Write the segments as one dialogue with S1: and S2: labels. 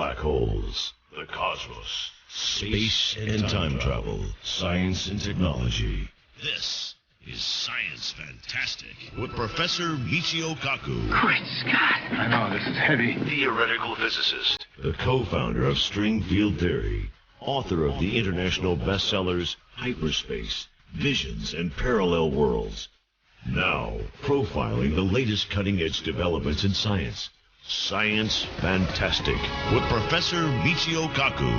S1: black holes, the cosmos, space and time travel, science and technology. This is Science Fantastic with Professor Michio Kaku.
S2: Great Scott! I know, this is heavy.
S1: Theoretical physicist, the co-founder of string field theory, author of the international bestsellers Hyperspace, Visions, and Parallel Worlds. Now, profiling the latest cutting-edge developments in science. Science Fantastic with Professor Michio Kaku.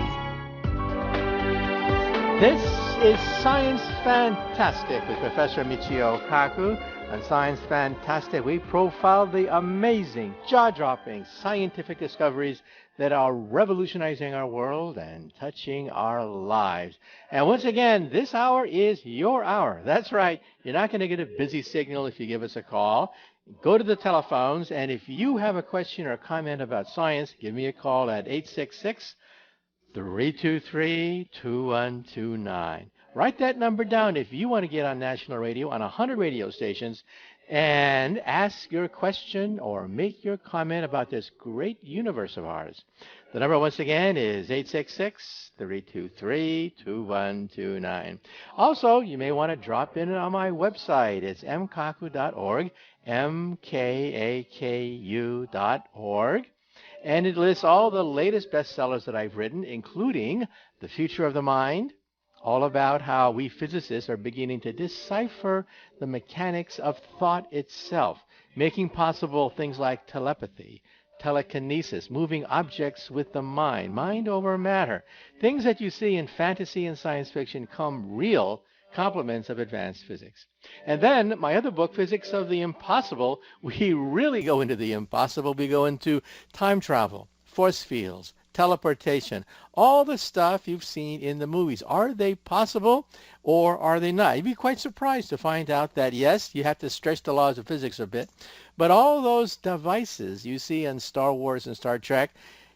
S3: This is Science Fantastic with Professor Michio Kaku. On Science Fantastic, we profile the amazing, jaw-dropping scientific discoveries that are revolutionizing our world and touching our lives. And once again, this hour is your hour. That's right. You're not going to get a busy signal if you give us a call. Go to the telephones, and if you have a question or comment about science, give me a call at 866-323-2129. Write that number down if you want to get on national radio on 100 radio stations and ask your question or make your comment about this great universe of ours. The number once again is 866-323-2129. Also, you may want to drop in on my website. It's mkaku.org, mkaku.org. And it lists all the latest bestsellers that I've written, including The Future of the Mind, all about how we physicists are beginning to decipher the mechanics of thought itself, making possible things like telepathy, telekinesis, moving objects with the mind over matter. Things that you see in fantasy and science fiction come real complements of advanced physics. And then my other book, Physics of the Impossible, we really go into the impossible. We go into time travel, force fields, teleportation, all the stuff you've seen in the movies. Are they possible or are they not? You'd be quite surprised to find out that, yes, you have to stretch the laws of physics a bit, but all those devices you see in Star Wars and Star Trek,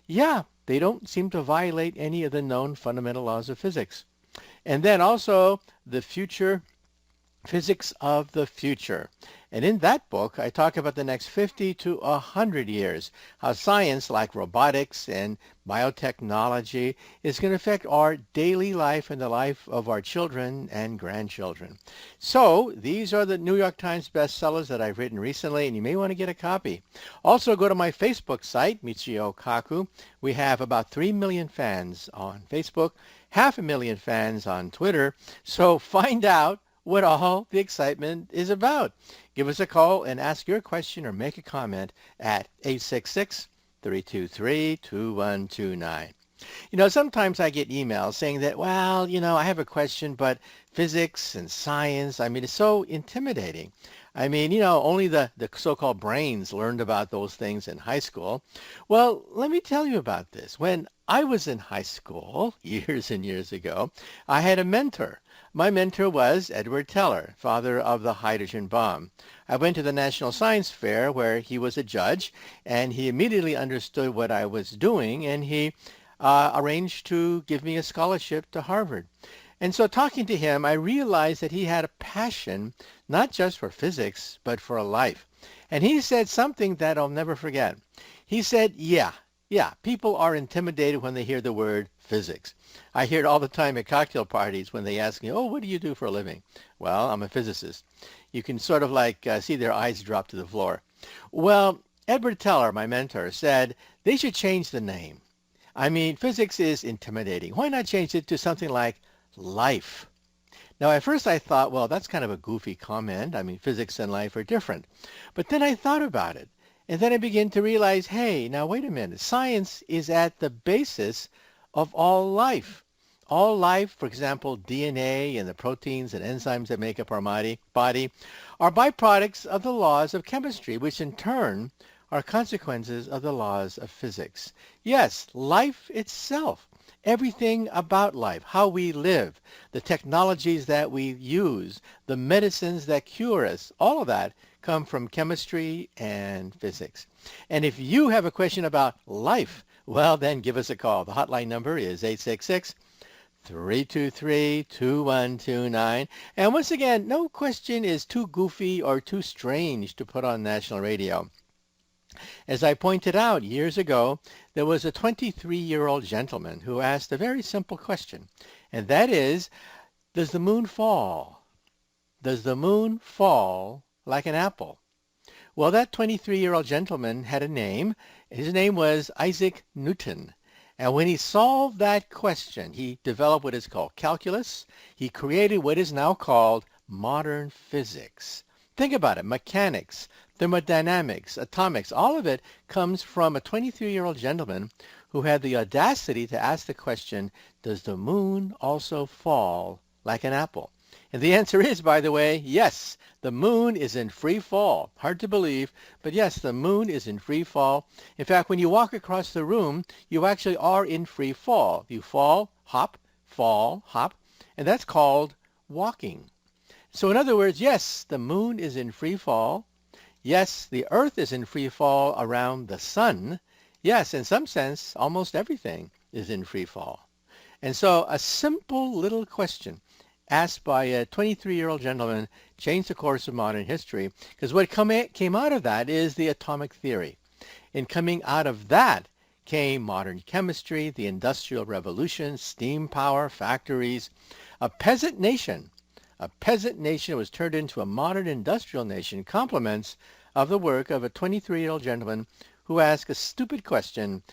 S3: yeah, they don't seem to violate any of the known fundamental laws of physics. And then also the future, Physics of the Future. And in that book, I talk about the next 50 to 100 years, how science like robotics and biotechnology is going to affect our daily life and the life of our children and grandchildren. So these are the New York Times bestsellers that I've written recently, and you may want to get a copy. Also, go to my Facebook site, Michio Kaku. We have about 3 million fans on Facebook, 500,000 fans on Twitter. So find out what all the excitement is about. Give us a call and ask your question or make a comment at 866-323-2129. You know, sometimes I get emails saying that, well, you know, I have a question, but physics and science, I mean, it's so intimidating. I mean, you know, only the so-called brains learned about those things in high school. Well, let me tell you about this. When I was in high school, years and years ago, I had a mentor. My mentor was Edward Teller, father of the hydrogen bomb. I went to the National Science Fair where he was a judge, and he immediately understood what I was doing, and he arranged to give me a scholarship to Harvard. And so talking to him, I realized that he had a passion, not just for physics, but for life. And he said something that I'll never forget. He said, yeah, people are intimidated when they hear the word physics. I hear it all the time at cocktail parties when they ask me, oh, what do you do for a living? Well, I'm a physicist. You can sort of like see their eyes drop to the floor. Well, Edward Teller, my mentor, said they should change the name. I mean, physics is intimidating. Why not change it to something like life? Now, at first I thought, well, that's kind of a goofy comment. I mean, physics and life are different. But then I thought about it. And then I began to realize, hey, now wait a minute. Science is at the basis of all life. All life, for example, DNA and the proteins and enzymes that make up our body, are byproducts of the laws of chemistry, which in turn are consequences of the laws of physics. Yes, life itself, everything about life, how we live, the technologies that we use, the medicines that cure us, all of that come from chemistry and physics. And if you have a question about life, well, then give us a call. The hotline number is 866-323-2129. And once again, no question is too goofy or too strange to put on national radio. As I pointed out years ago, there was a 23-year-old gentleman who asked a very simple question, and that is, does the moon fall? Does the moon fall like an apple? Well, that 23-year-old gentleman had a name. His name was Isaac Newton. And when he solved that question, he developed what is called calculus. He created what is now called modern physics. Think about it, mechanics, thermodynamics, atomics, all of it comes from a 23-year-old gentleman who had the audacity to ask the question, does the moon also fall like an apple? And the answer is, by the way, yes, the moon is in free fall. Hard to believe, but yes, the moon is in free fall. In fact, when you walk across the room, you actually are in free fall. You fall, hop, and that's called walking. So in other words, yes, the moon is in free fall. Yes, the earth is in free fall around the sun. Yes, in some sense, almost everything is in free fall. And so a simple little question asked by a 23-year-old gentleman changed the course of modern history, because what came out of that is the atomic theory. And coming out of that came modern chemistry, the Industrial Revolution, steam power, factories. A peasant nation was turned into a modern industrial nation, compliments of the work of a 23-year-old gentleman who asked a stupid question,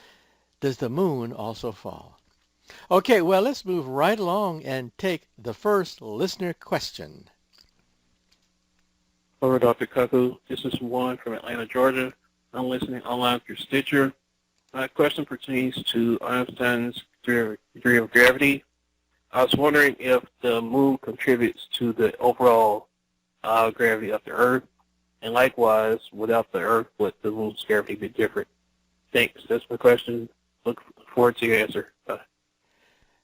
S3: does the moon also fall? Okay, well, let's move right along and take the first listener question.
S4: Hello, Dr. Kaku. This is Juan from Atlanta, Georgia. I'm listening online through Stitcher. My question pertains to Einstein's theory of gravity. I was wondering if the moon contributes to the overall gravity of the Earth, and likewise, without the Earth, would the moon's gravity be different? Thanks. That's my question. Look forward to your answer. Bye.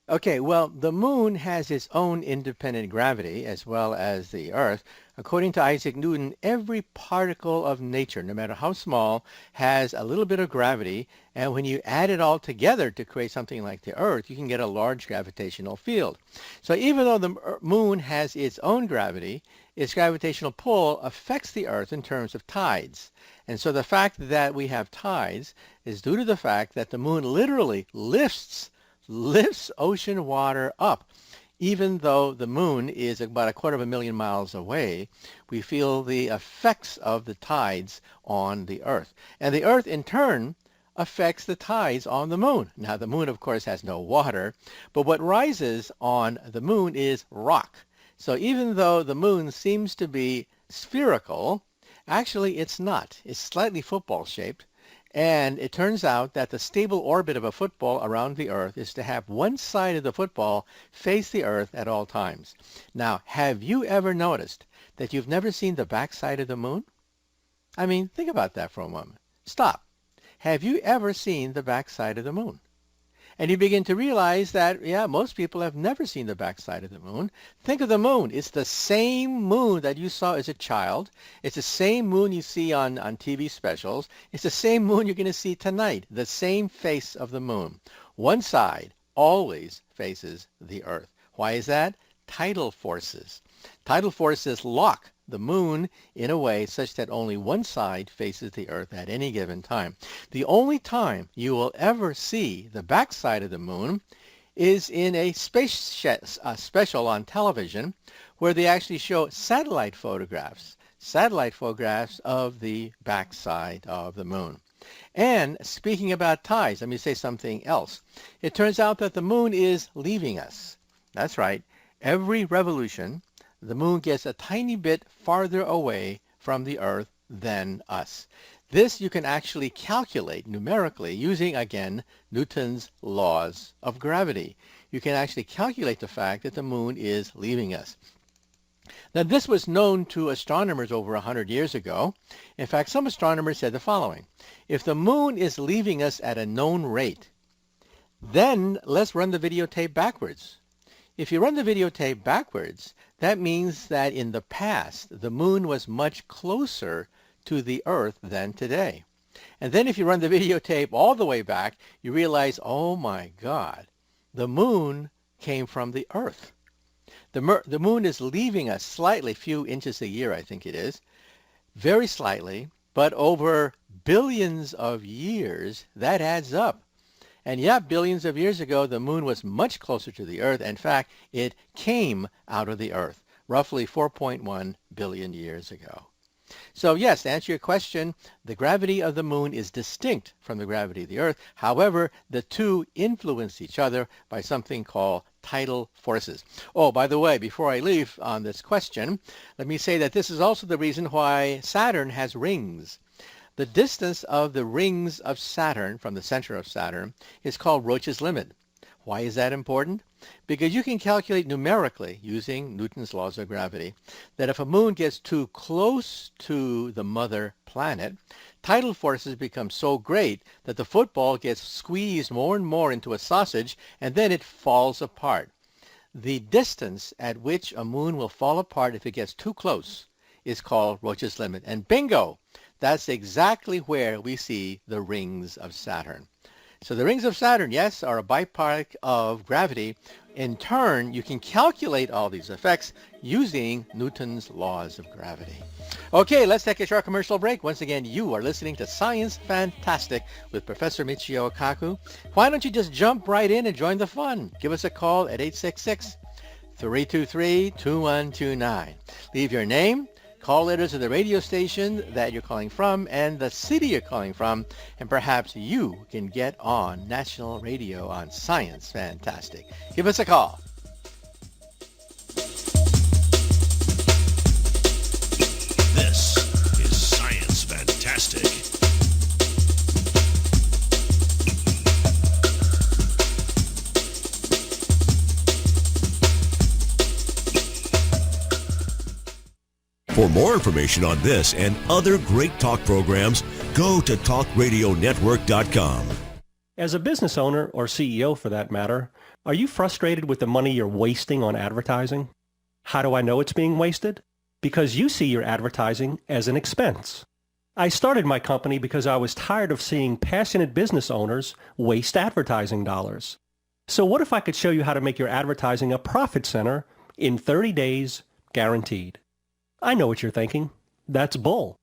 S3: Okay, well, the moon has its own independent gravity as well as the Earth. According to Isaac Newton, every particle of nature, no matter how small, has a little bit of gravity, and when you add it all together to create something like the Earth, you can get a large gravitational field. So even though the moon has its own gravity, its gravitational pull affects the Earth in terms of tides. And so the fact that we have tides is due to the fact that the moon literally lifts ocean water up. Even though the moon is about 250,000 miles away, we feel the effects of the tides on the Earth. And the Earth, in turn, affects the tides on the moon. Now, the moon, of course, has no water, but what rises on the moon is rock. So even though the moon seems to be spherical, actually it's not. It's slightly football-shaped. And it turns out that the stable orbit of a football around the Earth is to have one side of the football face the Earth at all times. Now, have you ever noticed that you've never seen the backside of the moon? I mean, think about that for a moment. Stop. Have you ever seen the backside of the moon? And you begin to realize that, yeah, most people have never seen the backside of the moon. Think of the moon. It's the same moon that you saw as a child. It's the same moon you see on TV specials. It's the same moon you're going to see tonight, the same face of the moon. One side always faces the Earth. Why is that? Tidal forces. Tidal forces lock the moon in a way such that only one side faces the Earth at any given time. The only time you will ever see the backside of the moon is in a special on television where they actually show satellite photographs of the backside of the moon. And speaking about tides, let me say something else. It turns out that the moon is leaving us. That's right. Every revolution, the moon gets a tiny bit farther away from the Earth than us. This you can actually calculate numerically using, again, Newton's laws of gravity. You can actually calculate the fact that the moon is leaving us. Now, this was known to astronomers over 100 years ago. In fact, some astronomers said the following: if the moon is leaving us at a known rate, then let's run the videotape backwards. If you run the videotape backwards, that means that in the past, the moon was much closer to the Earth than today. And then if you run the videotape all the way back, you realize, oh my God, the moon came from the Earth. The moon is leaving us slightly, few inches a year, I think it is, very slightly, but over billions of years, that adds up. And yeah, billions of years ago, the moon was much closer to the Earth. In fact, it came out of the Earth roughly 4.1 billion years ago. So yes, to answer your question, the gravity of the moon is distinct from the gravity of the Earth. However, the two influence each other by something called tidal forces. Oh, by the way, before I leave on this question, let me say that this is also the reason why Saturn has rings. The distance of the rings of Saturn from the center of Saturn is called Roche's limit. Why is that important? Because you can calculate numerically, using Newton's laws of gravity, that if a moon gets too close to the mother planet, tidal forces become so great that the football gets squeezed more and more into a sausage, and then it falls apart. The distance at which a moon will fall apart if it gets too close is called Roche's limit. And bingo! That's exactly where we see the rings of Saturn. So the rings of Saturn, yes, are a byproduct of gravity. In turn, you can calculate all these effects using Newton's laws of gravity. Okay, let's take a short commercial break. Once again, you are listening to Science Fantastic with Professor Michio Kaku. Why don't you just jump right in and join the fun? Give us a call at 866-323-2129. Leave your name, call letters of the radio station that you're calling from and the city you're calling from, and perhaps you can get on national radio on Science Fantastic. Give us a call.
S1: This is Science Fantastic. For more information on this and other great talk programs, go to talkradionetwork.com.
S5: As a business owner, or CEO for that matter, are you frustrated with the money you're wasting on advertising? How do I know it's being wasted? Because you see your advertising as an expense. I started my company because I was tired of seeing passionate business owners waste advertising dollars. So what if I could show you how to make your advertising a profit center in 30 days, guaranteed? I know what you're thinking. That's bull.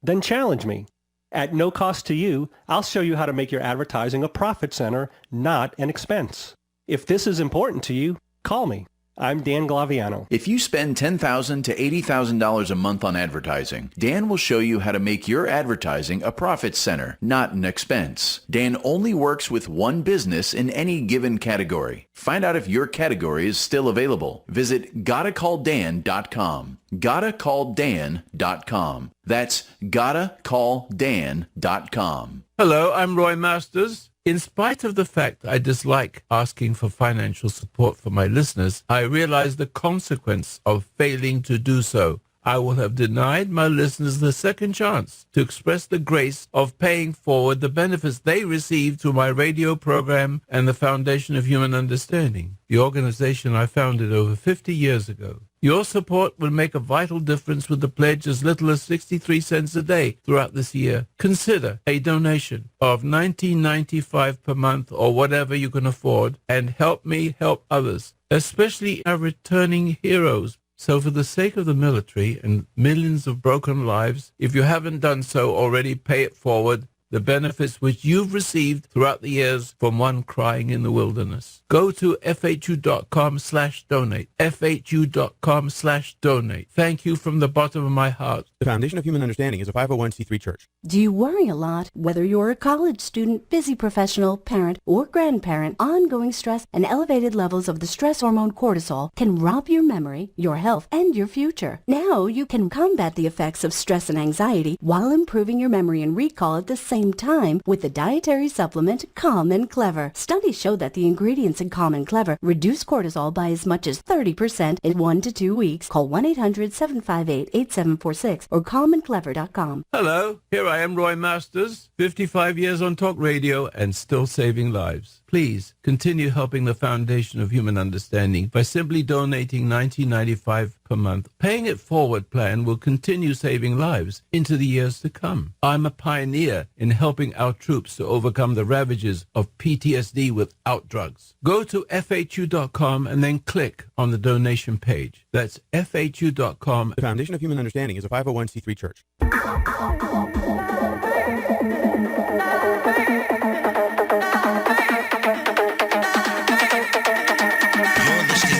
S5: Then challenge me. At no cost to you, I'll show you how to make your advertising a profit center, not an expense. If this is important to you, call me. I'm Dan Glaviano.
S6: If you spend $10,000 to $80,000 a month on advertising, Dan will show you how to make your advertising a profit center, not an expense. Dan only works with one business in any given category. Find out if your category is still available. Visit gottacalldan.com. gottacalldan.com. That's gottacalldan.com.
S7: Hello, I'm Roy Masters. In spite of the fact I dislike asking for financial support for my listeners, I realize the consequence of failing to do so. I will have denied my listeners the second chance to express the grace of paying forward the benefits they receive through my radio program and the Foundation of Human Understanding, the organization I founded over 50 years ago. Your support will make a vital difference with the pledge as little as 63 cents a day throughout this year. Consider a donation of $19.95 per month or whatever you can afford and help me help others, especially our returning heroes. So for the sake of the military and millions of broken lives, if you haven't done so already, pay it forward. The benefits which you've received throughout the years from one crying in the wilderness. Go to FHU.com/donate. FHU.com/donate. Thank you from the bottom of my heart.
S8: The Foundation of Human Understanding is a 501c3 church.
S9: Do you worry a lot? Whether you're a college student, busy professional, parent, or grandparent, ongoing stress and elevated levels of the stress hormone cortisol can rob your memory, your health, and your future. Now you can combat the effects of stress and anxiety while improving your memory and recall at the same time with the dietary supplement Calm and Clever. Studies show that the ingredients in Calm and Clever reduce cortisol by as much as 30% in 1 to 2 weeks. Call 1-800-758-8746 or calmandclever.com.
S7: Hello, here I am, Roy Masters, 55 years on talk radio and still saving lives. Please continue helping the Foundation of Human Understanding by simply donating $19.95 per month. Paying it forward plan will continue saving lives into the years to come. I'm a pioneer in helping our troops to overcome the ravages of PTSD without drugs. Go to FHU.com and then click on the donation page. That's FHU.com.
S8: The Foundation of Human Understanding is a 501c3 church.
S1: You're listening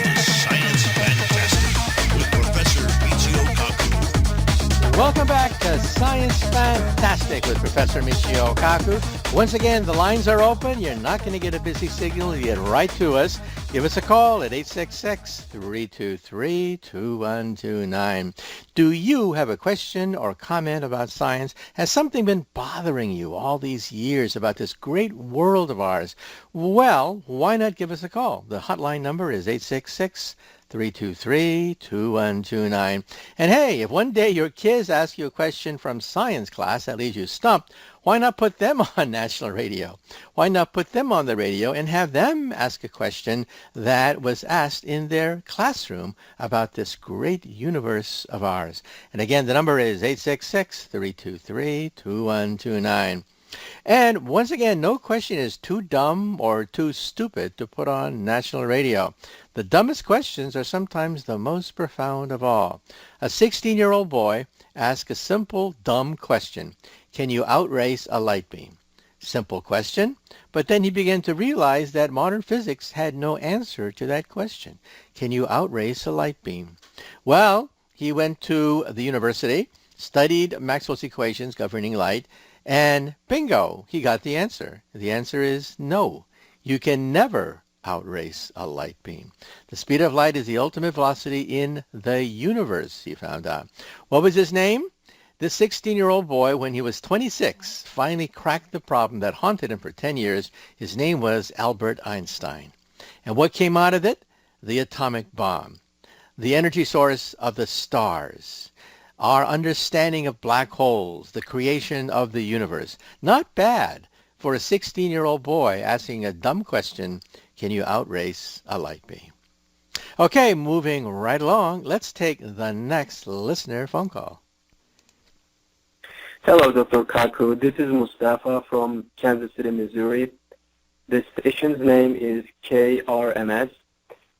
S1: to Science Fantastic with Professor Michio Kaku.
S3: Welcome back to Science Fantastic with Professor Michio Kaku. Once again, the lines are open. You're not going to get a busy signal. You get right to us. Give us a call at 866-323-2129. Do you have a question or comment about science? Has something been bothering you all these years about this great world of ours? Well, why not give us a call? The hotline number is 866-323-2129. And hey, if one day your kids ask you a question from science class that leaves you stumped, why not put them on national radio? Why not put them on the radio and have them ask a question that was asked in their classroom about this great universe of ours? And again, the number is 866-323-2129. And once again, no question is too dumb or too stupid to put on national radio. The dumbest questions are sometimes the most profound of all. A 16-year-old boy asked a simple, dumb question. Can you outrace a light beam? Simple question, but then he began to realize that modern physics had no answer to that question. Can you outrace a light beam? Well, he went to the university, studied Maxwell's equations governing light, and bingo, he got the answer. The answer is no. You can never outrace a light beam. The speed of light is the ultimate velocity in the universe, he found out. What was his name? This 16-year-old boy, when he was 26, finally cracked the problem that haunted him for 10 years. His name was Albert Einstein. And what came out of it? The atomic bomb, the energy source of the stars, our understanding of black holes, the creation of the universe. Not bad for a 16-year-old boy asking a dumb question, can you outrace a light beam? Okay, moving right along, let's take the next listener phone call.
S10: Hello, Dr. Kaku. This is Mustafa from Kansas City, Missouri. The station's name is KRMS.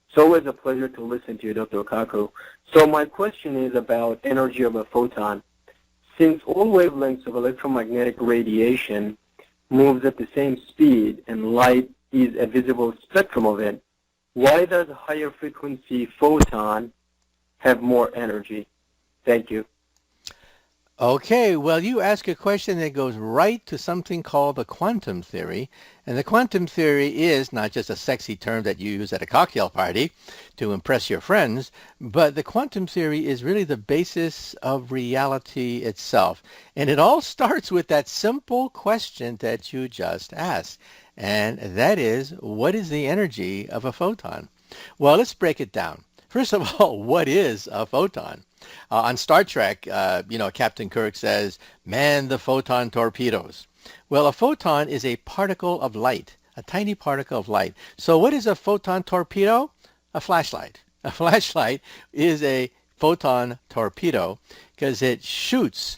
S10: It's always a pleasure to listen to you, Dr. Kaku. So my question is about energy of a photon. Since all wavelengths of electromagnetic radiation moves at the same speed and light is a visible spectrum of it, why does a higher frequency photon have more energy? Thank you.
S3: Okay, well, you ask a question that goes right to something called the quantum theory. And the quantum theory is not just a sexy term that you use at a cocktail party to impress your friends, but the quantum theory is really the basis of reality itself. And it all starts with that simple question that you just asked. And that is, what is the energy of a photon? Well, let's break it down. First of all, what is a photon? On Star Trek, Captain Kirk says, man the photon torpedoes. Well, a photon is a particle of light, a tiny particle of light. So what is a photon torpedo? A flashlight. A flashlight is a photon torpedo because it shoots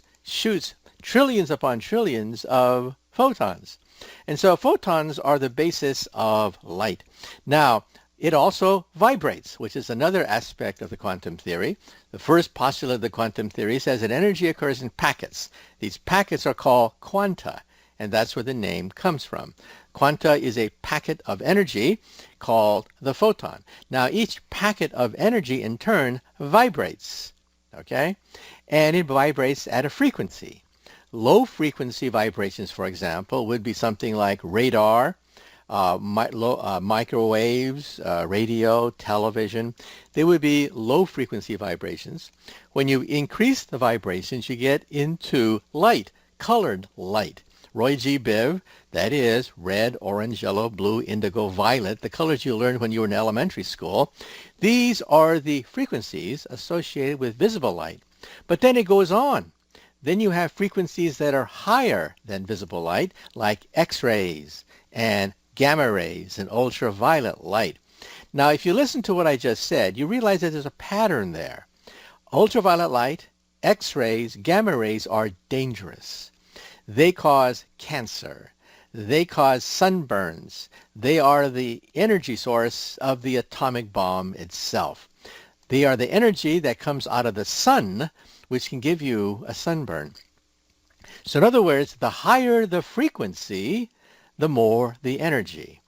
S3: trillions upon trillions of photons. And so photons are the basis of light. Now, it also vibrates, which is another aspect of the quantum theory. The first postulate of the quantum theory says that energy occurs in packets. These packets are called quanta, and that's where the name comes from. Quanta is a packet of energy called the photon. Now, each packet of energy in turn vibrates, okay? And it vibrates at a frequency. Low frequency vibrations, for example, would be something like radar, microwaves, radio, television. They would be low frequency vibrations. When you increase the vibrations, you get into light, colored light. Roy G. Biv, that is red, orange, yellow, blue, indigo, violet, the colors you learned when you were in elementary school. These are the frequencies associated with visible light. But then it goes on. Then you have frequencies that are higher than visible light, like X-rays and gamma rays and ultraviolet light. Now, if you listen to what I just said, you realize that there's a pattern there. Ultraviolet light, X-rays, gamma rays are dangerous. They cause cancer. They cause sunburns. They are the energy source of the atomic bomb itself. They are the energy that comes out of the sun, which can give you a sunburn. So in other words, the higher the frequency, the more the energy.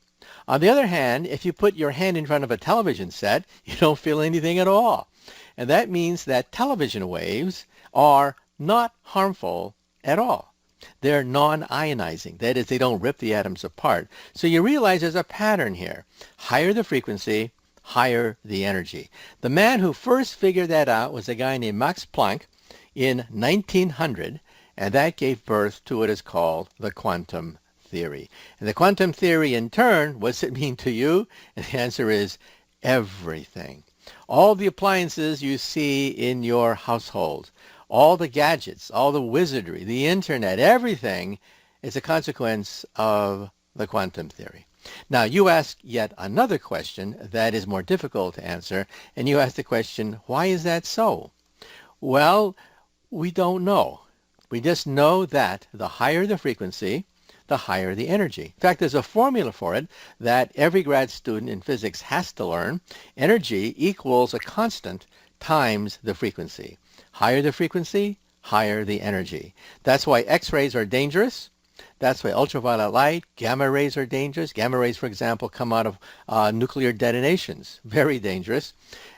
S3: On the other hand, if you put your hand in front of a television set, you don't feel anything at all. And that means that television waves are not harmful at all. They're non-ionizing. That is, they don't rip the atoms apart. So you realize there's a pattern here. Higher the frequency, higher the energy. The man who first figured that out was a guy named Max Planck in 1900, and that gave birth to what is called the quantum theory. And the quantum theory, in turn, what does it mean to you? And the answer is everything. All the appliances you see in your household, all the gadgets, all the wizardry, the internet, everything is a consequence of the quantum theory. Now, you ask yet another question that is more difficult to answer, and you ask the question, why is that so? Well, we don't know. We just know that the higher the frequency, the higher the energy. In fact, there's a formula for it that every grad student in physics has to learn. Energy equals a constant times the frequency. Higher the frequency, higher the energy. That's why X-rays are dangerous. That's why ultraviolet light, gamma rays are dangerous. Gamma rays, for example, come out of nuclear detonations. Very dangerous.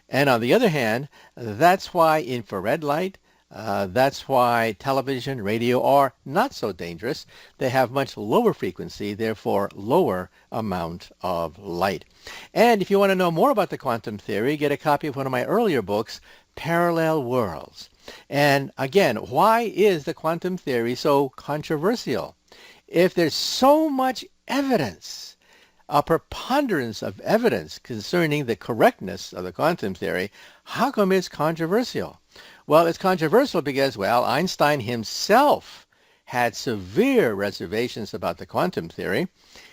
S3: And on the other hand, that's why infrared light, that's why television, radio are not so dangerous. They have much lower frequency, therefore lower amount of light. And if you want to know more about the quantum theory, get a copy of one of my earlier books, Parallel Worlds. And again, why is the quantum theory so controversial? If there's so much evidence, a preponderance of evidence concerning the correctness of the quantum theory, how come it's controversial? Well, it's controversial because, well, Einstein himself had severe reservations about the quantum theory.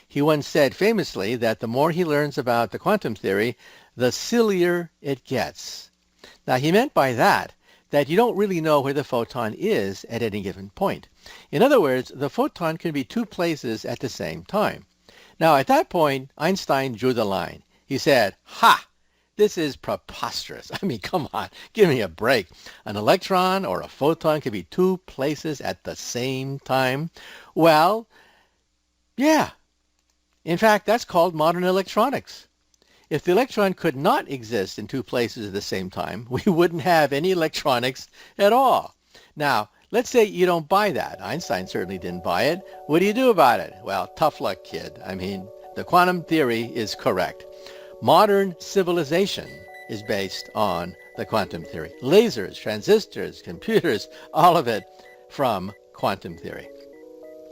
S3: He once said famously that the more he learns about the quantum theory, the sillier it gets. Now, he meant by that you don't really know where the photon is at any given point. In other words, the photon can be two places at the same time. Now, at that point, Einstein drew the line. He said, ha! This is preposterous. I mean, come on, give me a break. An electron or a photon can be two places at the same time. Well, yeah. In fact, that's called modern electronics. If the electron could not exist in two places at the same time, we wouldn't have any electronics at all. Now, let's say you don't buy that. Einstein certainly didn't buy it. What do you do about it? Well, tough luck, kid. I mean, the quantum theory is correct. Modern civilization is based on the quantum theory. Lasers, transistors, computers, all of it from quantum theory.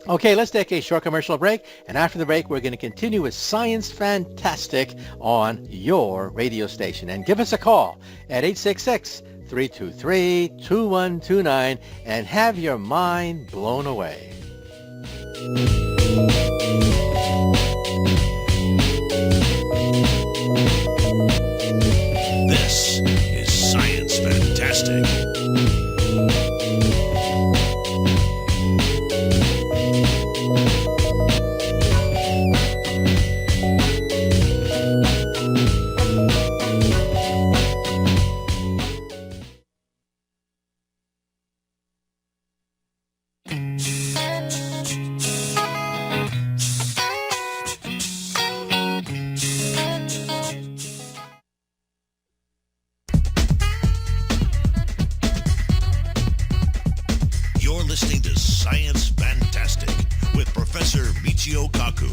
S3: Okay, let's take a short commercial break, and after the break, we're going to continue with Science Fantastic on your radio station. And give us a call at 866-323-2129 and have your mind blown away.
S1: This is Science Fantastic. You're listening to Science Fantastic with Professor Michio Kaku.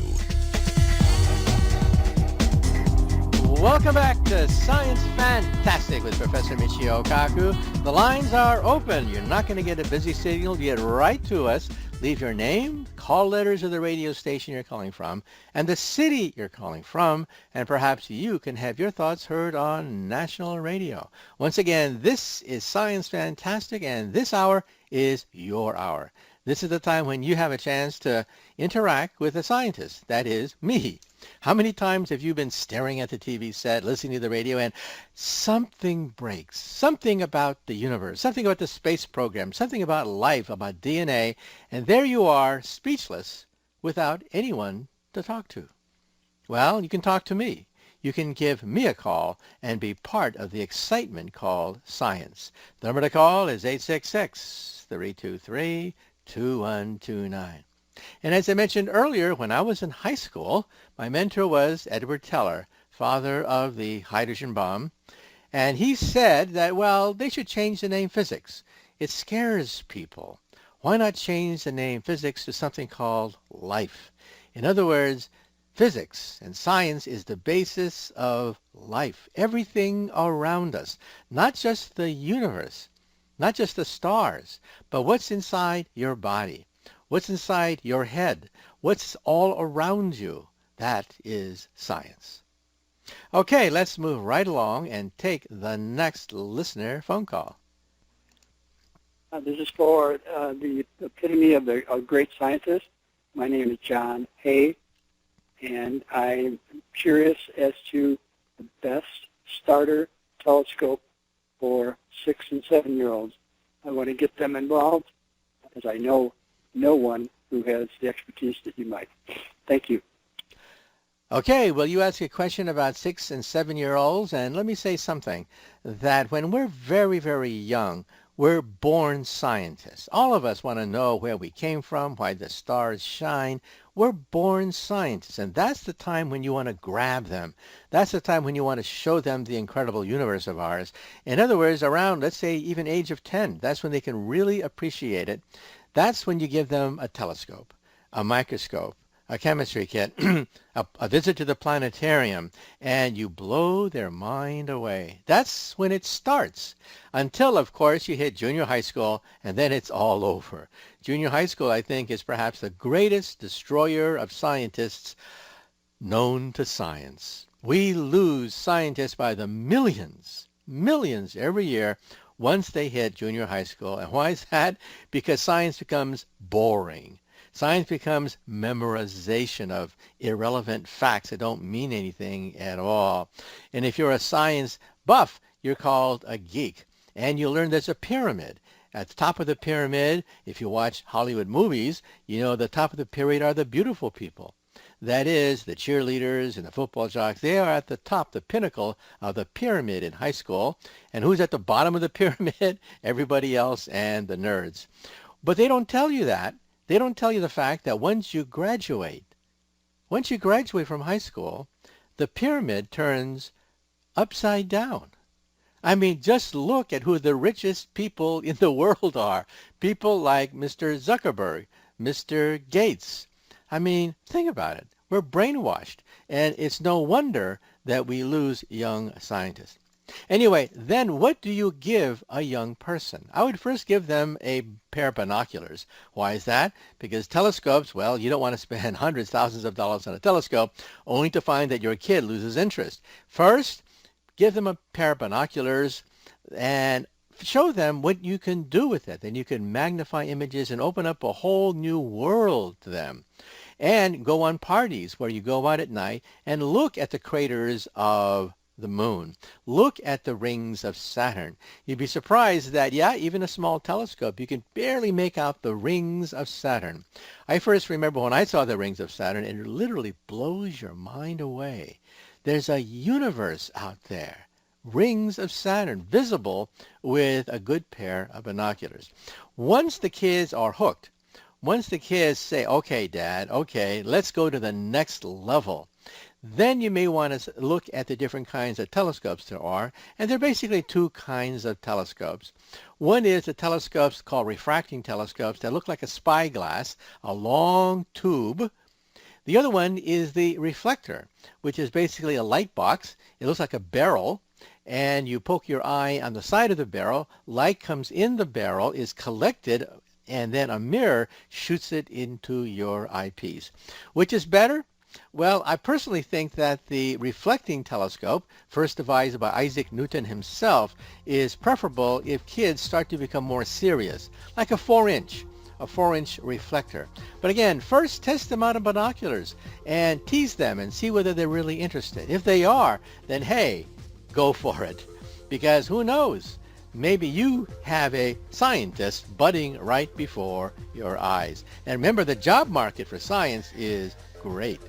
S3: Welcome back to Science Fantastic with Professor Michio Kaku. The lines are open. You're not going to get a busy signal. Get right to us. Leave your name, call letters of the radio station you're calling from, and the city you're calling from, and perhaps you can have your thoughts heard on national radio. Once again, this is Science Fantastic, and this hour is your hour. This is the time when you have a chance to interact with a scientist, that is, me. How many times have you been staring at the TV set, listening to the radio, and something breaks? Something about the universe, something about the space program, something about life, about DNA, and there you are, speechless, without anyone to talk to. Well, you can talk to me. you can give me a call and be part of the excitement called science. The number to call is 866-323-2129. And as I mentioned earlier, when I was in high school, my mentor was Edward Teller, father of the hydrogen bomb. And he said that, well, they should change the name physics. It scares people. Why not change the name physics to something called life? In other words, physics and science is the basis of life. Everything around us, not just the universe, not just the stars, but what's inside your body, what's inside your head, what's all around you. That is science. Okay, let's move right along and take the next listener phone call.
S11: This is for the epitome of a great scientist. My name is John Hay, and I'm curious as to the best starter telescope for 6 and 7-year-olds. I want to get them involved, as I know no one who has the expertise that you might. Thank you.
S3: Okay, well, you asked a question about 6 and 7-year-olds, and let me say something, that when we're very, very young, we're born scientists. All of us want to know where we came from, why the stars shine. We're born scientists, and that's the time when you want to grab them. That's the time when you want to show them the incredible universe of ours. In other words, around, let's say, even age of 10, that's when they can really appreciate it. That's when you give them a telescope, a microscope, a chemistry kit, a visit to the planetarium, and you blow their mind away. That's when it starts. Until, of course, you hit junior high school, and then it's all over. Junior high school, I think, is perhaps the greatest destroyer of scientists known to science. We lose scientists by the millions every year once they hit junior high school. And why is that? Because science becomes boring. Science becomes memorization of irrelevant facts that don't mean anything at all. And if you're a science buff, you're called a geek. And you learn there's a pyramid. At the top of the pyramid, if you watch Hollywood movies, you know the top of the pyramid are the beautiful people. That is, the cheerleaders and the football jocks, they are at the top, the pinnacle of the pyramid in high school. And who's at the bottom of the pyramid? Everybody else and the nerds. But they don't tell you that. They don't tell you the fact that once you graduate from high school, the pyramid turns upside down. I mean, just look at who the richest people in the world are. People like Mr. Zuckerberg, Mr. Gates. I mean, think about it. We're brainwashed, and it's no wonder that we lose young scientists. Anyway, then what do you give a young person? I would first give them a pair of binoculars. Why is that? Because telescopes, well, you don't want to spend hundreds, thousands of dollars on a telescope only to find that your kid loses interest. First, give them a pair of binoculars and show them what you can do with it. Then you can magnify images and open up a whole new world to them. And go on parties where you go out at night and look at the craters of the moon. Look at the rings of Saturn. You'd be surprised that, yeah, even a small telescope, you can barely make out the rings of Saturn. I first remember when I saw the rings of Saturn, and it literally blows your mind away. There's a universe out there. Rings of Saturn, visible with a good pair of binoculars. Once the kids are hooked, once the kids say, okay, Dad, okay, let's go to the next level, then you may want to look at the different kinds of telescopes there are, and there are basically two kinds of telescopes. One is the telescopes called refracting telescopes that look like a spyglass, a long tube. The other one is the reflector, which is basically a light box. It looks like a barrel, and you poke your eye on the side of the barrel. Light comes in the barrel, is collected, and then a mirror shoots it into your eyepiece. Which is better? Well, I personally think that the reflecting telescope, first devised by Isaac Newton himself, is preferable if kids start to become more serious, like a 4-inch reflector. But again, first test them out on binoculars and tease them and see whether they're really interested. If they are, then hey, go for it. Because who knows? Maybe you have a scientist budding right before your eyes. And remember, the job market for science is great.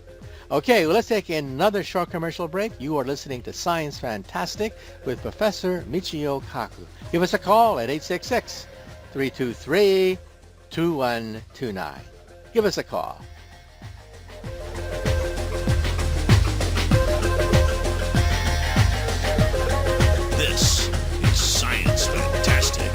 S3: Okay, well, let's take another short commercial break. You are listening to Science Fantastic with Professor Michio Kaku. Give us a call at 866-323-2129. Give us a call.
S1: This is Science Fantastic.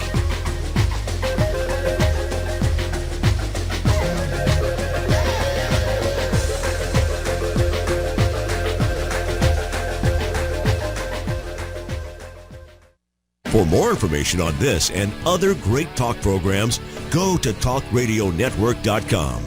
S1: For more information on this and other great talk programs, go to talkradionetwork.com.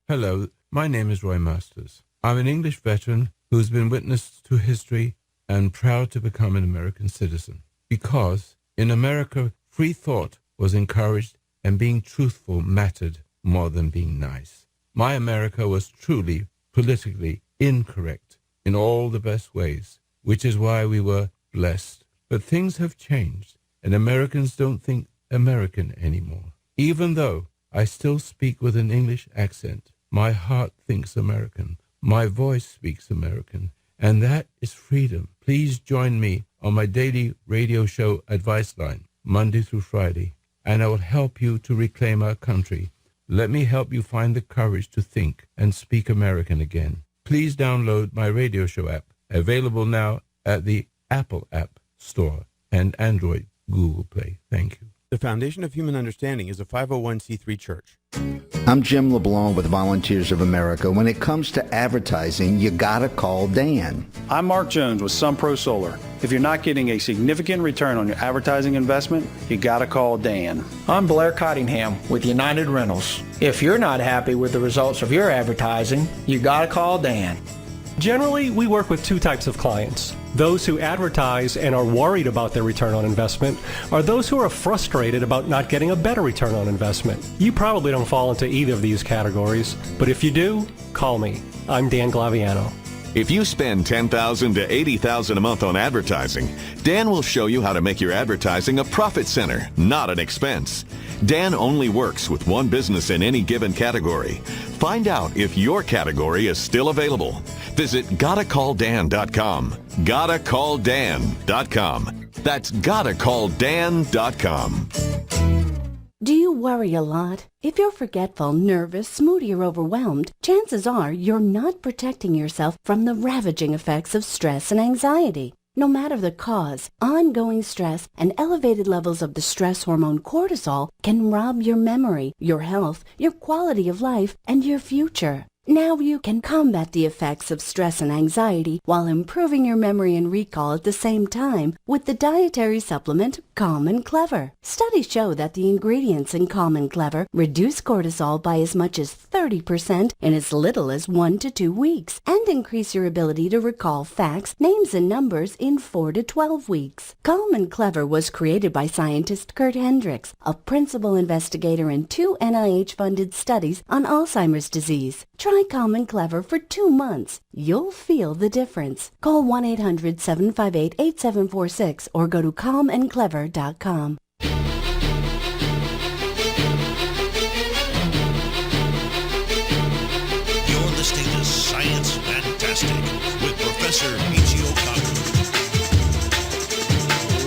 S7: Hello, my name is Roy Masters. I'm an English veteran who's been witness to history and proud to become an American citizen. Because in America, free thought was encouraged and being truthful mattered more than being nice. My America was truly politically incorrect in all the best ways, which is why we were blessed. But things have changed, and Americans don't think American anymore. Even though I still speak with an English accent, my heart thinks American. My voice speaks American, and that is freedom. Please join me on my daily radio show Advice Line, Monday through Friday, and I will help you to reclaim our country. Let me help you find the courage to think and speak American again. Please download my radio show app, available now at the Apple App Store and Android Google Play. Thank you.
S8: The Foundation of Human Understanding is a 501c3 church.
S12: I'm Jim LeBlanc with Volunteers of America. When it comes to advertising, you gotta call Dan.
S13: I'm Mark Jones with SunPro Solar. If you're not getting a significant return on your advertising investment, you gotta call Dan.
S14: I'm Blair Cottingham with United Rentals. If you're not happy with the results of your advertising, you gotta call Dan.
S5: Generally, we work with two types of clients. Those who advertise and are worried about their return on investment, or those who are frustrated about not getting a better return on investment. You probably don't fall into either of these categories, but if you do, call me. I'm Dan Glaviano.
S15: If you spend $10,000 to $80,000 a month on advertising, Dan will show you how to make your advertising a profit center, not an expense. Dan only works with one business in any given category. Find out if your category is still available. Visit gottacalldan.com. gottacalldan.com. That's gottacalldan.com.
S9: Do you worry a lot? If you're forgetful, nervous, moody, or overwhelmed, chances are you're not protecting yourself from the ravaging effects of stress and anxiety. No matter the cause, ongoing stress and elevated levels of the stress hormone cortisol can rob your memory, your health, your quality of life, and your future. Now you can combat the effects of stress and anxiety while improving your memory and recall at the same time with the dietary supplement Calm and Clever. Studies show that the ingredients in Calm and Clever reduce cortisol by as much as 30% in as little as 1 to 2 weeks and increase your ability to recall facts, names, and numbers in 4 to 12 weeks. Calm and Clever was created by scientist Kurt Hendricks, a principal investigator in 2 NIH-funded studies on Alzheimer's disease. Try Calm and Clever for 2 months. You'll feel the difference. Call 1-800-758-8746 or go to calmandclever.com.
S1: You're listening to Science Fantastic with Professor Michio Kaku.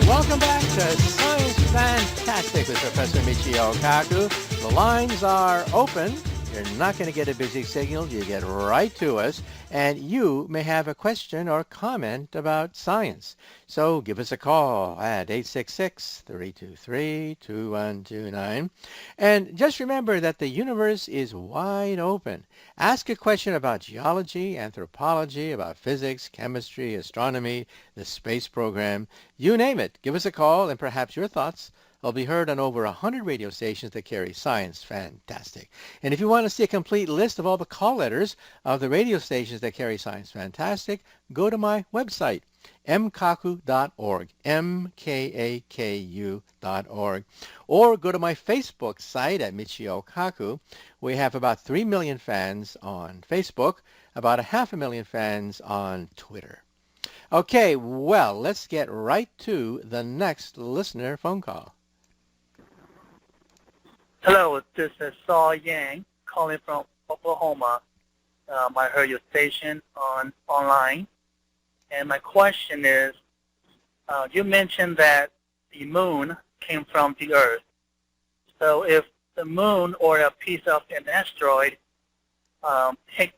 S3: Welcome back to Science Fantastic with Professor Michio Kaku. The lines are open. You're not going to get a busy signal. You get right to us, and you may have a question or comment about science. So give us a call at 866-323-2129. And just remember that the universe is wide open. Ask a question about geology, anthropology, about physics, chemistry, astronomy, the space program. You name it. Give us a call, and perhaps your thoughts will be heard on over 100 radio stations that carry Science Fantastic. And if you want to see a complete list of all the call letters of the radio stations that carry Science Fantastic, go to my website, mkaku.org, mkaku.org, or go to my Facebook site at Michio Kaku. We have about 3 million fans on Facebook, about 500,000 fans on Twitter. Okay, well, let's get right to the next listener phone call.
S16: Hello, this is Saul Yang calling from Oklahoma. I heard your station online, and my question is, you mentioned that the moon came from the Earth. So if the moon or a piece of an asteroid hit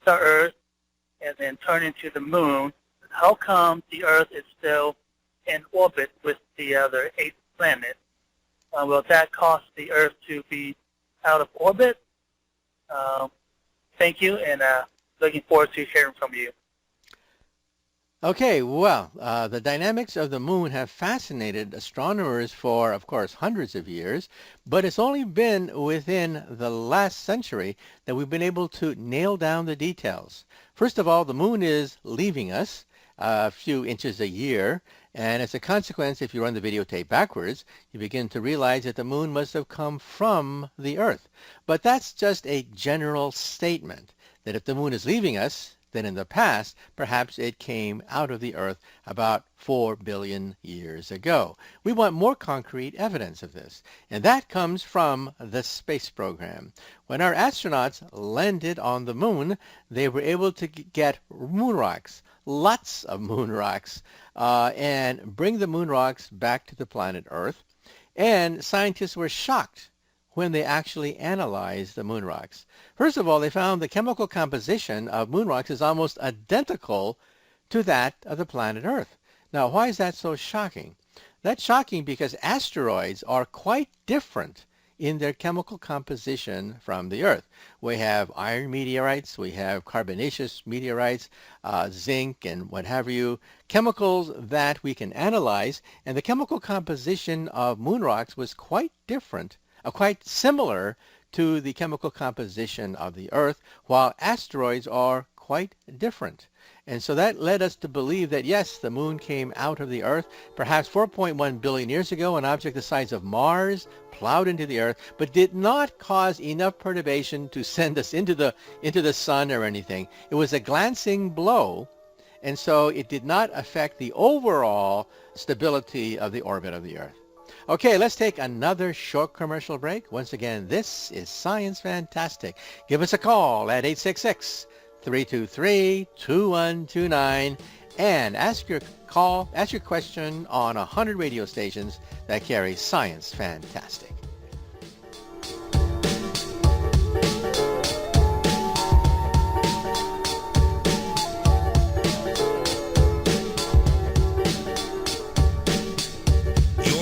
S16: the Earth and then turn into the moon, how come the Earth is still in orbit with the other 8 planets? Will that cause the Earth to be out of orbit? Thank you, and looking forward to hearing from you.
S3: Okay, well, the dynamics of the moon have fascinated astronomers for, of course, hundreds of years, but it's only been within the last century that we've been able to nail down the details. First of all, the moon is leaving us a few inches a year, and as a consequence, if you run the videotape backwards, you begin to realize that the moon must have come from the Earth. But that's just a general statement, that if the moon is leaving us, then in the past, perhaps it came out of the Earth about 4 billion years ago. We want more concrete evidence of this, and that comes from the space program. When our astronauts landed on the moon, they were able to get moon rocks, lots of moon rocks, and bring the moon rocks back to the planet Earth. And scientists were shocked when they actually analyzed the moon rocks. First of all, they found the chemical composition of moon rocks is almost identical to that of the planet Earth. Now, why is that so shocking? That's shocking because asteroids are quite different in their chemical composition from the Earth. We have iron meteorites, we have carbonaceous meteorites, zinc and what have you, chemicals that we can analyze, and the chemical composition of moon rocks was quite different, quite similar to the chemical composition of the Earth, while asteroids are quite different. And so that led us to believe that, yes, the moon came out of the Earth. Perhaps 4.1 billion years ago, an object the size of Mars plowed into the Earth, but did not cause enough perturbation to send us into the sun or anything. It was a glancing blow, and so it did not affect the overall stability of the orbit of the Earth. Okay, let's take another short commercial break. Once again, this is Science Fantastic. Give us a call at 866-323-2129 and ask your question on 100 radio stations that carry Science Fantastic.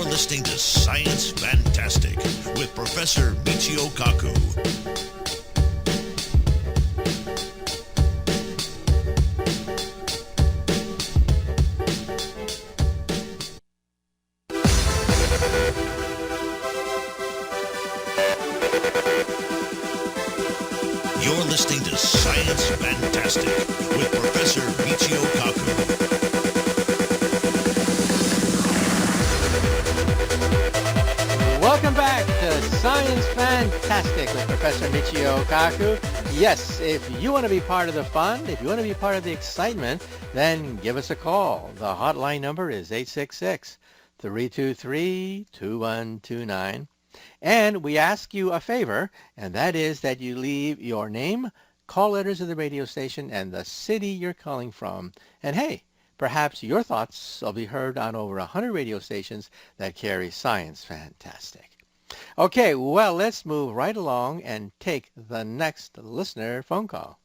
S1: Listening to Science Fantastic with Professor Michio Kaku. You're listening to Science Fantastic with Professor Michio Kaku.
S3: Welcome back to Science Fantastic with Professor Michio Kaku. Yes, if you want to be part of the fun, if you want to be part of the excitement, then give us a call. The hotline number is 866-323-2129. And we ask you a favor, and that is that you leave your name, call letters of the radio station, and the city you're calling from. And hey, perhaps your thoughts will be heard on over 100 radio stations that carry Science Fantastic. Okay, well, let's move right along and take the next listener phone call.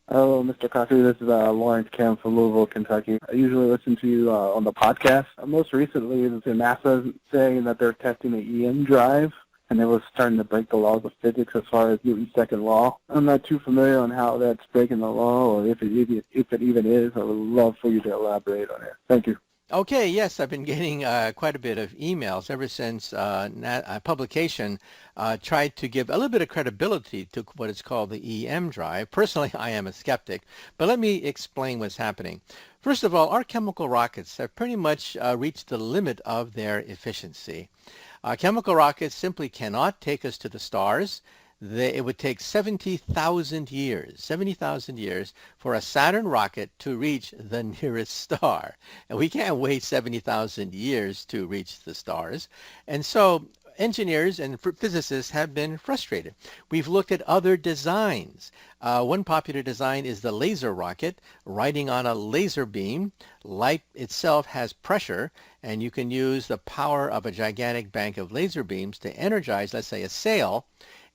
S10: Hello, Mr. Kaku. This is Lawrence Kim from Louisville, Kentucky. I usually listen to you on the podcast. Most recently, it's in NASA saying that they're testing the EM drive, and it was starting to break the laws of physics as far as Newton's second law. I'm not too familiar on how that's breaking the law or if it even is. I would love for you to elaborate on it. Thank you.
S3: Okay, yes, I've been getting quite a bit of emails ever since publication tried to give a little bit of credibility to what is called the EM drive. Personally, I am a skeptic, but let me explain what's happening. First of all, our chemical rockets have pretty much reached the limit of their efficiency. Chemical rockets simply cannot take us to the stars. It would take 70,000 years for a Saturn rocket to reach the nearest star. And we can't wait 70,000 years to reach the stars. And so engineers and physicists have been frustrated. We've looked at other designs. One popular design is the laser rocket, riding on a laser beam. Light itself has pressure, and you can use the power of a gigantic bank of laser beams to energize, let's say, a sail.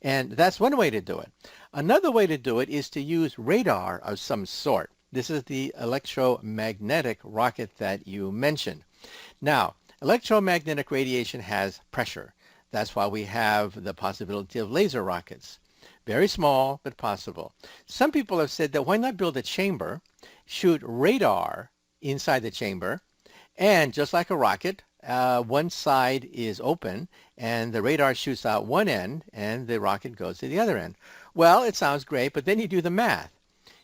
S3: And that's one way to do it. Another way to do it is to use radar of some sort. This is the electromagnetic rocket that you mentioned. Now, electromagnetic radiation has pressure. That's why we have the possibility of laser rockets. Very small, but possible. Some people have said that why not build a chamber, shoot radar inside the chamber, and just like a rocket, one side is open, and the radar shoots out one end, and the rocket goes to the other end. Well, it sounds great, but then you do the math.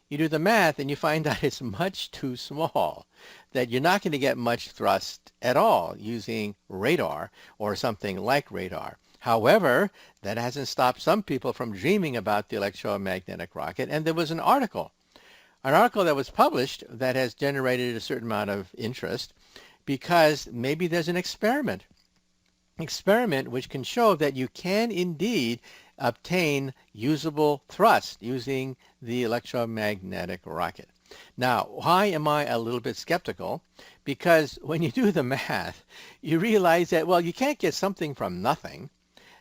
S3: You do the math, and you find out it's much too small, that you're not going to get much thrust at all using radar or something like radar. However, that hasn't stopped some people from dreaming about the electromagnetic rocket, and there was an article that was published that has generated a certain amount of interest because maybe there's an experiment which can show that you can indeed obtain usable thrust using the electromagnetic rocket. Now, why am I a little bit skeptical? Because when you do the math, you realize that, well, you can't get something from nothing,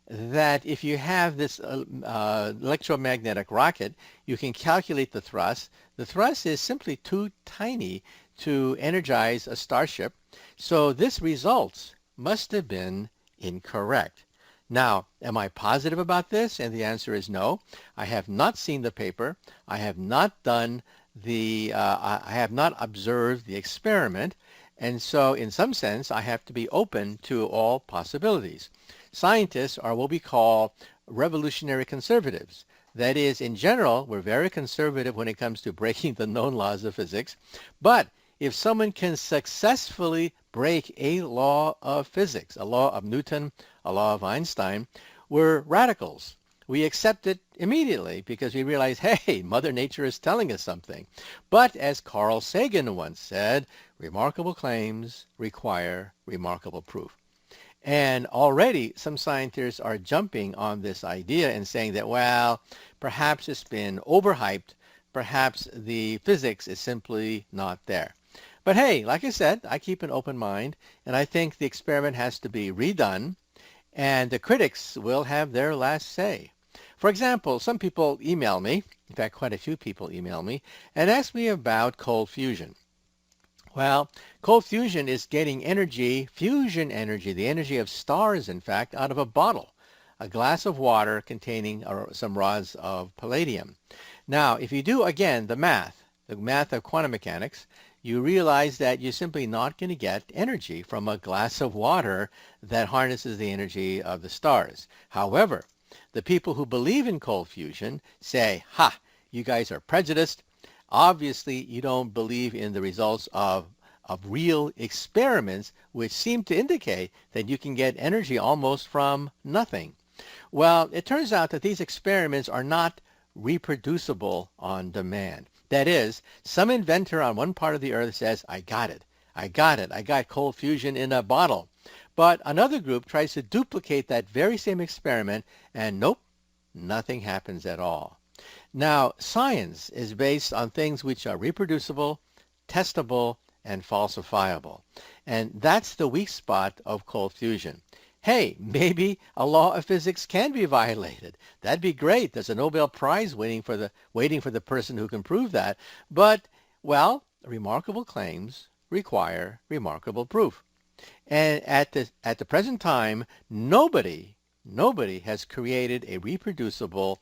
S3: that if you have this electromagnetic rocket, you can calculate the thrust. The thrust is simply too tiny to energize a starship. So this result must have been incorrect. Now, am I positive about this? And the answer is no. I have not seen the paper. I have not done I have not observed the experiment. And so in some sense, I have to be open to all possibilities. Scientists are what we call revolutionary conservatives. That is, in general, we're very conservative when it comes to breaking the known laws of physics. But if someone can successfully break a law of physics, a law of Newton, a law of Einstein, we're radicals. We accept it immediately because we realize, hey, Mother Nature is telling us something. But as Carl Sagan once said, remarkable claims require remarkable proof. And already some scientists are jumping on this idea and saying that, well, perhaps it's been overhyped. Perhaps the physics is simply not there. But hey, like I said, I keep an open mind, and I think the experiment has to be redone, and the critics will have their last say. For example, some people email me, in fact, quite a few people email me, and ask me about cold fusion. Well, cold fusion is getting energy, fusion energy, the energy of stars, in fact, out of a bottle, a glass of water containing some rods of palladium. Now, if you do, again, the math of quantum mechanics, you realize that you're simply not going to get energy from a glass of water that harnesses the energy of the stars. However, the people who believe in cold fusion say, ha, you guys are prejudiced. Obviously, you don't believe in the results of real experiments, which seem to indicate that you can get energy almost from nothing. Well, it turns out that these experiments are not reproducible on demand. That is, some inventor on one part of the earth says, I got it. I got cold fusion in a bottle. But another group tries to duplicate that very same experiment, and nope, nothing happens at all. Now, science is based on things which are reproducible, testable, and falsifiable. And that's the weak spot of cold fusion. Hey, maybe a law of physics can be violated. That'd be great. There's a Nobel Prize waiting for the person who can prove that. But, well, remarkable claims require remarkable proof. And at the present time, nobody has created a reproducible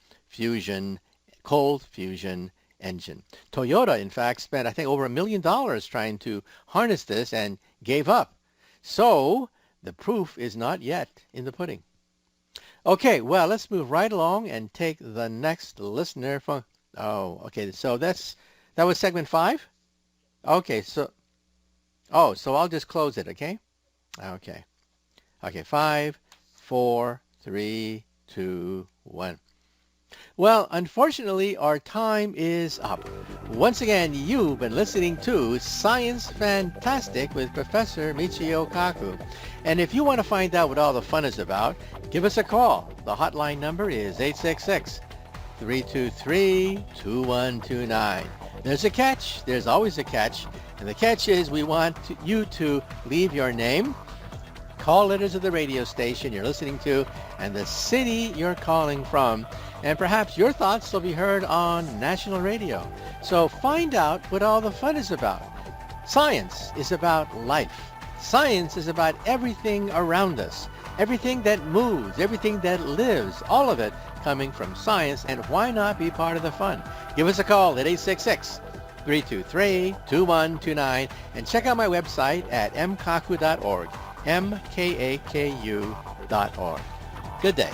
S3: cold fusion engine. Toyota, in fact, spent, I think, over $1 million trying to harness this and gave up. So the proof is not yet in the pudding. Okay, well, let's move right along and take the next listener from... Oh, okay, so that was segment 5? Okay, so I'll just close it, okay? Okay, 5, 4, 3, 2, 1. Well, unfortunately, our time is up. Once again, you've been listening to Science Fantastic with Professor Michio Kaku. And if you want to find out what all the fun is about, give us a call. The hotline number is 866-323-2129. There's a catch. There's always a catch. And the catch is we want you to leave your name, call letters of the radio station you're listening to, and the city you're calling from. And perhaps your thoughts will be heard on national radio. So find out what all the fun is about. Science is about life. Science is about everything around us. Everything that moves, everything that lives, all of it coming from science. And why not be part of the fun? Give us a call at 866-323-2129 and check out my website at mkaku.org, mkaku.org. Good day.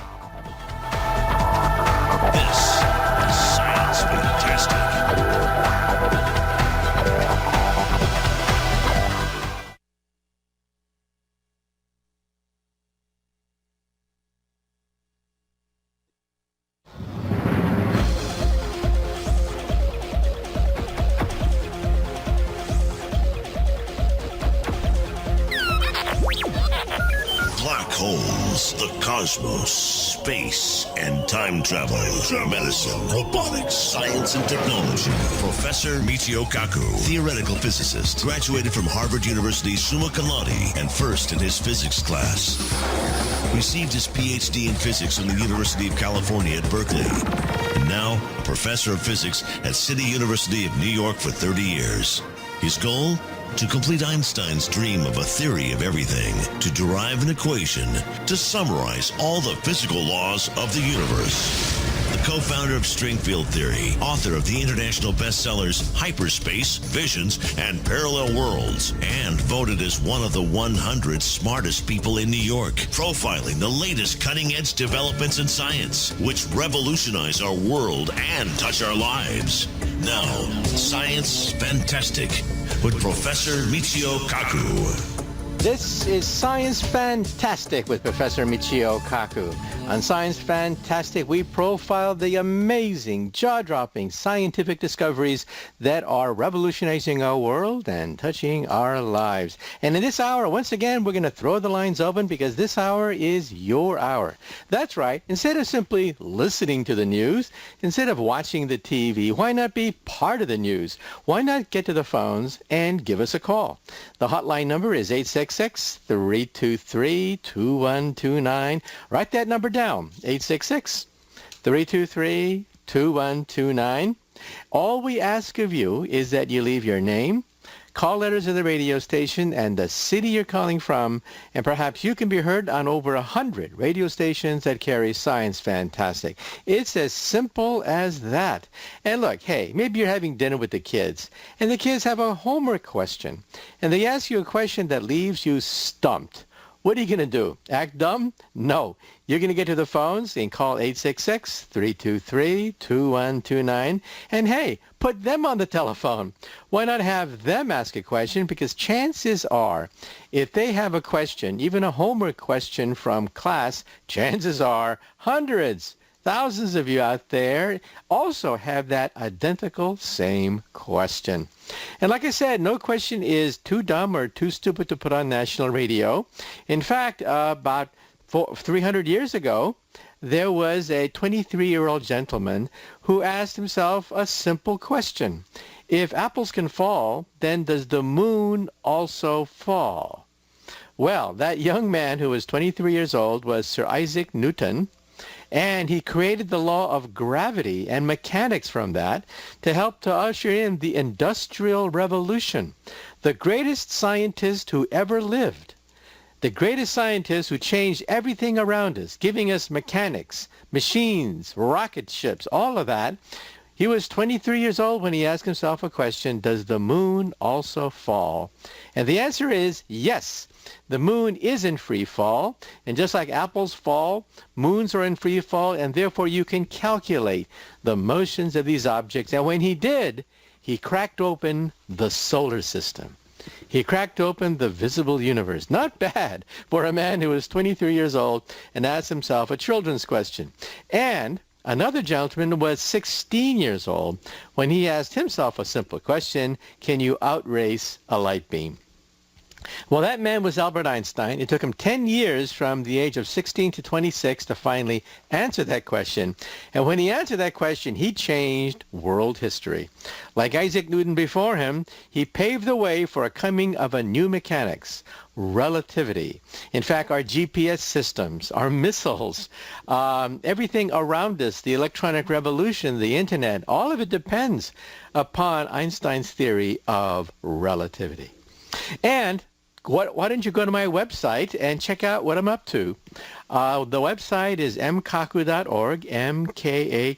S1: This is Science Fantastic. Black holes, the cosmos, space, and time travel, medicine, robotics, science, and technology. Professor Michio Kaku, theoretical physicist, graduated from Harvard University summa cum laude and first in his physics class. Received his PhD in physics from the University of California at Berkeley. And now, a professor of physics at City University of New York for 30 years. His goal? To complete Einstein's dream of a theory of everything, to derive an equation, to summarize all the physical laws of the universe. The co-founder of string field theory, author of the international bestsellers Hyperspace, Visions, and Parallel Worlds, and voted as one of the 100 smartest people in New York, profiling the latest cutting-edge developments in science, which revolutionize our world and touch our lives. Now, Science Fantastic with Professor Michio Kaku.
S3: This is Science Fantastic with Professor Michio Kaku. On Science Fantastic, we profile the amazing, jaw-dropping scientific discoveries that are revolutionizing our world and touching our lives. And in this hour, once again, we're going to throw the lines open because this hour is your hour. That's right. Instead of simply listening to the news, instead of watching the TV, why not be part of the news? Why not get to the phones and give us a call? The hotline number is 866-323-2129. Write that number down, 866-323-2129. All we ask of you is that you leave your name, call letters of the radio station, and the city you're calling from, and perhaps you can be heard on over 100 radio stations that carry Science Fantastic. It's as simple as that. And look, hey, maybe you're having dinner with the kids, and the kids have a homework question, and they ask you a question that leaves you stumped. What are you going to do? Act dumb? No. You're going to get to the phones and call 866-323-2129. And hey, put them on the telephone. Why not have them ask a question? Because chances are, if they have a question, even a homework question from class, chances are hundreds, thousands of you out there also have that identical same question. And like I said, no question is too dumb or too stupid to put on national radio. In fact, about 300 years ago, there was a 23-year-old gentleman who asked himself a simple question. If apples can fall, then does the moon also fall? Well, that young man who was 23 years old was Sir Isaac Newton, and he created the law of gravity and mechanics from that to help to usher in the Industrial Revolution. The greatest scientist who ever lived. The greatest scientist who changed everything around us, giving us mechanics, machines, rocket ships, all of that. He was 23 years old when he asked himself a question, does the moon also fall? And the answer is yes. The moon is in free fall, and just like apples fall, moons are in free fall, and therefore you can calculate the motions of these objects. And when he did, he cracked open the solar system. He cracked open the visible universe. Not bad for a man who was 23 years old and asked himself a children's question. And Another gentleman was 16 years old when he asked himself a simple question: can you outrace a light beam? Well, that man was Albert Einstein. It took him 10 years from the age of 16 to 26 to finally answer that question. And when he answered that question, he changed world history. Like Isaac Newton before him, he paved the way for a coming of a new mechanics, relativity. In fact, our GPS systems, our missiles, everything around us, the electronic revolution, the internet, all of it depends upon Einstein's theory of relativity. And why don't you go to my website and check out what I'm up to? The website is mkaku.org, mkaku.org,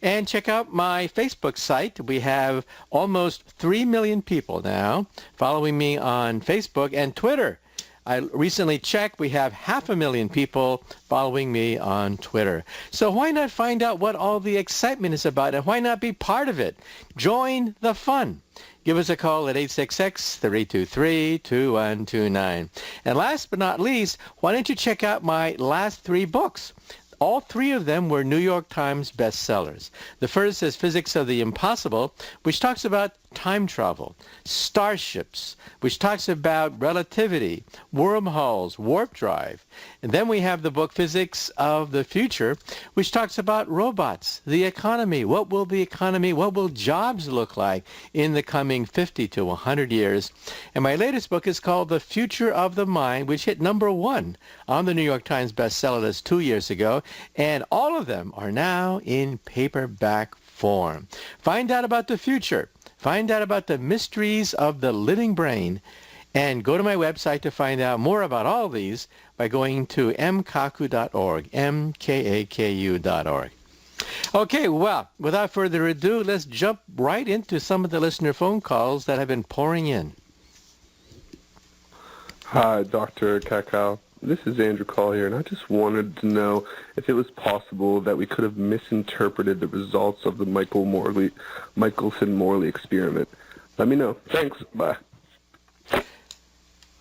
S3: and check out my Facebook site. We have almost 3 million people now following me on Facebook and Twitter. I recently checked, we have 500,000 people following me on Twitter. So why not find out what all the excitement is about, and why not be part of it? Join the fun. Give us a call at 866-323-2129. And last but not least, why don't you check out my last 3 books? All 3 of them were New York Times bestsellers. The first is Physics of the Impossible, which talks about time travel, starships, which talks about relativity, wormholes, warp drive. And then we have the book Physics of the Future, which talks about robots, the economy. What will the economy, what will jobs look like in the coming 50 to 100 years? And my latest book is called The Future of the Mind, which hit #1 on the New York Times bestseller list 2 years ago. And all of them are now in paperback form. Find out about the future. Find out about the mysteries of the living brain, and go to my website to find out more about all these by going to mkaku.org, mkaku.org. Okay, well, without further ado, let's jump right into some of the listener phone calls that have been pouring in.
S17: Hi, Dr. Kaku. This is Andrew Call here, and I just wanted to know if it was possible that we could have misinterpreted the results of the Michelson-Morley experiment. Let me know. Thanks. Bye.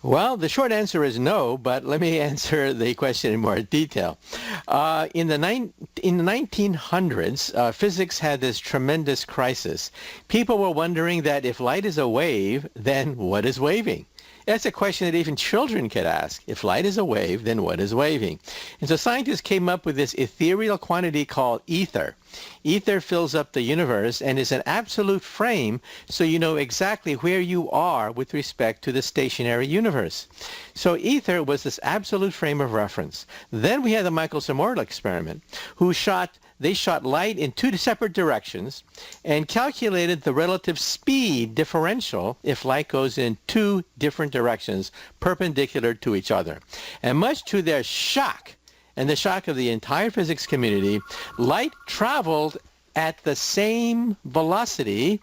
S3: Well, the short answer is no, but let me answer the question in more detail. In the 1900s, physics had this tremendous crisis. People were wondering that if light is a wave, then what is waving? That's a question that even children could ask. If light is a wave, then what is waving? And so scientists came up with this ethereal quantity called ether. Ether fills up the universe and is an absolute frame, so you know exactly where you are with respect to the stationary universe. So ether was this absolute frame of reference. Then we had the Michelson-Morley experiment, they shot light in 2 separate directions and calculated the relative speed differential if light goes in 2 different directions perpendicular to each other. And much to their shock, and the shock of the entire physics community, light traveled at the same velocity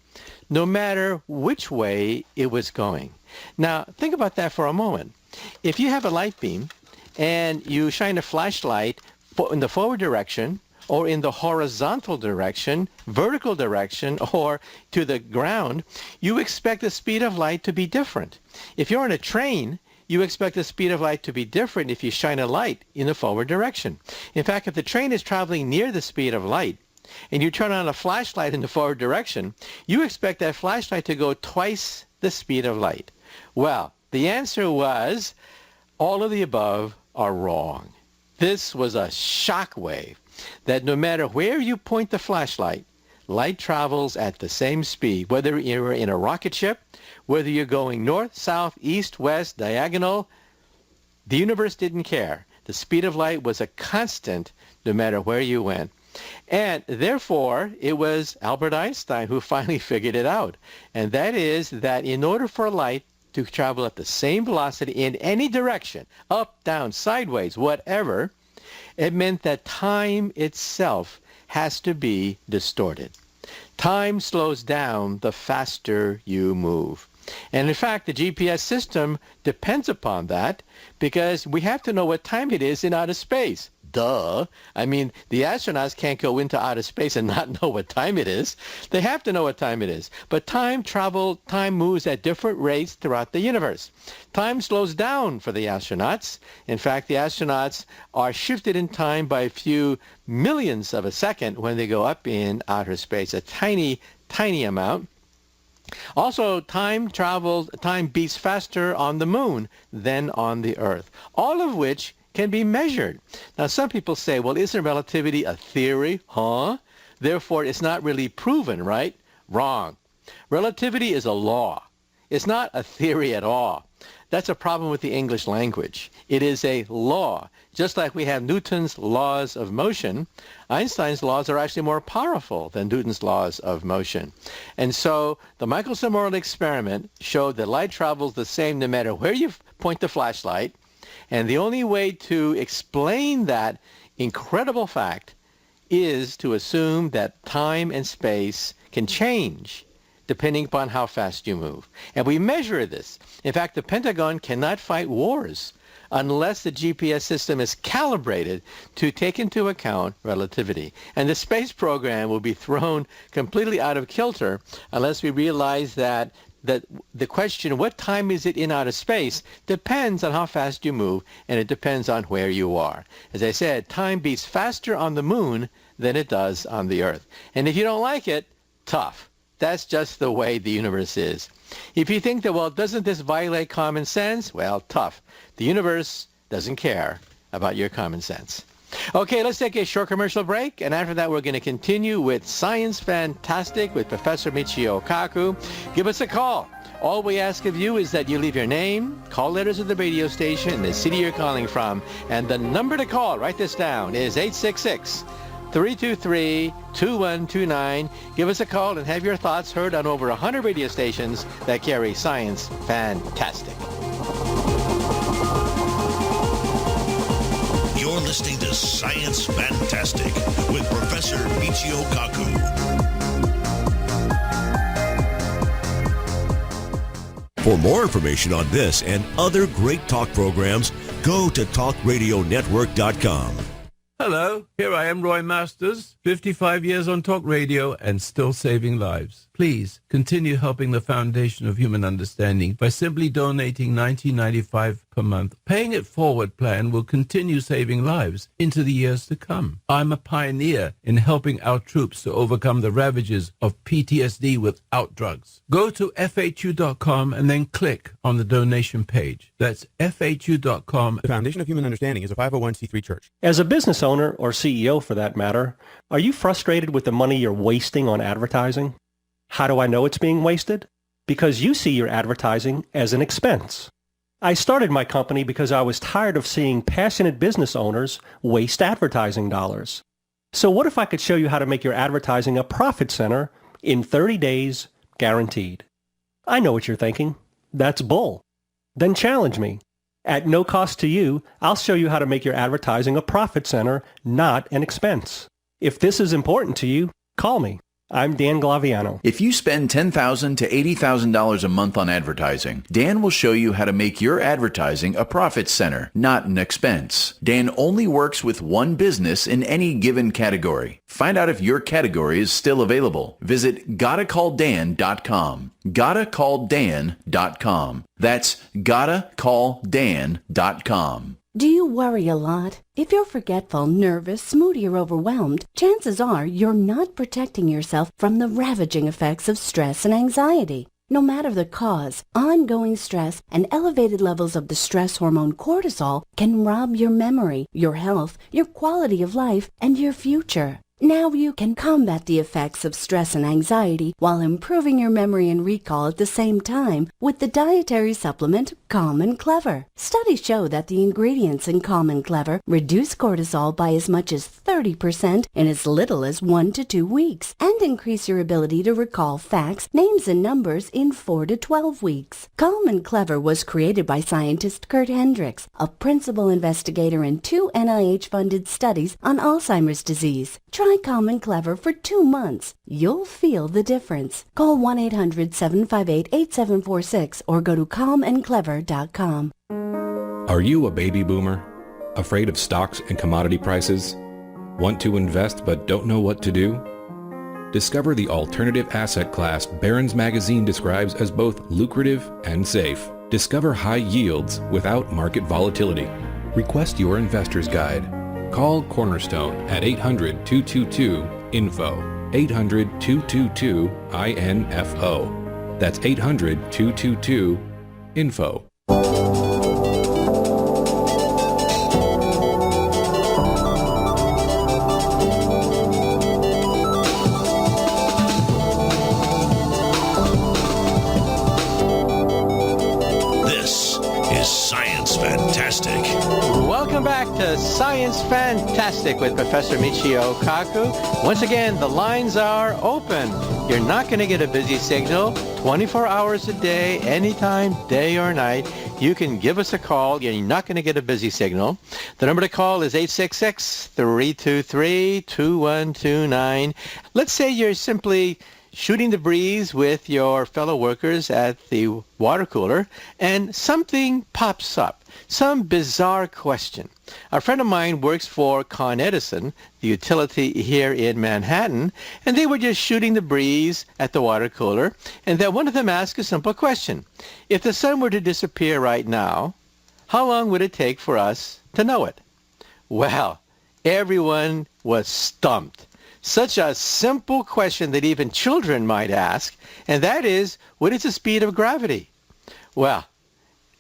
S3: no matter which way it was going. Now, think about that for a moment. If you have a light beam and you shine a flashlight in the forward direction, or in the horizontal direction, vertical direction, or to the ground, you expect the speed of light to be different. If you're on a train, you expect the speed of light to be different if you shine a light in the forward direction. In fact, if the train is traveling near the speed of light, and you turn on a flashlight in the forward direction, you expect that flashlight to go twice the speed of light. Well, the answer was all of the above are wrong. This was a shock wave that no matter where you point the flashlight, light travels at the same speed, whether you're in a rocket ship, whether you're going north, south, east, west, diagonal. The universe didn't care. The speed of light was a constant no matter where you went. And therefore, it was Albert Einstein who finally figured it out. And that is that in order for light to travel at the same velocity in any direction, up, down, sideways, whatever, it meant that time itself has to be distorted. Time slows down the faster you move. And in fact, the GPS system depends upon that because we have to know what time it is in outer space. duh. I mean, the astronauts can't go into outer space and not know what time it is. They have to know what time it is. But time moves at different rates throughout the universe. Time slows down for the astronauts. In fact, the astronauts are shifted in time by a few millionths of a second when they go up in outer space, a tiny, tiny amount. Also, time beats faster on the moon than on the Earth, all of which can be measured. Now, some people say, well, isn't relativity a theory? Huh? Therefore, it's not really proven, right? Wrong. Relativity is a law. It's not a theory at all. That's a problem with the English language. It is a law. Just like we have Newton's laws of motion, Einstein's laws are actually more powerful than Newton's laws of motion. And so the Michelson-Morley experiment showed that light travels the same no matter where you point the flashlight. And the only way to explain that incredible fact is to assume that time and space can change depending upon how fast you move. And we measure this. In fact, the Pentagon cannot fight wars unless the GPS system is calibrated to take into account relativity. And the space program will be thrown completely out of kilter unless we realize that the question, what time is it in outer space, depends on how fast you move, and it depends on where you are. As I said, time beats faster on the moon than it does on the Earth. And if you don't like it, tough. That's just the way the universe is. If you think that, well, doesn't this violate common sense? Well, tough. The universe doesn't care about your common sense. Okay, let's take a short commercial break, and after that we're going to continue with Science Fantastic with Professor Michio Kaku. Give us a call. All we ask of you is that you leave your name, call letters of the radio station, the city you're calling from, and the number to call, write this down, is 866-323-2129. Give us a call and have your thoughts heard on over 100 radio stations that carry Science Fantastic.
S1: You're listening to Science Fantastic with Professor Michio Kaku. For more information on this and other great talk programs, go to talkradionetwork.com.
S7: Hello, here I am, Roy Masters, 55 years on talk radio and still saving lives. Please continue helping the Foundation of Human Understanding by simply donating $19.95 per month. Paying it forward plan will continue saving lives into the years to come. I'm a pioneer in helping our troops to overcome the ravages of PTSD without drugs. Go to FHU.com and then click on the donation page. That's FHU.com.
S8: The Foundation of Human Understanding is a 501c3 church.
S5: As a business owner, or CEO for that matter, are you frustrated with the money you're wasting on advertising? How do I know it's being wasted? Because you see your advertising as an expense. I started my company because I was tired of seeing passionate business owners waste advertising dollars. So what if I could show you how to make your advertising a profit center in 30 days, guaranteed? I know what you're thinking. That's bull. Then challenge me. At no cost to you, I'll show you how to make your advertising a profit center, not an expense. If this is important to you, call me. I'm Dan Glaviano.
S6: If you spend $10,000 to $80,000 a month on advertising, Dan will show you how to make your advertising a profit center, not an expense. Dan only works with one business in any given category. Find out if your category is still available. Visit gottacalldan.com. gottacalldan.com. That's gottacalldan.com.
S9: Do you worry a lot? If you're forgetful, nervous, moody, or overwhelmed, chances are you're not protecting yourself from the ravaging effects of stress and anxiety. No matter the cause, ongoing stress and elevated levels of the stress hormone cortisol can rob your memory, your health, your quality of life, and your future. Now you can combat the effects of stress and anxiety while improving your memory and recall at the same time with the dietary supplement Calm and Clever. Studies show that the ingredients in Calm and Clever reduce cortisol by as much as 30% in as little as 1 to 2 weeks and increase your ability to recall facts, names, and numbers in 4 to 12 weeks. Calm and Clever was created by scientist Kurt Hendricks, a principal investigator in 2 NIH-funded studies on Alzheimer's disease. Try Calm and Clever for 2 months. You'll feel the difference. Call 1-800-758-8746 or go to calmandclever.com.
S18: Are you a baby boomer? Afraid of stocks and commodity prices? Want to invest but don't know what to do? Discover the alternative asset class Barron's Magazine describes as both lucrative and safe. Discover high yields without market volatility. Request your investor's guide. Call Cornerstone at 800-222-INFO. 800-222-INFO. That's 800-222-INFO.
S1: This is Science Fantastic.
S3: Welcome back to Science Fantastic with Professor Michio Kaku. Once again, the lines are open. You're not going to get a busy signal 24 hours a day, anytime, day or night. You can give us a call. You're not going to get a busy signal. The number to call is 866-323-2129. Let's say you're simply shooting the breeze with your fellow workers at the water cooler, and something pops up, some bizarre question. A friend of mine works for Con Edison, the utility here in Manhattan, and they were just shooting the breeze at the water cooler, and then one of them asked a simple question. If the sun were to disappear right now, how long would it take for us to know it? Well, everyone was stumped. Such a simple question that even children might ask, and that is, what is the speed of gravity? Well,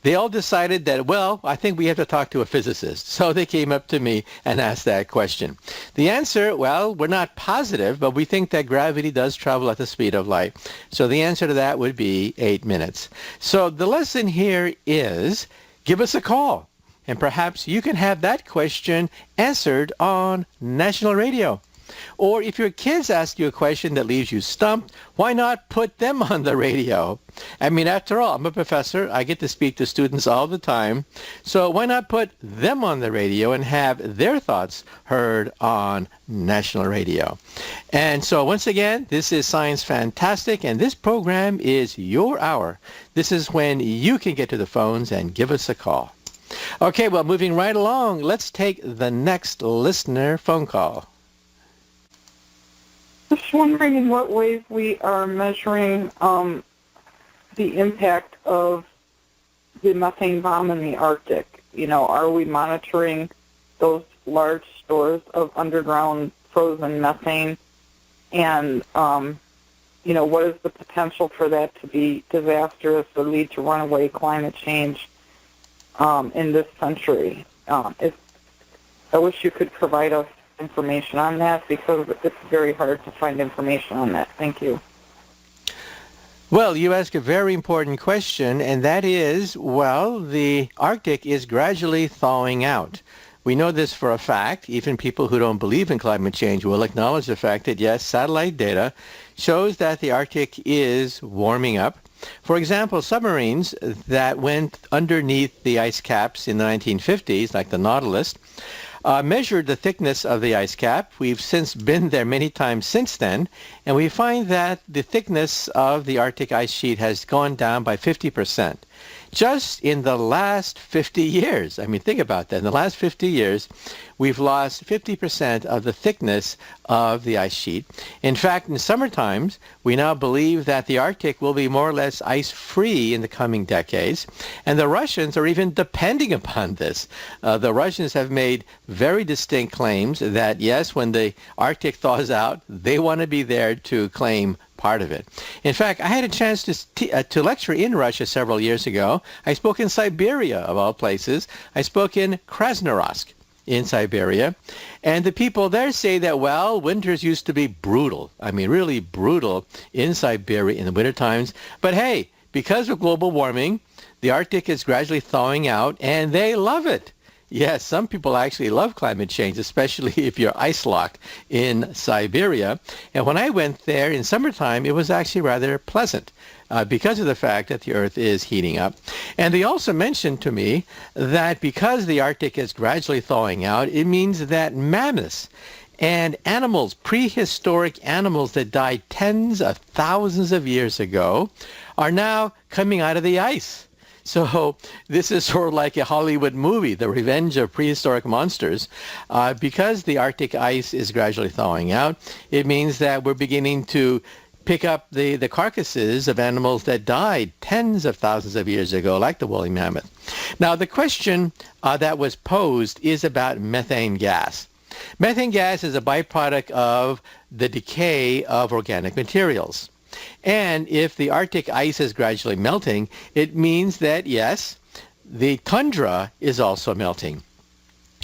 S3: they all decided that, well, I think we have to talk to a physicist. So they came up to me and asked that question. The answer, well, we're not positive, but we think that gravity does travel at the speed of light. So the answer to that would be 8 minutes. So the lesson here is, give us a call, and perhaps you can have that question answered on national radio. Or if your kids ask you a question that leaves you stumped, why not put them on the radio? I mean, after all, I'm a professor. I get to speak to students all the time. So why not put them on the radio and have their thoughts heard on national radio? And so once again, this is Science Fantastic, and this program is your hour. This is when you can get to the phones and give us a call. Okay, well, moving right along, let's take the next listener phone call.
S19: Just wondering in what ways we are measuring the impact of the methane bomb in the Arctic. You know, are we monitoring those large stores of underground frozen methane? And, you know, what is the potential for that to be disastrous or lead to runaway climate change in this century? I wish you could provide us information on that, because it's very hard to find information on that. Thank you.
S3: Well, you ask a very important question, and that is, well, the Arctic is gradually thawing out. We know this for a fact. Even people who don't believe in climate change will acknowledge the fact that, yes, satellite data shows that the Arctic is warming up. For example, submarines that went underneath the ice caps in the 1950s, like the Nautilus, measured the thickness of the ice cap. We've since been there many times since then, and we find that the thickness of the Arctic ice sheet has gone down by 50%. Just in the last 50 years. I mean, think about that. In the last 50 years, we've lost 50% of the thickness of the ice sheet. In fact, in summer times, we now believe that the Arctic will be more or less ice-free in the coming decades. And the Russians are even depending upon this. The Russians have made very distinct claims that, yes, when the Arctic thaws out, they want to be there to claim part of it. In fact, I had a chance to lecture in Russia several years ago. I spoke in Siberia, of all places. I spoke in Krasnoyarsk in Siberia. And the people there say that, well, winters used to be brutal. I mean, really brutal in Siberia in the winter times. But hey, because of global warming, the Arctic is gradually thawing out, and they love it. Yes, some people actually love climate change, especially if you're ice-locked in Siberia. And when I went there in summertime, it was actually rather pleasant because of the fact that the Earth is heating up. And they also mentioned to me that because the Arctic is gradually thawing out, it means that mammoths and animals, prehistoric animals that died tens of thousands of years ago, are now coming out of the ice. So this is sort of like a Hollywood movie, The Revenge of Prehistoric Monsters. Because the Arctic ice is gradually thawing out, it means that we're beginning to pick up the carcasses of animals that died tens of thousands of years ago, like the woolly mammoth. Now, the question that was posed is about methane gas. Methane gas is a byproduct of the decay of organic materials. And if the Arctic ice is gradually melting, it means that, yes, the tundra is also melting.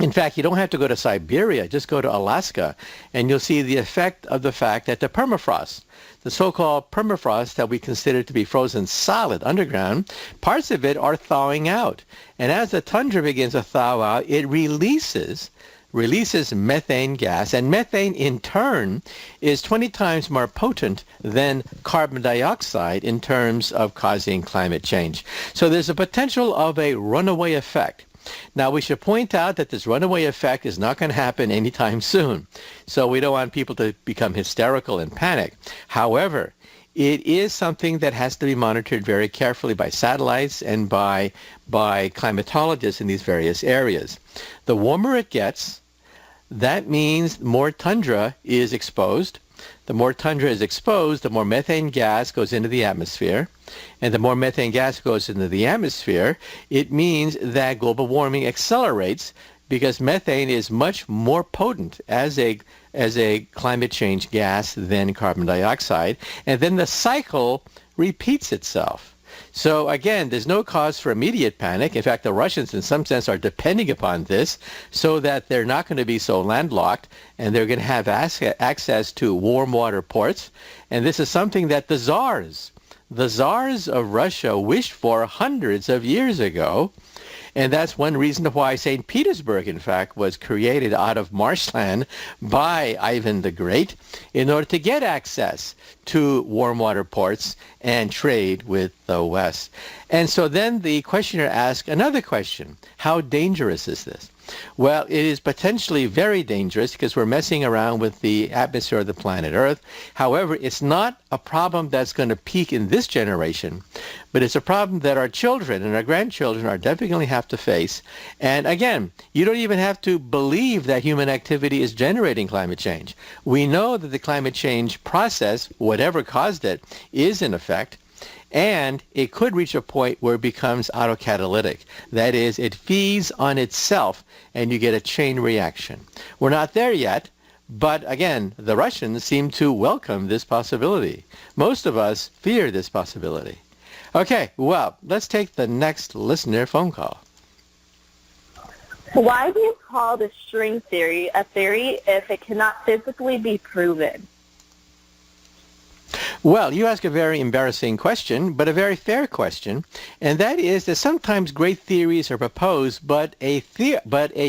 S3: In fact, you don't have to go to Siberia, just go to Alaska, and you'll see the effect of the fact that the permafrost, the so-called permafrost that we consider to be frozen solid underground, parts of it are thawing out. And as the tundra begins to thaw out, it releases methane gas, and methane in turn is 20 times more potent than carbon dioxide in terms of causing climate change. So there's a potential of a runaway effect. Now, we should point out that this runaway effect is not going to happen anytime soon. So we don't want people to become hysterical and panic. However, it is something that has to be monitored very carefully by satellites and by climatologists in these various areas. The warmer it gets, that means more tundra is exposed. The more tundra is exposed, the more methane gas goes into the atmosphere. And the more methane gas goes into the atmosphere, it means that global warming accelerates because methane is much more potent as a climate change gas than carbon dioxide. And then the cycle repeats itself. So again, there's no cause for immediate panic. In fact, the Russians in some sense are depending upon this so that they're not going to be so landlocked and they're going to have access to warm water ports. And this is something that the czars of Russia wished for hundreds of years ago. And that's one reason why St. Petersburg, in fact, was created out of marshland by Ivan the Great in order to get access to warm water ports and trade with the West. And so then the questioner asked another question. How dangerous is this? Well, it is potentially very dangerous because we're messing around with the atmosphere of the planet Earth. However, it's not a problem that's going to peak in this generation, but it's a problem that our children and our grandchildren are definitely going to have to face. And again, you don't even have to believe that human activity is generating climate change. We know that the climate change process, whatever caused it, is in effect. And it could reach a point where it becomes autocatalytic. That is, it feeds on itself and you get a chain reaction. We're not there yet, but again, the Russians seem to welcome this possibility. Most of us fear this possibility. Okay, well, let's take the next listener phone call.
S20: Why do you call the string theory a theory if it cannot physically be proven?
S3: Well, you ask a very embarrassing question, but a very fair question, and that is that sometimes great theories are proposed, but a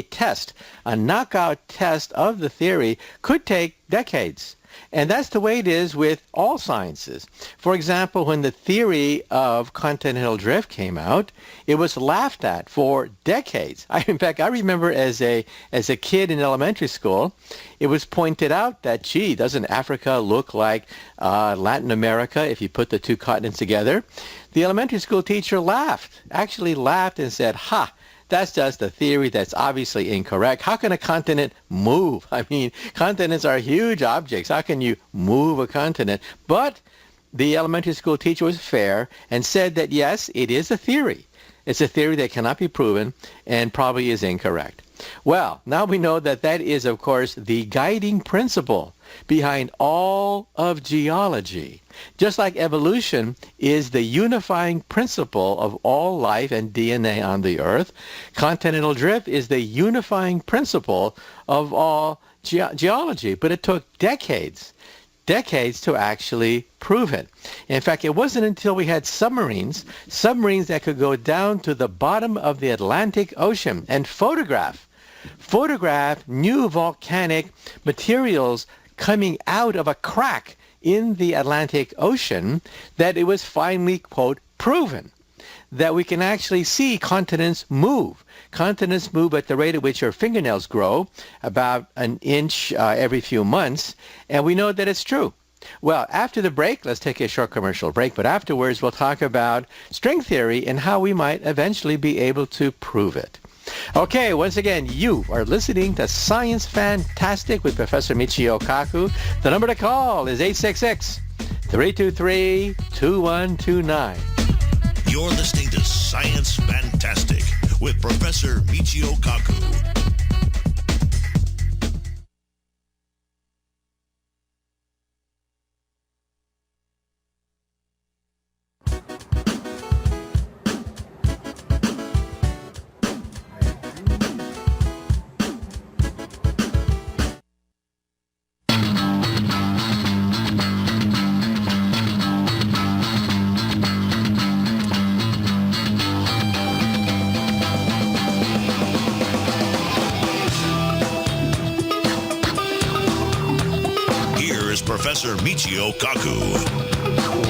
S3: test, a knockout test of the theory could take decades. And that's the way it is with all sciences. For example, when the theory of continental drift came out, it was laughed at for decades. In fact, I remember as a kid in elementary school, it was pointed out that, gee, doesn't Africa look like Latin America if you put the two continents together? The elementary school teacher actually laughed and said, ha, that's just a theory that's obviously incorrect. How can a continent move? I mean, continents are huge objects. How can you move a continent? But the elementary school teacher was fair and said that, yes, it is a theory. It's a theory that cannot be proven and probably is incorrect. Well, now we know that that is, of course, the guiding principle behind all of geology. Just like evolution is the unifying principle of all life and DNA on the Earth, continental drift is the unifying principle of all geology. But it took decades to actually prove it. In fact, it wasn't until we had submarines that could go down to the bottom of the Atlantic Ocean and photograph new volcanic materials coming out of a crack in the Atlantic Ocean that it was finally, quote, proven that we can actually see continents move. Continents move at the rate at which your fingernails grow, about an inch every few months, and we know that it's true. Well, after the break, let's take a short commercial break, but afterwards we'll talk about string theory and how we might eventually be able to prove it. Okay, once again, you are listening to Science Fantastic with Professor Michio Kaku. The number to call is 866-323-2129.
S1: You're listening to Science Fantastic with Professor Michio Kaku. Professor Michio Kaku.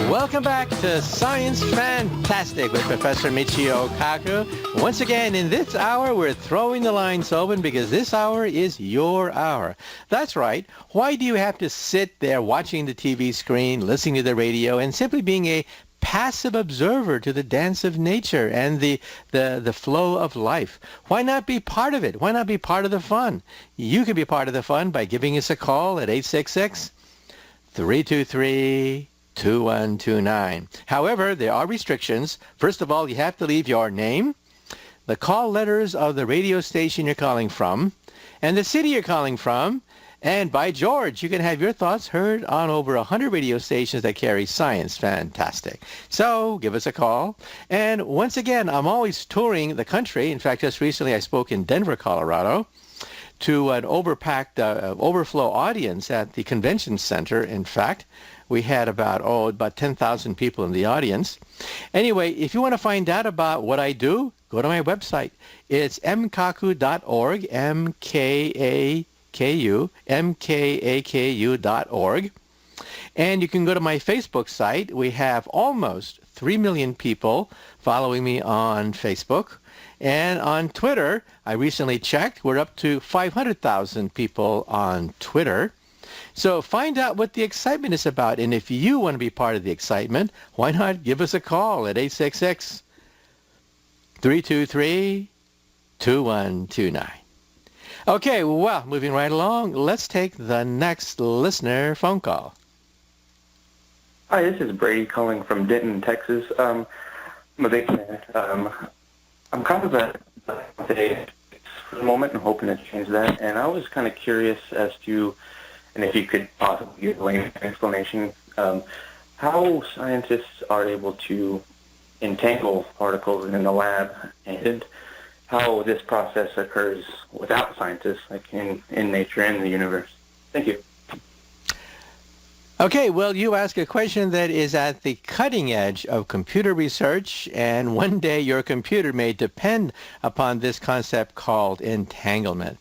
S3: Welcome back to Science Fantastic with Professor Michio Kaku. Once again, in this hour, we're throwing the lines open because this hour is your hour. That's right. Why do you have to sit there watching the TV screen, listening to the radio, and simply being a passive observer to the dance of nature and the flow of life? Why not be part of it? Why not be part of the fun? You can be part of the fun by giving us a call at 866-323-2129. However, there are restrictions. First of all, you have to leave your name, the call letters of the radio station you're calling from, and the city you're calling from. And by George, you can have your thoughts heard on over 100 radio stations that carry Science Fantastic. So give us a call. And once again, I'm always touring the country. In fact, just recently I spoke in Denver, Colorado, to an overpacked, overflow audience at the convention center. In fact, we had about 10,000 people in the audience. Anyway, if you want to find out about what I do, go to my website. It's mkaku.org, mkaku.org. And you can go to my Facebook site. We have almost 3 million people following me on Facebook. And on Twitter, I recently checked, we're up to 500,000 people on Twitter. So find out what the excitement is about. And if you want to be part of the excitement, why not give us a call at 866-323-2129. Okay, well, moving right along, let's take the next listener phone call.
S21: Hi, this is Brady calling from Denton, Texas. I'm a big fan. I'm kind of today for the moment and hoping to change that. And I was kind of curious as to, and if you could possibly give an explanation, how scientists are able to entangle particles in the lab and how this process occurs without scientists, like in nature and the universe. Thank you.
S3: Okay, well, you ask a question that is at the cutting edge of computer research, and one day your computer may depend upon this concept called entanglement.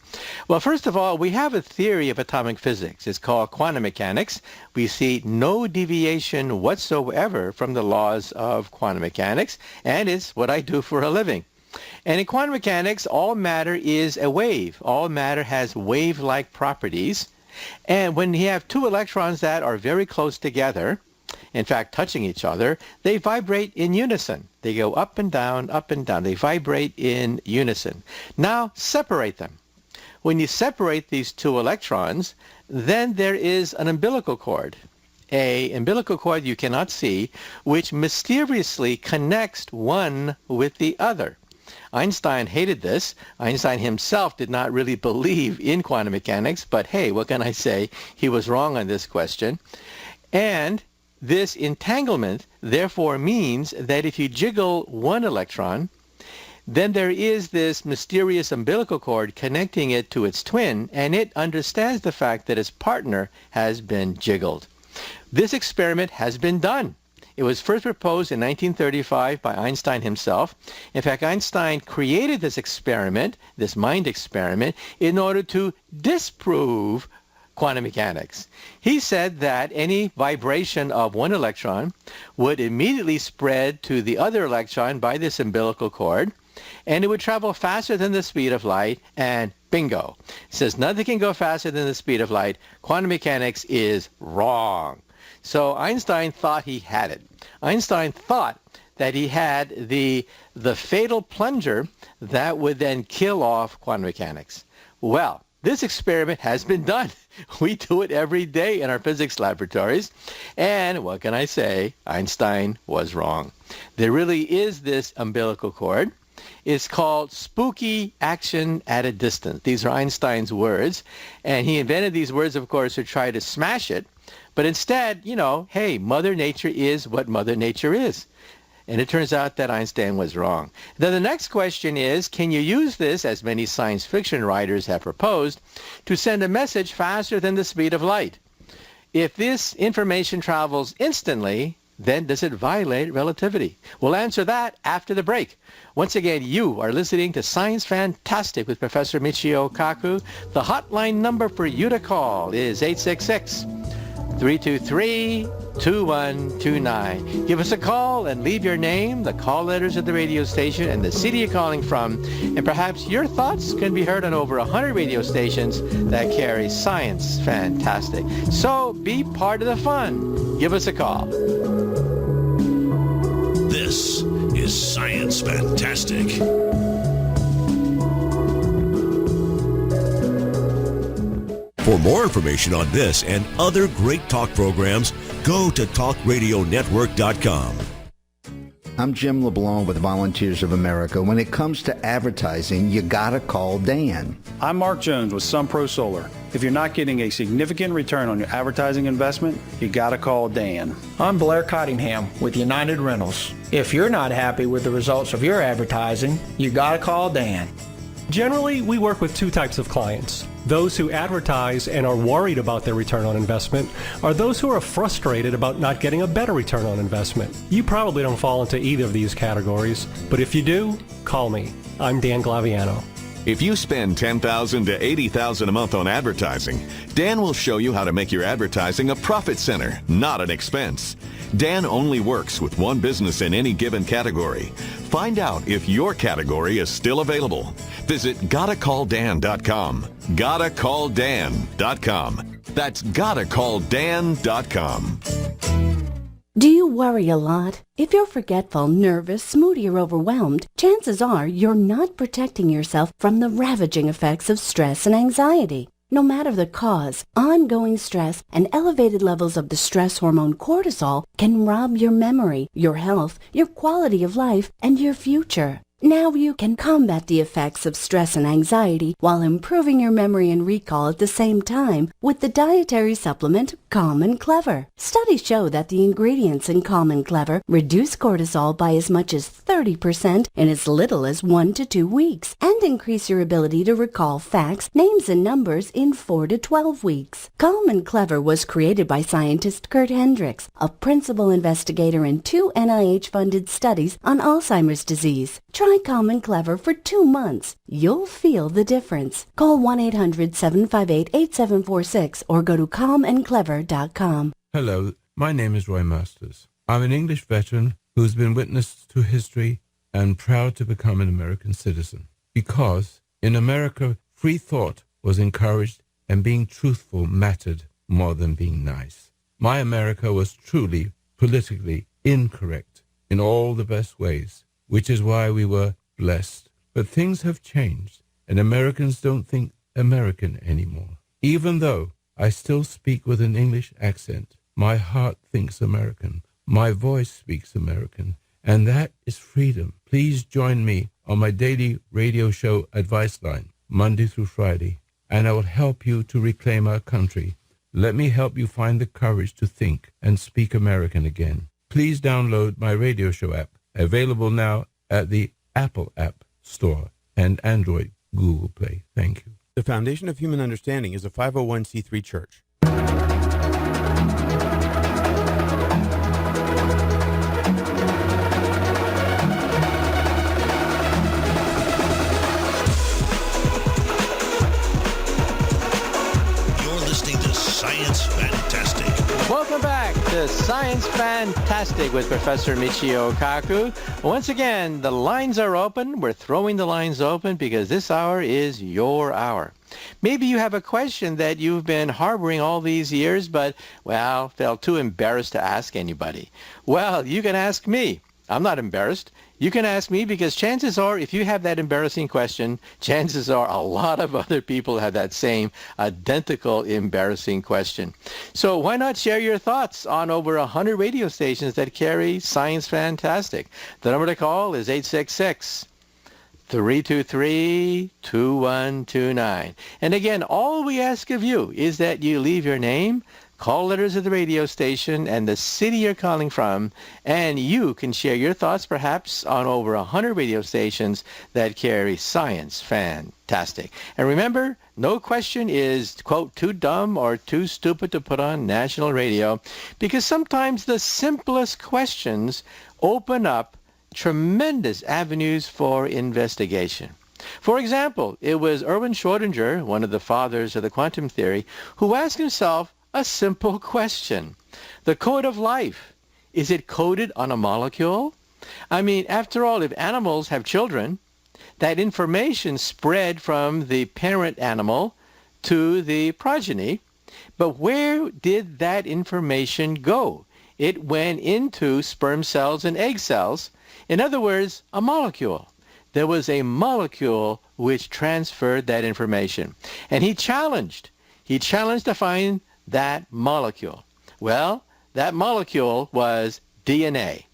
S3: Well, first of all, we have a theory of atomic physics. It's called quantum mechanics. We see no deviation whatsoever from the laws of quantum mechanics, and it's what I do for a living. And in quantum mechanics, all matter is a wave. All matter has wave-like properties. And when you have two electrons that are very close together, in fact, touching each other, they vibrate in unison. They go up and down, up and down. They vibrate in unison. Now, separate them. When you separate these two electrons, then there is an umbilical cord. An umbilical cord you cannot see, which mysteriously connects one with the other. Einstein hated this. Einstein himself did not really believe in quantum mechanics, but hey, what can I say? He was wrong on this question. And this entanglement, therefore, means that if you jiggle one electron, then there is this mysterious umbilical cord connecting it to its twin, and it understands the fact that its partner has been jiggled. This experiment has been done. It was first proposed in 1935 by Einstein himself. In fact, Einstein created this experiment, this mind experiment, in order to disprove quantum mechanics. He said that any vibration of one electron would immediately spread to the other electron by this umbilical cord, and it would travel faster than the speed of light, and bingo. He says nothing can go faster than the speed of light. Quantum mechanics is wrong. So Einstein thought he had it. Einstein thought that he had the fatal plunger that would then kill off quantum mechanics. Well, this experiment has been done. We do it every day in our physics laboratories. And what can I say? Einstein was wrong. There really is this umbilical cord. It's called spooky action at a distance. These are Einstein's words. And he invented these words, of course, to try to smash it. But instead, hey, Mother Nature is what Mother Nature is. And it turns out that Einstein was wrong. Then the next question is, can you use this, as many science fiction writers have proposed, to send a message faster than the speed of light? If this information travels instantly, then does it violate relativity? We'll answer that after the break. Once again, you are listening to Science Fantastic with Professor Michio Kaku. The hotline number for you to call is 866-323-2129. Give us a call and leave your name, the call letters of the radio station, and the city you're calling from, and perhaps your thoughts can be heard on over 100 radio stations that carry Science Fantastic. So be part of the fun. Give us a call.
S1: This is Science Fantastic. For more information on this and other great talk programs, go to talkradionetwork.com.
S12: I'm Jim LeBlanc with Volunteers of America. When it comes to advertising, you gotta call Dan.
S13: I'm Mark Jones with SunPro Solar. If you're not getting a significant return on your advertising investment, you gotta call Dan.
S14: I'm Blair Cottingham with United Rentals. If you're not happy with the results of your advertising, you gotta call Dan.
S5: Generally, we work with two types of clients. Those who advertise and are worried about their return on investment are those who are frustrated about not getting a better return on investment. You probably don't fall into either of these categories, but if you do, call me. I'm Dan Glaviano.
S15: If you spend $10,000 to $80,000 a month on advertising, Dan will show you how to make your advertising a profit center, not an expense. Dan only works with one business in any given category. Find out if your category is still available. Visit gottacalldan.com. gottacalldan.com. That's gottacalldan.com.
S9: Do you worry a lot? If you're forgetful, nervous, moody, or overwhelmed, chances are you're not protecting yourself from the ravaging effects of stress and anxiety. No matter the cause, ongoing stress and elevated levels of the stress hormone cortisol can rob your memory, your health, your quality of life, and your future. Now you can combat the effects of stress and anxiety while improving your memory and recall at the same time with the dietary supplement Calm and Clever. Studies show that the ingredients in Calm and Clever reduce cortisol by as much as 30% in as little as 1 to 2 weeks and increase your ability to recall facts, names, and numbers in 4 to 12 weeks. Calm and Clever was created by scientist Kurt Hendricks, a principal investigator in 2 NIH-funded studies on Alzheimer's disease. Try Calm and Clever for 2 months. You'll feel the difference. Call 1-800-758-8746 or go to calmandclever.com.
S7: Hello, my name is Roy Masters. I'm an English veteran who's been witness to history and proud to become an American citizen. Because in America, free thought was encouraged and being truthful mattered more than being nice. My America was truly politically incorrect in all the best ways, which is why we were blessed. But things have changed, and Americans don't think American anymore. Even though I still speak with an English accent, my heart thinks American. My voice speaks American, and that is freedom. Please join me on my daily radio show Advice Line, Monday through Friday, and I will help you to reclaim our country. Let me help you find the courage to think and speak American again. Please download my radio show app, available now at the Apple App Store and Android Google Play. Thank you.
S8: The Foundation of Human Understanding is a 501c3 church.
S1: You're listening to Science Fantastic.
S3: Welcome back to to Science Fantastic with Professor Michio Kaku. Once again, the lines are open. We're throwing the lines open because this hour is your hour. Maybe you have a question that you've been harboring all these years, but, well, felt too embarrassed to ask anybody. Well, you can ask me. I'm not embarrassed. You can ask me because chances are if you have that embarrassing question, chances are a lot of other people have that same identical embarrassing question. So why not share your thoughts on over 100 radio stations that carry Science Fantastic? The number to call is 866-323-2129. And again, all we ask of you is that you leave your name, call letters of the radio station and the city you're calling from, and you can share your thoughts perhaps on over 100 radio stations that carry Science Fantastic. And remember, no question is, quote, too dumb or too stupid to put on national radio, because sometimes the simplest questions open up tremendous avenues for investigation. For example, it was Erwin Schrödinger, one of the fathers of the quantum theory, who asked himself a simple question. The code of life, is it coded on a molecule? I mean, after all, if animals have children, that information spread from the parent animal to the progeny. But where did that information go? It went into sperm cells and egg cells. In other words, a molecule. There was a molecule which transferred that information. And he challenged to find that molecule. Well, that molecule was DNA.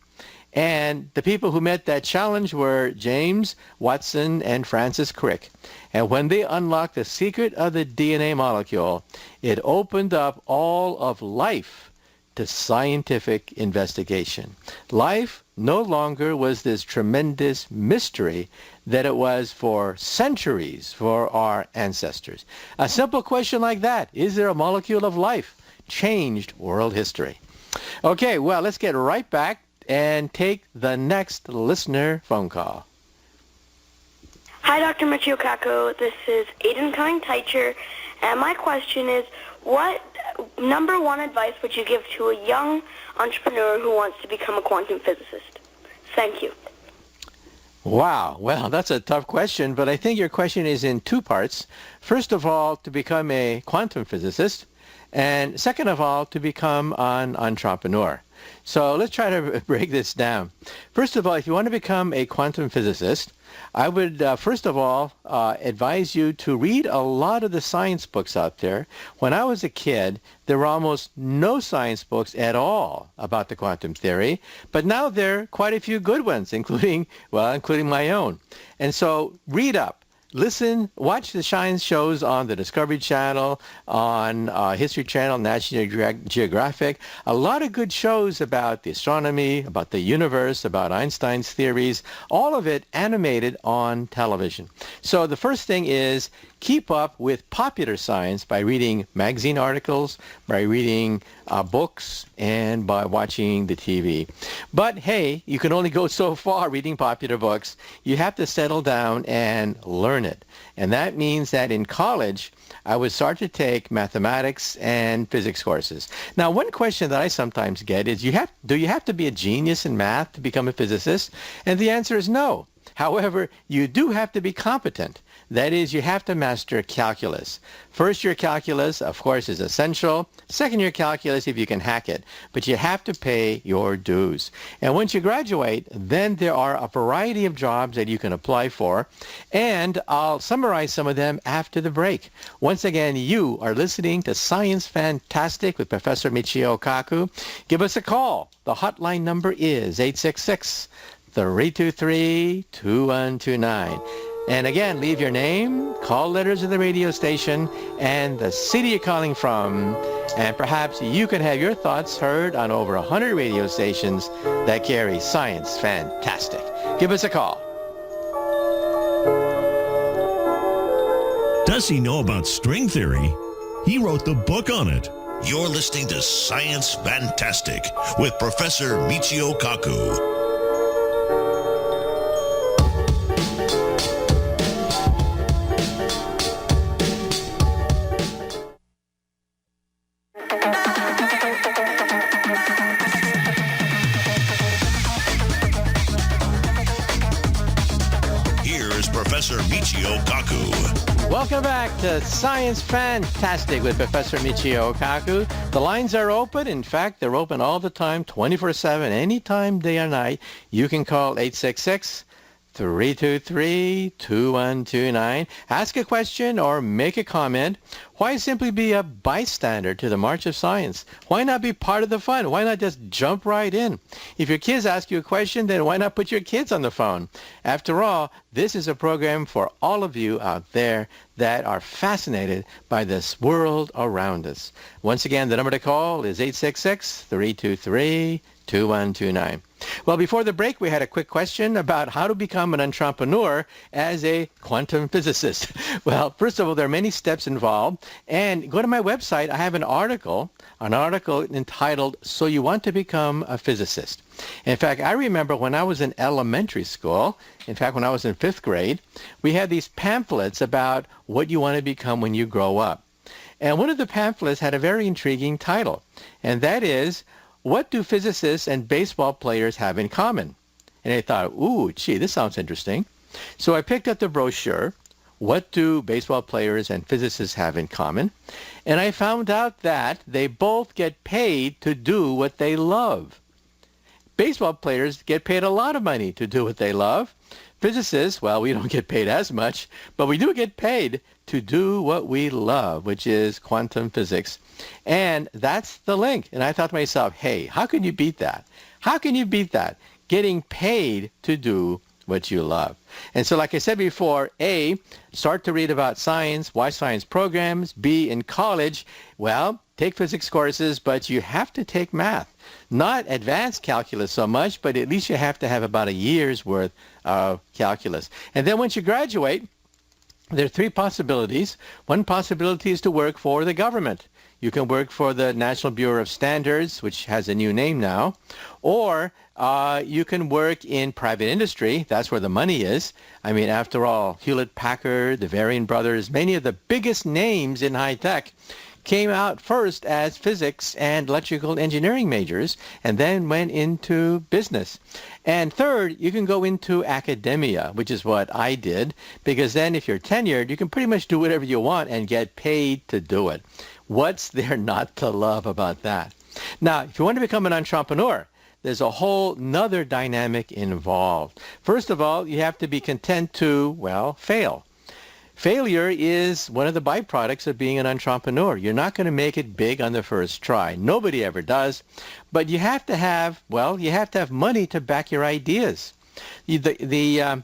S3: And the people who met that challenge were James Watson and Francis Crick. And when they unlocked the secret of the DNA molecule, it opened up all of life to scientific investigation. Life no longer was this tremendous mystery that it was for centuries for our ancestors. A simple question like that, is there a molecule of life, changed world history. Okay, well, let's get right back and take the next listener phone call.
S2: Hi, Dr. Michio Kaku. This is Aiden Cumming-Teicher, and my question is, what number one advice would you give to a young entrepreneur who wants to become a quantum physicist? Thank you.
S3: Wow. Well, that's a tough question, but I think your question is in two parts. First of all, to become a quantum physicist, and second of all, to become an entrepreneur. So let's try to break this down. First of all, if you want to become a quantum physicist, I would, first of all, advise you to read a lot of the science books out there. When I was a kid, there were almost no science books at all about the quantum theory, but now there are quite a few good ones, including my own. And so read up. Listen, watch the science shows on the Discovery Channel, on History Channel, National Geographic. A lot of good shows about the astronomy, about the universe, about Einstein's theories, all of it animated on television. So the first thing is keep up with popular science by reading magazine articles, by reading books, and by watching the TV. But hey, you can only go so far reading popular books. You have to settle down and learn it. And that means that in college, I would start to take mathematics and physics courses. Now, one question that I sometimes get is, do you have to be a genius in math to become a physicist? And the answer is no. However, you do have to be competent. That is, you have to master calculus. First year calculus, of course, is essential. Second year calculus, if you can hack it. But you have to pay your dues. And once you graduate, then there are a variety of jobs that you can apply for. And I'll summarize some of them after the break. Once again, you are listening to Science Fantastic with Professor Michio Kaku. Give us a call. The hotline number is 866-323-2129. And again, leave your name, call letters of the radio station, and the city you're calling from. And perhaps you can have your thoughts heard on over 100 radio stations that carry Science Fantastic. Give us a call.
S1: Does he know about string theory? He wrote the book on it. You're listening to Science Fantastic with Professor Michio Kaku.
S3: Welcome back to Science Fantastic with Professor Michio Kaku. The lines are open. In fact, they're open all the time, 24/7, anytime, day or night. You can call 866-323-2129. Ask a question or make a comment. Why simply be a bystander to the March of Science? Why not be part of the fun? Why not just jump right in? If your kids ask you a question, then why not put your kids on the phone? After all, this is a program for all of you out there that are fascinated by this world around us. Once again, the number to call is 866-323-2129. Well, before the break, we had a quick question about how to become an entrepreneur as a quantum physicist. Well, first of all, there are many steps involved. And go to my website. I have an article entitled, So You Want to Become a Physicist. In fact, I remember when I was in elementary school, in fact, when I was in 5th grade, we had these pamphlets about what you want to become when you grow up. And one of the pamphlets had a very intriguing title, and that is, What do physicists and baseball players have in common? And I thought, ooh, gee, this sounds interesting. So I picked up the brochure, What do baseball players and physicists have in common? And I found out that they both get paid to do what they love. Baseball players get paid a lot of money to do what they love. Physicists, well, we don't get paid as much, but we do get paid to do what we love, which is quantum physics. And that's the link. And I thought to myself, hey, how can you beat that? How can you beat that? Getting paid to do what you love. And so like I said before, A, start to read about science, why science programs. B, in college, well, take physics courses, but you have to take math. Not advanced calculus so much, but at least you have to have about a year's worth of calculus. And then once you graduate, there are three possibilities. One possibility is to work for the government. You can work for the National Bureau of Standards, which has a new name now, or you can work in private industry. That's where the money is. I mean, after all, Hewlett-Packard, the Varian brothers, many of the biggest names in high tech came out first as physics and electrical engineering majors and then went into business. And third, you can go into academia, which is what I did, because then if you're tenured, you can pretty much do whatever you want and get paid to do it. What's there not to love about that? Now, if you want to become an entrepreneur, there's a whole nother dynamic involved. First of all, you have to be content to, well, fail. Failure is one of the byproducts of being an entrepreneur. You're not going to make it big on the first try. Nobody ever does. But you have to have, well, you have to have money to back your ideas. The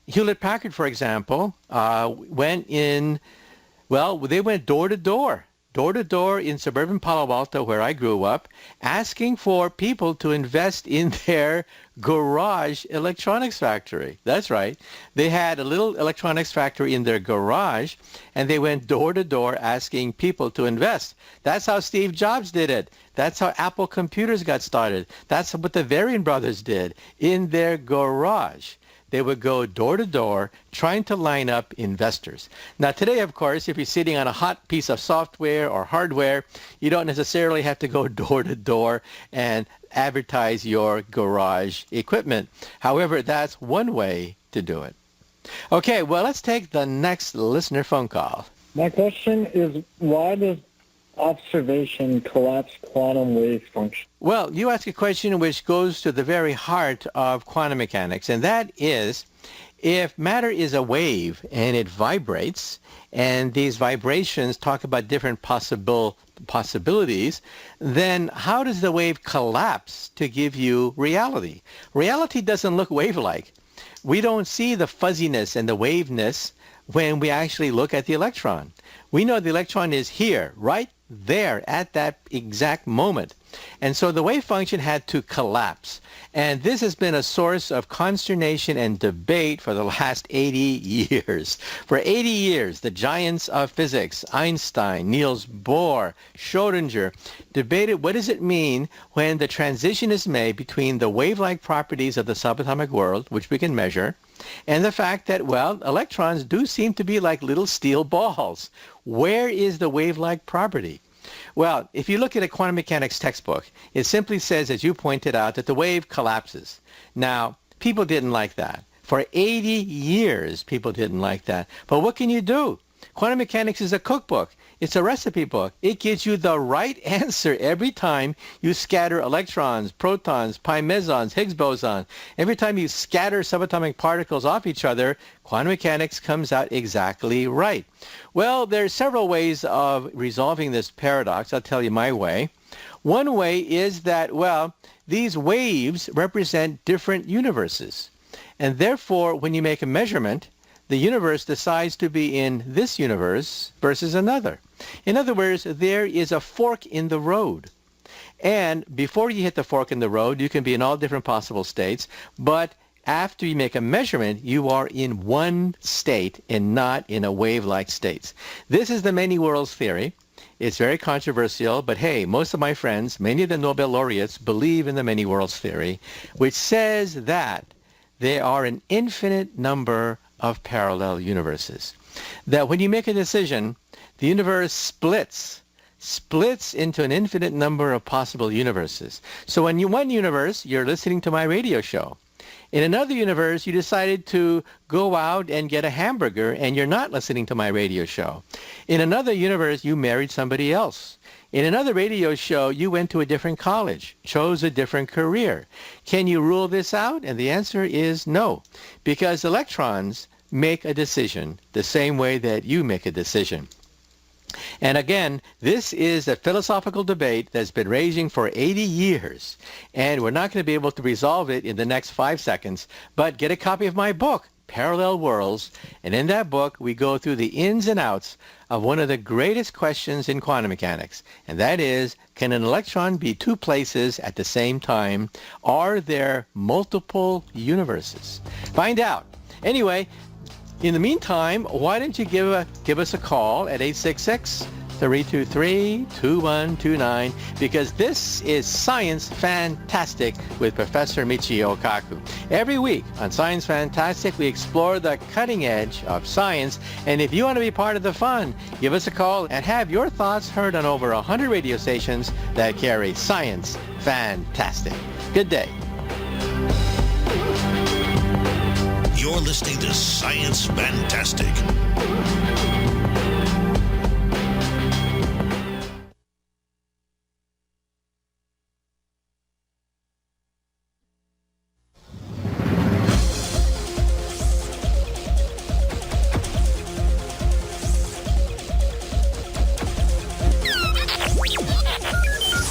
S3: Hewlett-Packard, for example, went in, well, they went door to door in suburban Palo Alto, where I grew up, asking for people to invest in their garage electronics factory. That's right. They had a little electronics factory in their garage, and they went door to door asking people to invest. That's how Steve Jobs did it. That's how Apple computers got started. That's what the Varian brothers did in their garage. They would go door to door trying to line up investors. Now today, of course, if you're sitting on a hot piece of software or hardware, you don't necessarily have to go door to door and advertise your garage equipment. However, that's one way to do it. Okay, well, let's take the next listener phone call.
S4: My question is, why does observation collapse quantum wave function?
S3: Well, you ask a question which goes to the very heart of quantum mechanics, and that is, if matter is a wave and it vibrates, and these vibrations talk about different possibilities, then how does the wave collapse to give you reality? Reality doesn't look wave-like. We don't see the fuzziness and the waveness when we actually look at the electron. We know the electron is here, right there at that exact moment. And so the wave function had to collapse. And this has been a source of consternation and debate for the last 80 years. For 80 years, the giants of physics, Einstein, Niels Bohr, Schrödinger, debated what does it mean when the transition is made between the wave-like properties of the subatomic world, which we can measure, and the fact that, well, electrons do seem to be like little steel balls. Where is the wave-like property? Well, if you look at a quantum mechanics textbook, it simply says, as you pointed out, that the wave collapses. Now, people didn't like that. For 80 years, people didn't like that. But what can you do? Quantum mechanics is a cookbook. It's a recipe book. It gives you the right answer every time you scatter electrons, protons, pi mesons, Higgs boson. Every time you scatter subatomic particles off each other, quantum mechanics comes out exactly right. Well, there are several ways of resolving this paradox. I'll tell you my way. One way is that, well, these waves represent different universes. And therefore, when you make a measurement, the universe decides to be in this universe versus another. In other words, there is a fork in the road. And before you hit the fork in the road, you can be in all different possible states. But after you make a measurement, you are in one state and not in a wave-like states. This is the many worlds theory. It's very controversial, but hey, most of my friends, many of the Nobel laureates, believe in the many worlds theory, which says that there are an infinite number of parallel universes. That when you make a decision, the universe splits into an infinite number of possible universes. So in one universe, you're listening to my radio show. In another universe, you decided to go out and get a hamburger and you're not listening to my radio show. In another universe, you married somebody else. In another radio show, you went to a different college, chose a different career. Can you rule this out? And the answer is no, because electrons make a decision the same way that you make a decision. And again, this is a philosophical debate that's been raging for 80 years, and we're not going to be able to resolve it in the next 5 seconds, but get a copy of my book, Parallel Worlds, and in that book we go through the ins and outs of one of the greatest questions in quantum mechanics, and that is, can an electron be two places at the same time? Are there multiple universes? Find out. Anyway, in the meantime, why don't you give us a call at 866-323-2129, because this is Science Fantastic with Professor Michio Kaku. Every week on Science Fantastic, we explore the cutting edge of science, and if you want to be part of the fun, give us a call and have your thoughts heard on over 100 radio stations that carry Science Fantastic. Good day.
S1: You're listening to Science Fantastic.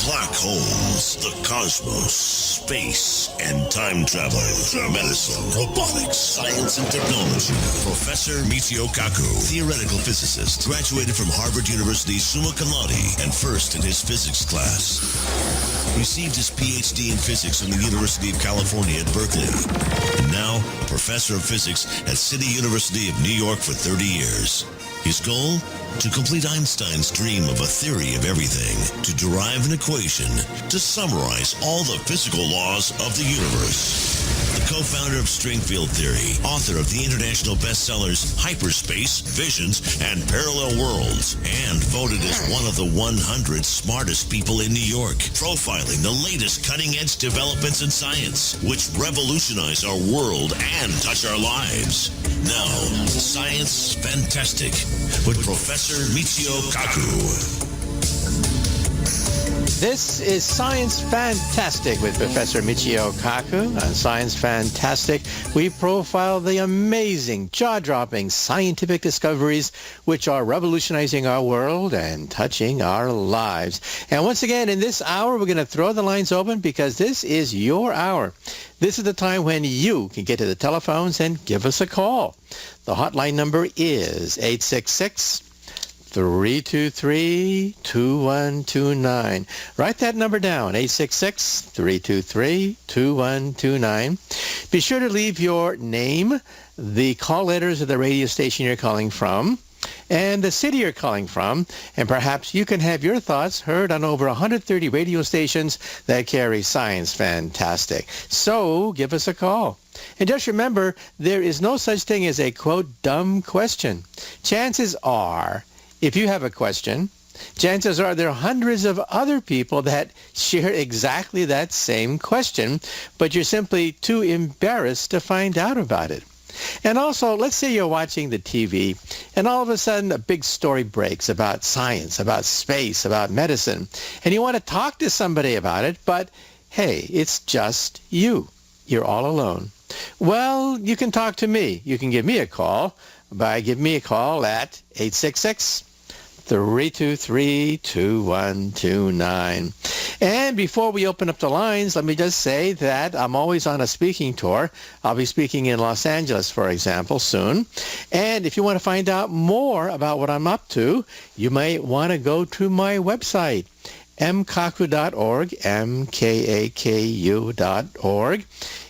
S1: Black holes, the cosmos, space, and time travel, medicine, robotics, science, and technology. Professor Michio Kaku, theoretical physicist, graduated from Harvard University summa cum laude and first in his physics class. Received his PhD in physics from the University of California at Berkeley. And now, a professor of physics at City University of New York for 30 years. His goal? To complete Einstein's dream of a theory of everything, to derive an equation, to summarize all the physical laws of the universe. The co-founder of string field theory, author of the international bestsellers Hyperspace, Visions, and Parallel Worlds, and voted as one of the 100 smartest people in New York, profiling the latest cutting-edge developments in science, which revolutionize our world and touch our lives. Now, Science Fantastic with Professor Michio Kaku.
S3: This is Science Fantastic with Professor Michio Kaku. On Science Fantastic, we profile the amazing, jaw-dropping scientific discoveries which are revolutionizing our world and touching our lives. And once again, in this hour, we're going to throw the lines open because this is your hour. This is the time when you can get to the telephones and give us a call. The hotline number is 866-323-2129. Write that number down, 866-323-2129. Be sure to leave your name, the call letters of the radio station you're calling from, and the city you're calling from, and perhaps you can have your thoughts heard on over 130 radio stations that carry Science Fantastic. So give us a call. And just remember, there is no such thing as a, quote, dumb question. Chances are, if you have a question, chances are there are hundreds of other people that share exactly that same question, but you're simply too embarrassed to find out about it. And also, let's say you're watching the TV, and all of a sudden a big story breaks about science, about space, about medicine, and you want to talk to somebody about it, but hey, it's just you. You're all alone. Well, you can talk to me. You can give me a call by giving me a call at 866-323-2129. And before we open up the lines, let me just say that I'm always on a speaking tour. I'll be speaking in Los Angeles, for example, soon. And if you want to find out more about what I'm up to, you might want to go to my website, mkaku.org, mkaku.org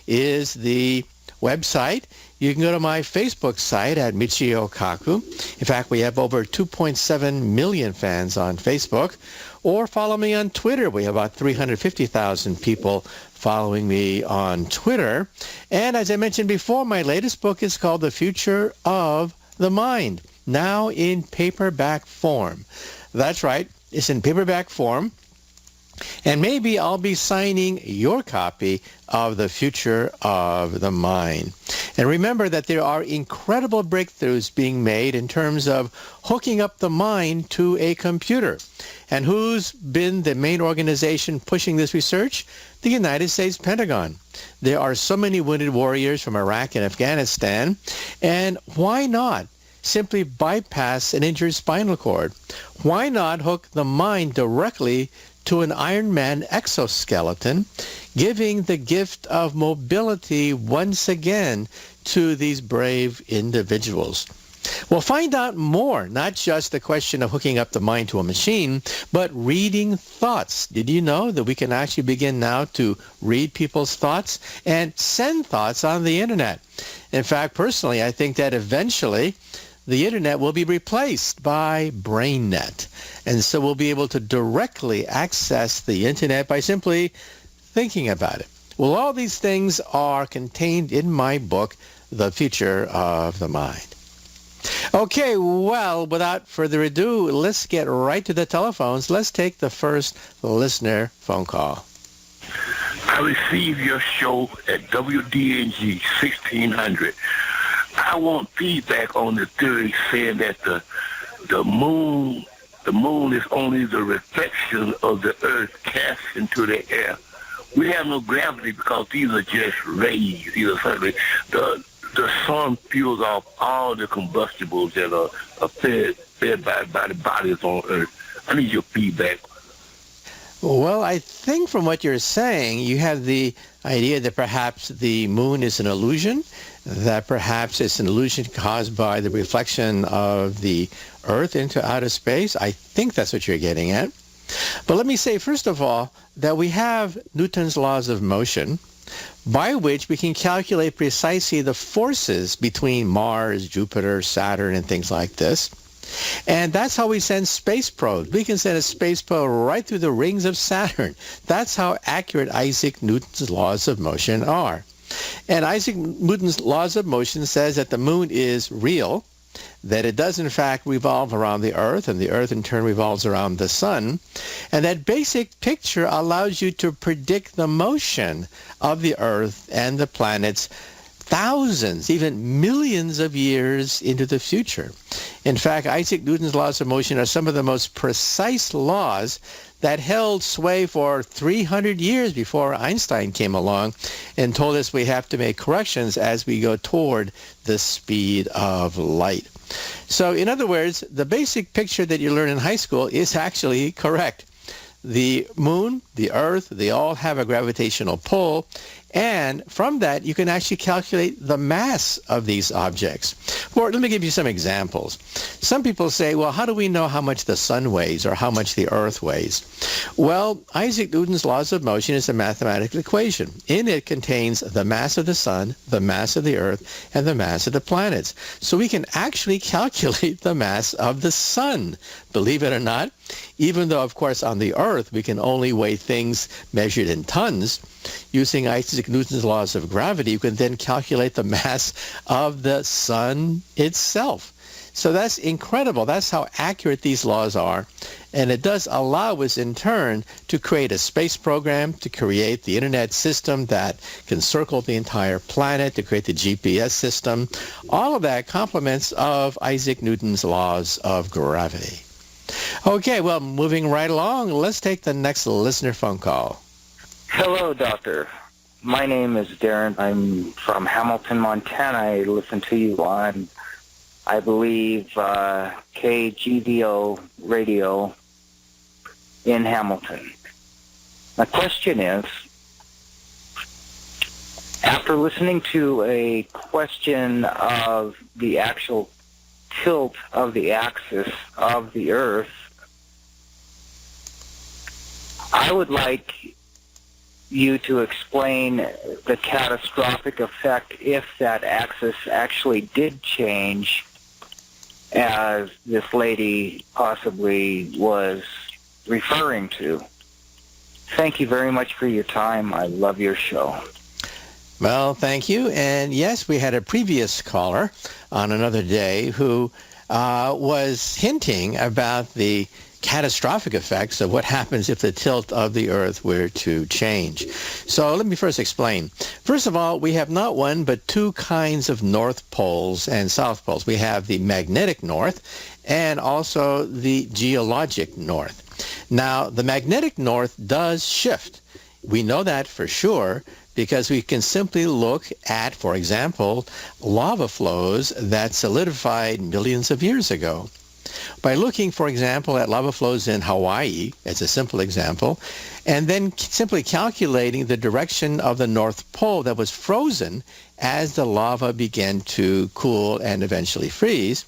S3: is the website. You can go to my Facebook site at Michio Kaku. In fact, we have over 2.7 million fans on Facebook. Or follow me on Twitter. We have about 350,000 people following me on Twitter. And as I mentioned before, my latest book is called The Future of the Mind, now in paperback form. That's right. It's in paperback form. And maybe I'll be signing your copy of The Future of the Mind. And remember that there are incredible breakthroughs being made in terms of hooking up the mind to a computer. And who's been the main organization pushing this research? The United States Pentagon. There are so many wounded warriors from Iraq and Afghanistan. And why not simply bypass an injured spinal cord? Why not hook the mind directly to an Iron Man exoskeleton, giving the gift of mobility once again to these brave individuals? Well, find out more, not just the question of hooking up the mind to a machine, but reading thoughts. Did you know that we can actually begin now to read people's thoughts and send thoughts on the internet? In fact, personally, I think that eventually the internet will be replaced by BrainNet. And so we'll be able to directly access the internet by simply thinking about it. Well, all these things are contained in my book, The Future of the Mind. Okay, well, without further ado, let's get right to the telephones. Let's take the first listener phone call.
S11: I received your show at WDNG 1600. I want feedback on the theory saying that the moon is only the reflection of the earth cast into the air. We have no gravity because these are just rays. The sun fuels off all the combustibles that are fed by the bodies on earth. I need your feedback.
S3: Well, I think from what you're saying, you have the idea that perhaps the moon is an illusion, that perhaps it's an illusion caused by the reflection of the Earth into outer space. I think that's what you're getting at. But let me say, first of all, that we have Newton's laws of motion, by which we can calculate precisely the forces between Mars, Jupiter, Saturn, and things like this. And that's how we send space probes. We can send a space probe right through the rings of Saturn. That's how accurate Isaac Newton's laws of motion are. And Isaac Newton's laws of motion says that the moon is real, that it does in fact revolve around the Earth, and the Earth in turn revolves around the sun. And that basic picture allows you to predict the motion of the Earth and the planets thousands, even millions of years into the future. In fact, Isaac Newton's laws of motion are some of the most precise laws that held sway for 300 years before Einstein came along and told us we have to make corrections as we go toward the speed of light. So in other words, the basic picture that you learn in high school is actually correct. The moon, the Earth, they all have a gravitational pull, and from that you can actually calculate the mass of these objects. Or let me give you some examples. Some people say, well, how do we know how much the sun weighs or how much the Earth weighs? Well, Isaac Newton's laws of motion is a mathematical equation. In it contains the mass of the sun, the mass of the Earth, and the mass of the planets. So we can actually calculate the mass of the sun, believe it or not, even though, of course, on the Earth we can only weigh things measured in tons. Using Isaac Newton's laws of gravity, you can then calculate the mass of the sun itself. So that's incredible. That's how accurate these laws are. And it does allow us, in turn, to create a space program, to create the internet system that can circle the entire planet, to create the GPS system. All of that complements of Isaac Newton's laws of gravity. Okay, well, moving right along, let's take the next listener phone call.
S16: Hello, Doctor. My name is Darren. I'm from Hamilton, Montana. I listen to you on, I believe, KGVO radio in Hamilton. My question is, after listening to a question of the actual tilt of the axis of the Earth, I would like you to explain the catastrophic effect if that axis actually did change, as this lady possibly was referring to. Thank you very much for your time. I love your show.
S3: Well, thank you. And yes, we had a previous caller on another day who was hinting about the catastrophic effects of what happens if the tilt of the Earth were to change. So let me first explain. First of all, we have not one but two kinds of north poles and south poles. We have the magnetic north and also the geologic north. Now, the magnetic north does shift. We know that for sure because we can simply look at, for example, lava flows that solidified millions of years ago. By looking, for example, at lava flows in Hawaii, as a simple example, and then simply calculating the direction of the North Pole that was frozen as the lava began to cool and eventually freeze,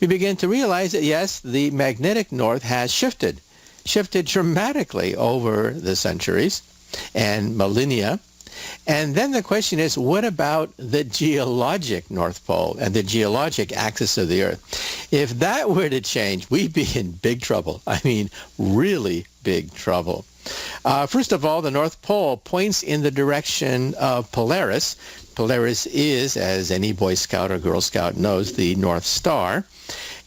S3: we begin to realize that, yes, the magnetic north has shifted dramatically over the centuries and millennia. And then the question is, what about the geologic North Pole and the geologic axis of the Earth? If that were to change, we'd be in big trouble. I mean, really big trouble. First of all, the North Pole points in the direction of Polaris. Polaris is, as any Boy Scout or Girl Scout knows, the North Star.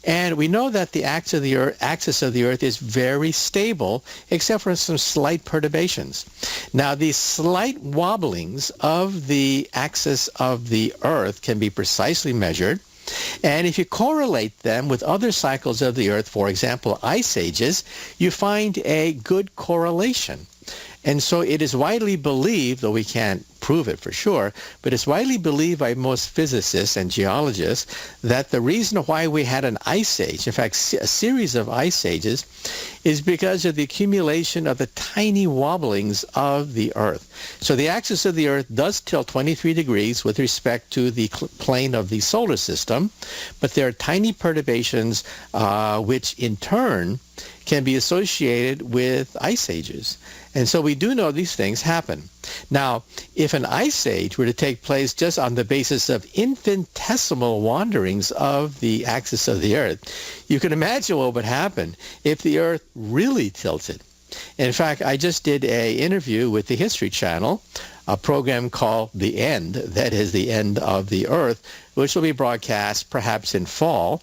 S3: And we know that the axis of the Earth is very stable, except for some slight perturbations. Now, these slight wobblings of the axis of the Earth can be precisely measured. And if you correlate them with other cycles of the Earth, for example, ice ages, you find a good correlation. And so it is widely believed, though we can't prove it for sure, but it's widely believed by most physicists and geologists that the reason why we had an ice age, in fact, a series of ice ages, is because of the accumulation of the tiny wobblings of the Earth. So the axis of the Earth does tilt 23 degrees with respect to the plane of the solar system, but there are tiny perturbations which in turn can be associated with ice ages. And so we do know these things happen. Now, if an ice age were to take place just on the basis of infinitesimal wanderings of the axis of the Earth, you can imagine what would happen if the Earth really tilted. In fact, I just did an interview with the History Channel, a program called The End, that is the end of the Earth, which will be broadcast perhaps in fall.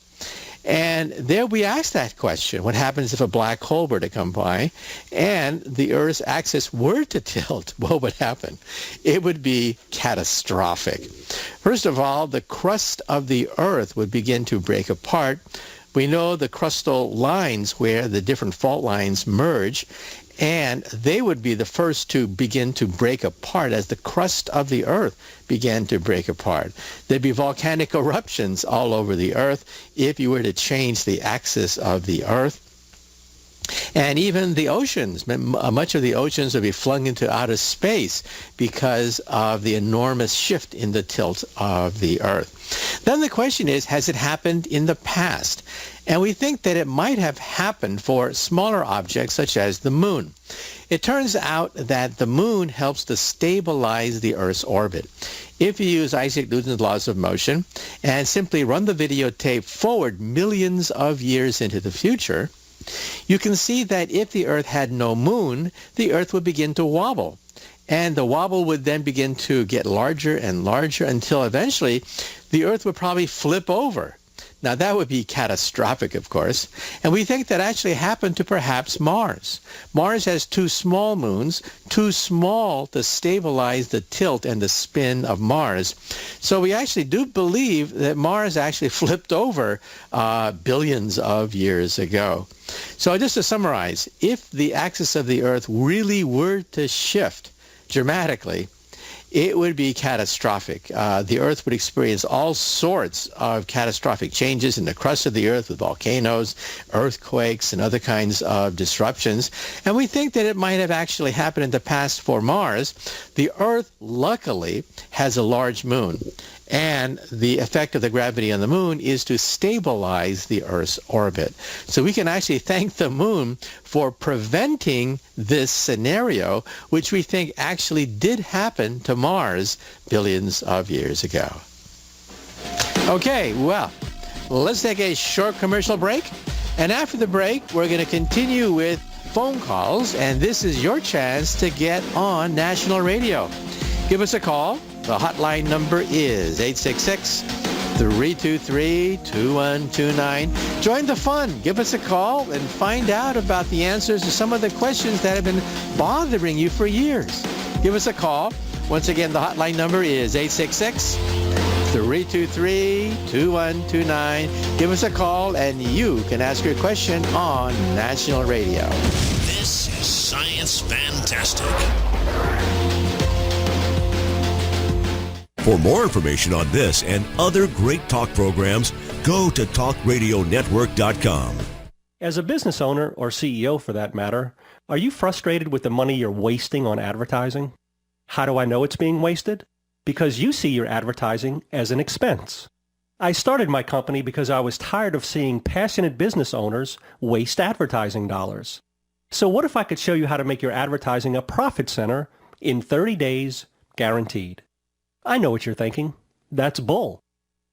S3: And there we asked that question, what happens if a black hole were to come by and the Earth's axis were to tilt? What would happen? It would be catastrophic. First of all, the crust of the Earth would begin to break apart. We know the crustal lines where the different fault lines merge, and they would be the first to begin to break apart as the crust of the Earth began to break apart. There'd be volcanic eruptions all over the Earth if you were to change the axis of the Earth. And even the oceans, much of the oceans would be flung into outer space because of the enormous shift in the tilt of the Earth. Then the question is, has it happened in the past? And we think that it might have happened for smaller objects such as the moon. It turns out that the moon helps to stabilize the Earth's orbit. If you use Isaac Newton's laws of motion and simply run the videotape forward millions of years into the future, you can see that if the Earth had no moon, the Earth would begin to wobble. And the wobble would then begin to get larger and larger until eventually the Earth would probably flip over. Now, that would be catastrophic, of course. And we think that actually happened to perhaps Mars. Mars has 2 small moons, too small to stabilize the tilt and the spin of Mars. So we actually do believe that Mars actually flipped over billions of years ago. So just to summarize, if the axis of the Earth really were to shift dramatically, it would be catastrophic. The Earth would experience all sorts of catastrophic changes in the crust of the Earth with volcanoes, earthquakes, and other kinds of disruptions. And we think that it might have actually happened in the past for Mars. The Earth, luckily, has a large moon. And the effect of the gravity on the moon is to stabilize the Earth's orbit. So we can actually thank the moon for preventing this scenario, which we think actually did happen to Mars billions of years ago. Okay, well, let's take a short commercial break. And after the break, we're going to continue with phone calls. And this is your chance to get on national radio. Give us a call. The hotline number is 866-323-2129. Join the fun. Give us a call and find out about the answers to some of the questions that have been bothering you for years. Give us a call. Once again, the hotline number is 866-323-2129. Give us a call and you can ask your question on national radio.
S1: This is Science Fantastic. For more information on this and other great talk programs, go to talkradionetwork.com.
S5: As a business owner, or CEO for that matter, are you frustrated with the money you're wasting on advertising? How do I know it's being wasted? Because you see your advertising as an expense. I started my company because I was tired of seeing passionate business owners waste advertising dollars. So what if I could show you how to make your advertising a profit center in 30 days, guaranteed? I know what you're thinking. That's bull.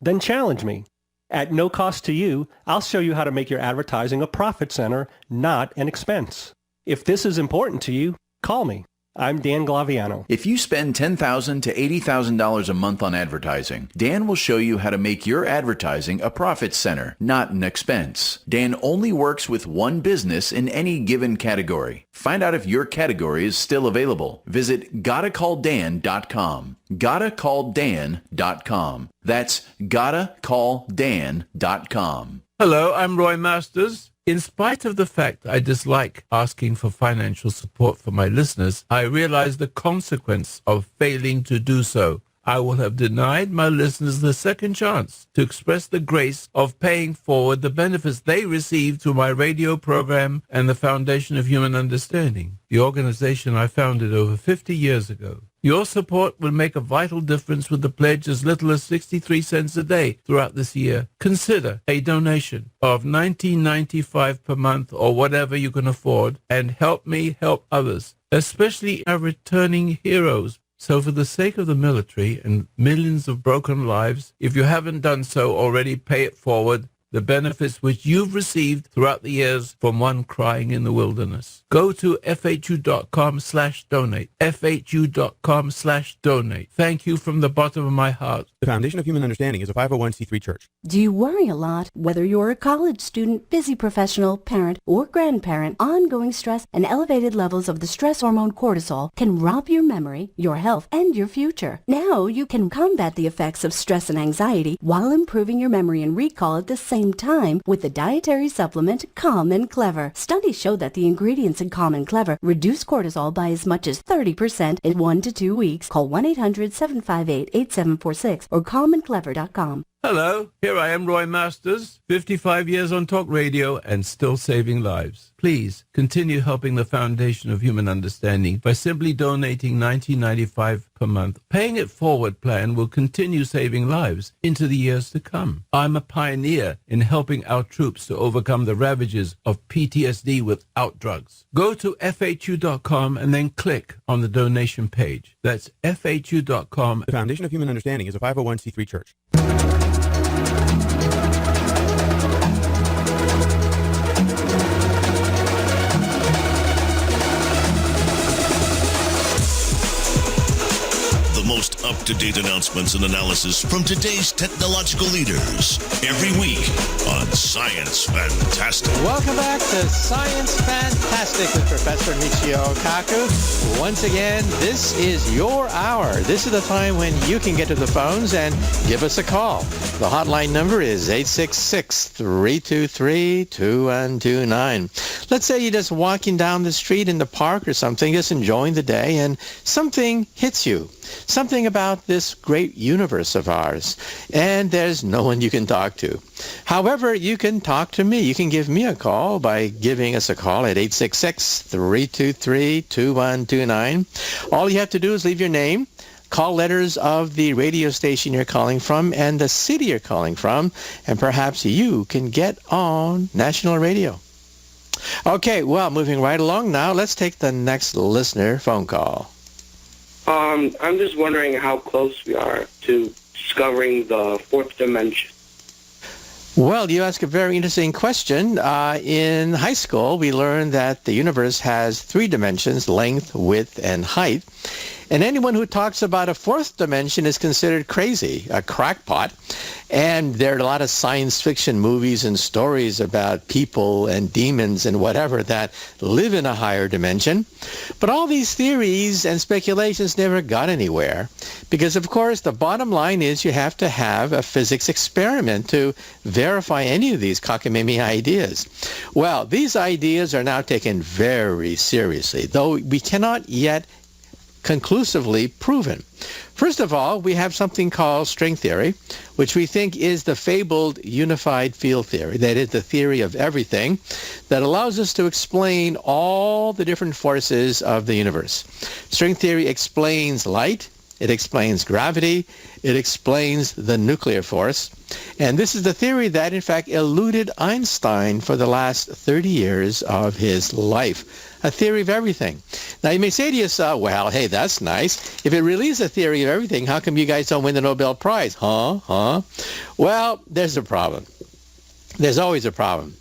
S5: Then challenge me. At no cost to you, I'll show you how to make your advertising a profit center, not an expense. If this is important to you, call me. I'm Dan Glaviano.
S6: If you spend $10,000 to $80,000 a month on advertising, Dan will show you how to make your advertising a profit center, not an expense. Dan only works with one business in any given category. Find out if your category is still available. Visit gottacalldan.com. gottacalldan.com. That's gottacalldan.com.
S7: Hello, I'm Roy Masters. In spite of the fact I dislike asking for financial support for my listeners, I realize the consequence of failing to do so. I will have denied my listeners the second chance to express the grace of paying forward the benefits they receive through my radio program and the Foundation of Human Understanding, the organization I founded over 50 years ago. Your support will make a vital difference with the pledge as little as 63 cents a day throughout this year. Consider a donation of $19.95 per month or whatever you can afford and help me help others, especially our returning heroes. So for the sake of the military and millions of broken lives, if you haven't done so already, pay it forward. The benefits which you've received throughout the years from one crying in the wilderness. Go to FHU.com/donate. FHU.com/donate. Thank you from the bottom of my heart.
S8: The Foundation of Human Understanding is a 501c3 church.
S9: Do you worry a lot, whether you're a college student, busy professional, parent, or grandparent? Ongoing stress and elevated levels of the stress hormone cortisol can rob your memory, your health, and your future. Now you can combat the effects of stress and anxiety while improving your memory and recall at the same time with the dietary supplement Calm and Clever. Studies show that the ingredients in Calm and Clever reduce cortisol by as much as 30% in 1 to 2 weeks. Call 1-800-758-8746 or calmandclever.com.
S7: Hello, here I am, Roy Masters, 55 years on talk radio and still saving lives. Please continue helping the Foundation of Human Understanding by simply donating $19.95 per month. Paying it forward plan will continue saving lives into the years to come. I'm a pioneer in helping our troops to overcome the ravages of PTSD without drugs. Go to FHU.com and then click on the donation page. That's FHU.com.
S8: The Foundation of Human Understanding is a 501c3 church.
S1: Most up-to-date up-to-date announcements and analysis from today's technological leaders every week on Science Fantastic.
S3: Welcome back to Science Fantastic with Professor Michio Kaku. Once again, this is your hour. This is the time when you can get to the phones and give us a call. The hotline number is 866-323-2129. Let's say you're just walking down the street in the park or something, just enjoying the day, and something hits you. Something about this great universe of ours, and there's no one you can talk to. However, you can talk to me. You can give me a call by giving us a call at 866-323-2129. All you have to do is leave your name, call letters of the radio station you're calling from, and the city you're calling from, and perhaps you can get on national radio. Okay, well, moving right along now, let's take the next listener phone call.
S10: I'm just wondering how close we are to discovering the fourth dimension.
S3: Well, you ask a very interesting question. In high school, we learned that the universe has three dimensions, length, width, and height. And anyone who talks about a fourth dimension is considered crazy, a crackpot. And there are a lot of science fiction movies and stories about people and demons and whatever that live in a higher dimension. But all these theories and speculations never got anywhere because, of course, the bottom line is you have to have a physics experiment to verify any of these cockamamie ideas. Well, these ideas are now taken very seriously, though we cannot yet conclusively proven. First of all, we have something called string theory, which we think is the fabled unified field theory. That is the theory of everything that allows us to explain all the different forces of the universe. String theory explains light, it explains gravity, it explains the nuclear force. And this is the theory that, in fact, eluded Einstein for the last 30 years of his life. A theory of everything. Now, you may say to yourself, well, hey, that's nice. If it really is a theory of everything, how come you guys don't win the Nobel Prize? Huh? Well, there's a problem. There's always a problem.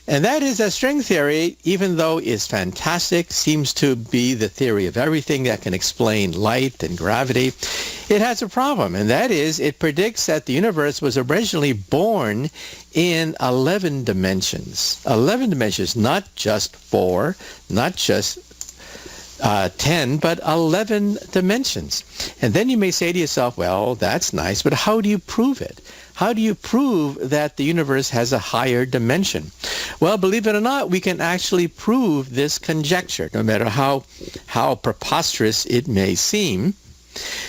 S3: And that is that string theory, even though it's fantastic, seems to be the theory of everything that can explain light and gravity. It has a problem, and that is it predicts that the universe was originally born in 11 dimensions. 11 dimensions, not just 4, not just 10, but 11 dimensions. And then you may say to yourself, well, that's nice, but how do you prove it? How do you prove that the universe has a higher dimension? Well, believe it or not, we can actually prove this conjecture, no matter how preposterous it may seem.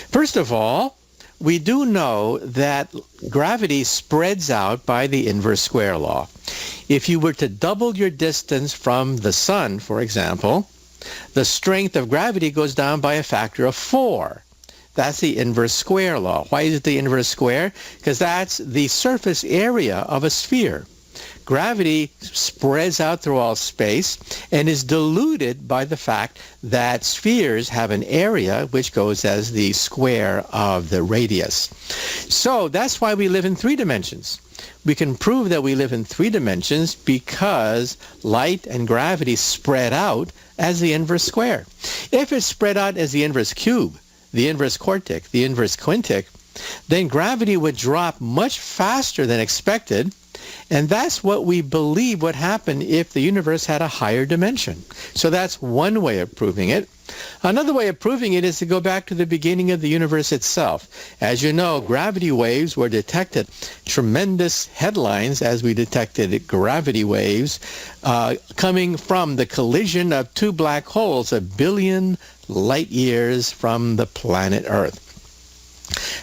S3: First of all, we do know that gravity spreads out by the inverse square law. If you were to double your distance from the sun, for example, the strength of gravity goes down by a factor of 4. That's the inverse square law. Why is it the inverse square? Because that's the surface area of a sphere. Gravity spreads out through all space and is diluted by the fact that spheres have an area which goes as the square of the radius. So that's why we live in 3 dimensions. We can prove that we live in 3 dimensions because light and gravity spread out as the inverse square. If it's spread out as the inverse cube, the inverse quartic, the inverse quintic, then gravity would drop much faster than expected, and that's what we believe would happen if the universe had a higher dimension. So that's one way of proving it. Another way of proving it is to go back to the beginning of the universe itself. As you know, gravity waves were detected, tremendous headlines as we detected gravity waves coming from the collision of 2 black holes 1 billion light years from the planet Earth.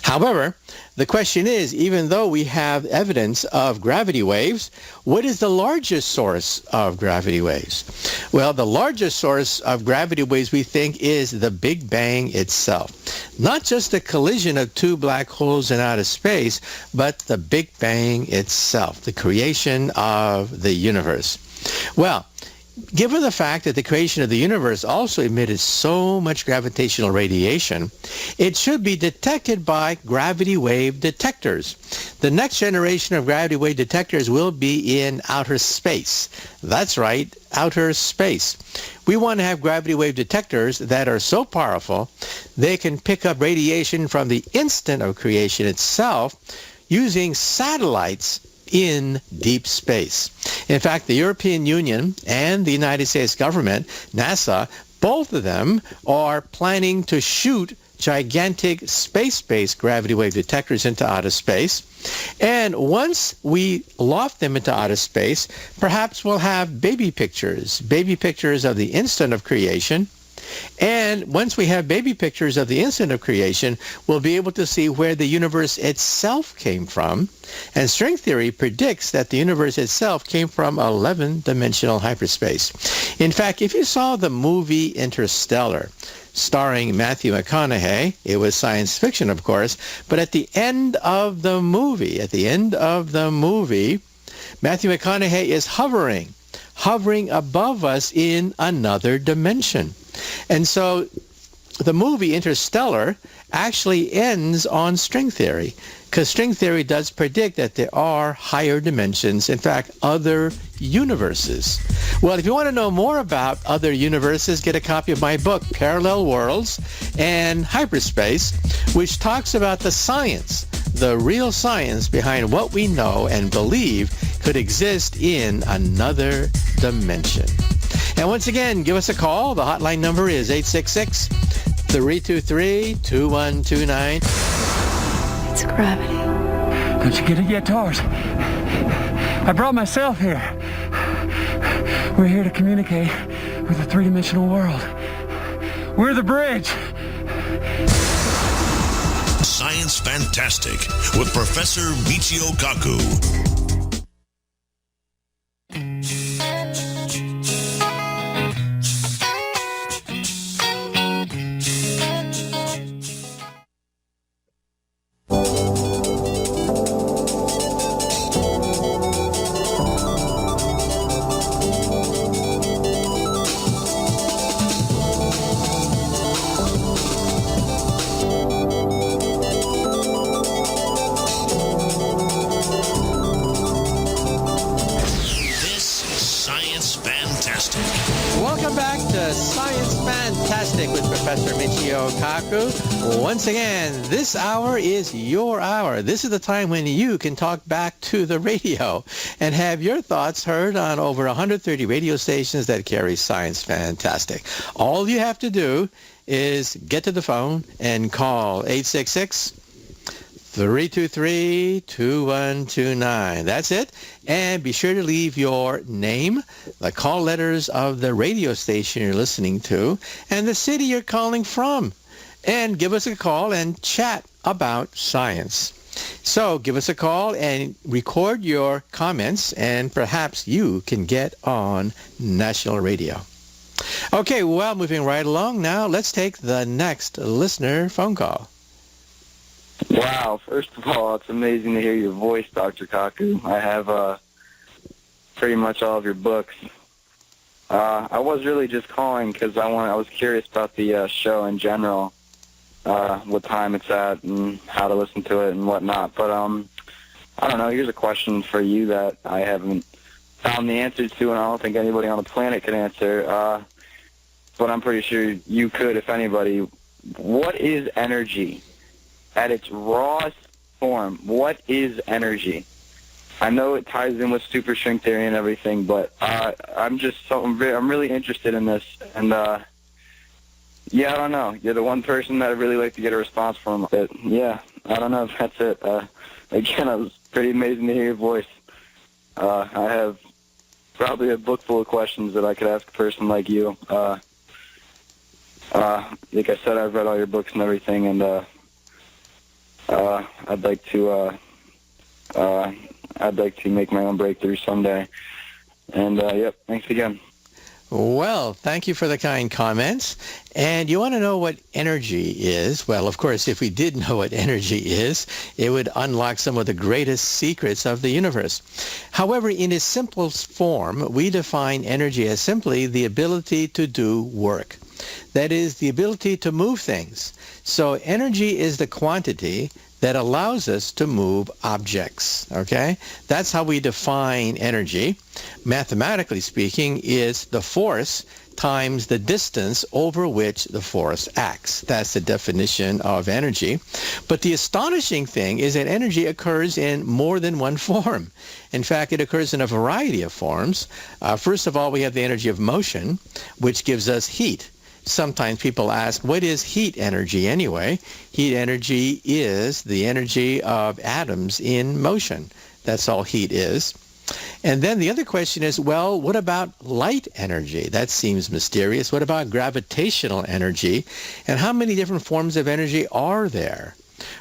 S3: However, the question is, even though we have evidence of gravity waves, what is the largest source of gravity waves? Well, the largest source of gravity waves, we think, is the Big Bang itself. Not just the collision of 2 black holes in outer space, but the Big Bang itself, the creation of the universe. Well, given the fact that the creation of the universe also emitted so much gravitational radiation, it should be detected by gravity wave detectors. The next generation of gravity wave detectors will be in outer space. That's right, outer space. We want to have gravity wave detectors that are so powerful they can pick up radiation from the instant of creation itself using satellites in deep space. In fact, the European Union and the United States government, NASA, both of them are planning to shoot gigantic space-based gravity wave detectors into outer space. And once we loft them into outer space, perhaps we'll have baby pictures of the instant of creation. And once we have baby pictures of the instant of creation, we'll be able to see where the universe itself came from. And string theory predicts that the universe itself came from 11-dimensional hyperspace. In fact, if you saw the movie Interstellar, starring Matthew McConaughey, it was science fiction, of course, but at the end of the movie, Matthew McConaughey is hovering above us in another dimension. And so the movie Interstellar actually ends on string theory, because string theory does predict that there are higher dimensions, in fact, other universes. Well, if you want to know more about other universes, get a copy of my book, Parallel Worlds and Hyperspace, which talks about the science, the real science behind what we know and believe could exist in another dimension. And once again, give us a call. The hotline number is 866-323-2129.
S17: It's gravity. Don't you get it yet, Tars? I brought myself here. We're here to communicate with a three-dimensional world. We're the bridge.
S1: Science Fantastic with Professor Michio Kaku.
S3: Once again, this hour is your hour. This is the time when you can talk back to the radio and have your thoughts heard on over 130 radio stations that carry Science Fantastic. All you have to do is get to the phone and call 866-323-2129. That's it. And be sure to leave your name, the call letters of the radio station you're listening to, and the city you're calling from. And give us a call and chat about science. So give us a call and record your comments, and perhaps you can get on national radio. Okay, well, moving right along now, let's take the next listener phone call.
S21: Wow, first of all, it's amazing to hear your voice, Dr. Kaku. I have pretty much all of your books. I was really just calling because I was curious about the show in general. What time it's at and how to listen to it and whatnot. But, I don't know, here's a question for you that I haven't found the answer to, and I don't think anybody on the planet can answer. But I'm pretty sure you could, if anybody. What is energy? At its rawest form, what is energy? I know it ties in with super string theory and everything, but I'm really interested in this, and yeah, I don't know. You're the one person that I'd really like to get a response from. But yeah, I don't know if that's it. Again, it was pretty amazing to hear your voice. I have probably a book full of questions that I could ask a person like you. Like I said, I've read all your books and everything, and I'd like to make my own breakthrough someday. And yep, thanks again.
S3: Well, thank you for the kind comments. And you want to know what energy is? Well, of course, if we did know what energy is, it would unlock some of the greatest secrets of the universe. However, in its simplest form, we define energy as simply the ability to do work. That is, the ability to move things. So energy is the quantity that allows us to move objects, okay? That's how we define energy. Mathematically speaking, is the force times the distance over which the force acts. That's the definition of energy. But the astonishing thing is that energy occurs in more than one form. In fact, it occurs in a variety of forms. First of all, we have the energy of motion, which gives us heat. Sometimes people ask, what is heat energy anyway? Heat energy is the energy of atoms in motion. That's all heat is. And then the other question is, well, what about light energy? That seems mysterious. What about gravitational energy? And how many different forms of energy are there?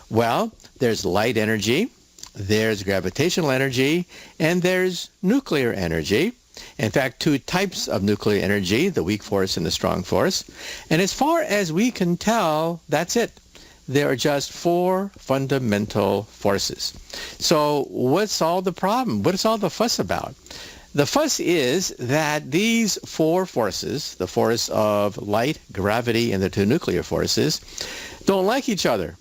S3: Well, there's light energy, there's gravitational energy, and there's nuclear energy. In fact, two types of nuclear energy, the weak force and the strong force. And as far as we can tell, that's it. There are just four fundamental forces. So what's all the problem? What is all the fuss about? The fuss is that these four forces, the force of light, gravity, and the two nuclear forces, don't like each other.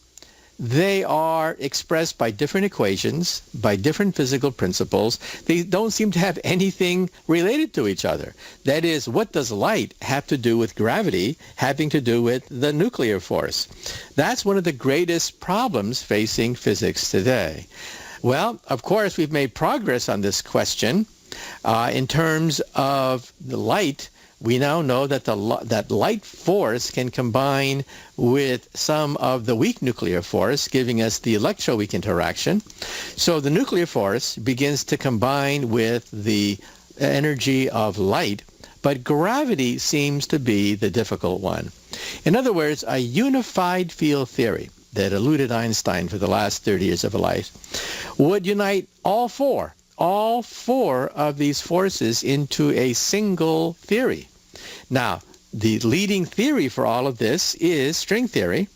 S3: They are expressed by different equations, by different physical principles. They don't seem to have anything related to each other. That is, what does light have to do with gravity having to do with the nuclear force? That's one of the greatest problems facing physics today. Well, of course, we've made progress on this question. In terms of the light, we now know that that light force can combine with some of the weak nuclear force, giving us the electroweak interaction. So the nuclear force begins to combine with the energy of light, but gravity seems to be the difficult one. In other words, a unified field theory that eluded Einstein for the last 30 years of life would unite all four of these forces into a single theory. Now, the leading theory for all of this is string theory.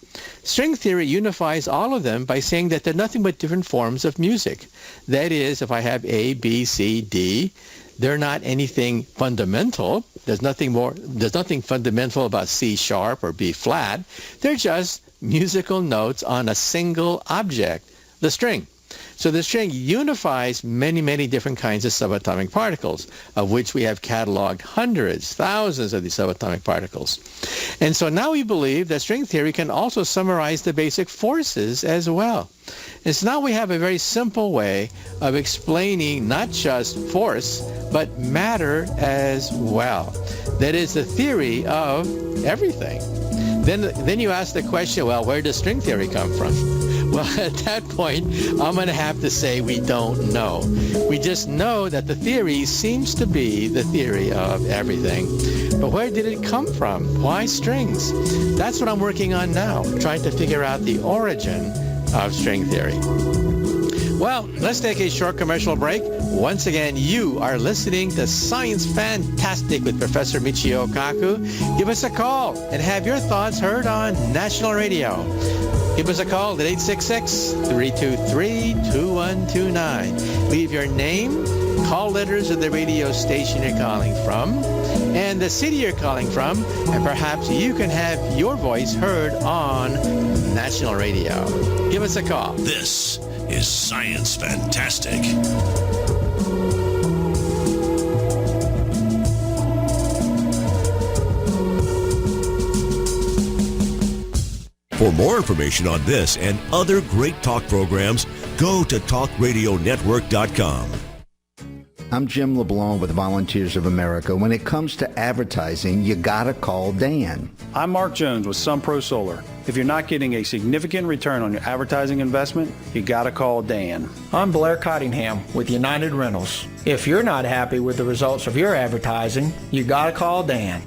S3: String theory unifies all of them by saying that they're nothing but different forms of music. That is, if I have A, B, C, D, they're not anything fundamental. There's nothing fundamental about C sharp or B flat. They're just musical notes on a single object, the string. So the string unifies many, many different kinds of subatomic particles, of which we have cataloged hundreds, thousands of these subatomic particles. And so now we believe that string theory can also summarize the basic forces as well. And so now we have a very simple way of explaining not just force, but matter as well. That is the theory of everything. Then you ask the question, well, where does string theory come from? Well, at that point, I'm going to have to say we don't know. We just know that the theory seems to be the theory of everything. But where did it come from? Why strings? That's what I'm working on now, trying to figure out the origin of string theory. Well, let's take a short commercial break. Once again, you are listening to Science Fantastic with Professor Michio Kaku. Give us a call and have your thoughts heard on National Radio. Give us a call at 866-323-2129. Leave your name, call letters of the radio station you're calling from, and the city you're calling from, and perhaps you can have your voice heard on National Radio. Give us a call.
S1: This is Science Fantastic. For more information on this and other great talk programs, go to talkradionetwork.com.
S12: I'm Jim LeBlanc with Volunteers of America. When it comes to advertising, you gotta call Dan.
S13: I'm Mark Jones with SunPro Solar. If you're not getting a significant return on your advertising investment, you gotta call Dan.
S14: I'm Blair Cottingham with United Rentals. If you're not happy with the results of your advertising, you gotta call Dan.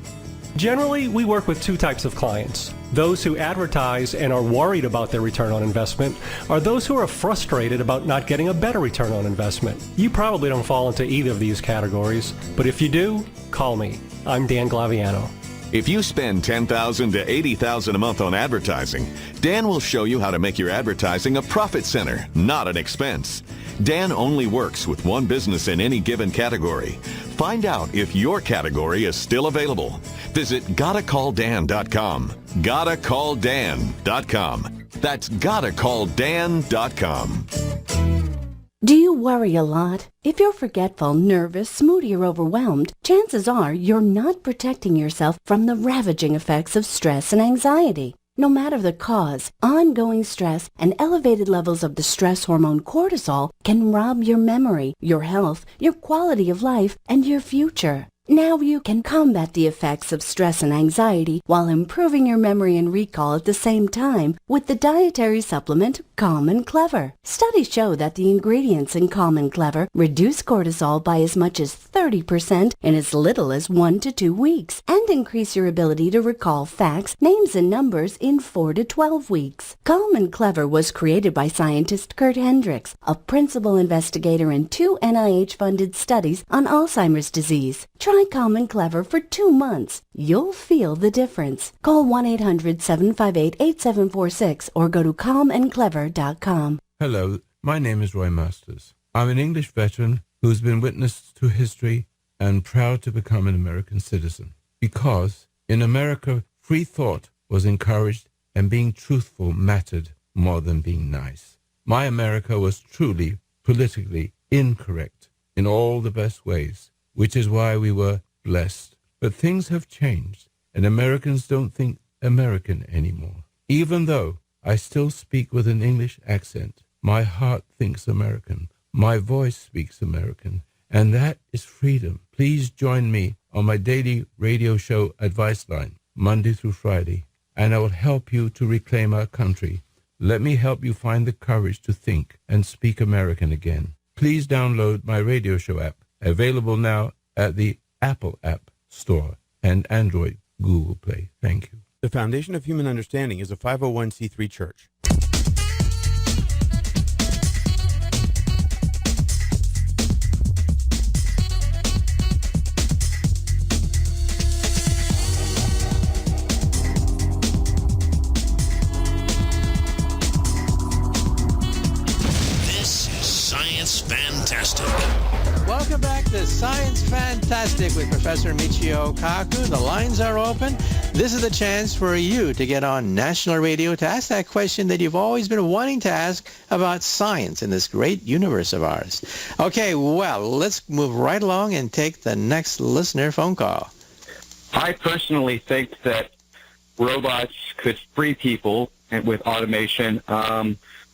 S5: Generally, we work with two types of clients. Those who advertise and are worried about their return on investment are those who are frustrated about not getting a better return on investment. You probably don't fall into either of these categories, but if you do, call me. I'm Dan Glaviano.
S15: If you spend $10,000 to $80,000 a month on advertising, Dan will show you how to make your advertising a profit center, not an expense. Dan only works with one business in any given category. Find out if your category is still available. Visit gottacalldan.com. Gottacalldan.com. That's gottacalldan.com.
S9: Do you worry a lot? If you're forgetful, nervous, moody, or overwhelmed, chances are you're not protecting yourself from the ravaging effects of stress and anxiety. No matter the cause, ongoing stress and elevated levels of the stress hormone cortisol can rob your memory, your health, your quality of life, and your future. Now you can combat the effects of stress and anxiety while improving your memory and recall at the same time with the dietary supplement Calm and Clever. Studies show that the ingredients in Calm and Clever reduce cortisol by as much as 30% in as little as 1 to 2 weeks and increase your ability to recall facts, names, and numbers in 4 to 12 weeks. Calm and Clever was created by scientist Kurt Hendricks, a principal investigator in 2 NIH-funded studies on Alzheimer's disease. Try Calm and Clever for 2 months. You'll feel the difference. Call 1-800-758-8746 or go to calmandclever.com.
S7: Hello, my name is Roy Masters. I'm an English veteran who's been witness to history and proud to become an American citizen. Because in America, free thought was encouraged and being truthful mattered more than being nice. My America was truly politically incorrect in all the best ways, which is why we were blessed. But things have changed, and Americans don't think American anymore. Even though I still speak with an English accent, my heart thinks American. My voice speaks American, and that is freedom. Please join me on my daily radio show Advice Line, Monday through Friday, and I will help you to reclaim our country. Let me help you find the courage to think and speak American again. Please download my radio show app, available now at the Apple App Store and Android Google Play. Thank you.
S8: The Foundation of Human Understanding is a 501c3 church.
S1: This is Science Fantastic.
S3: Welcome back to Science Fantastic with Professor Michio Kaku. The lines are open. This is the chance for you to get on national radio to ask that question that you've always been wanting to ask about science in this great universe of ours. Okay, well, let's move right along and take the next listener phone call.
S18: I personally think that robots could free people with automation.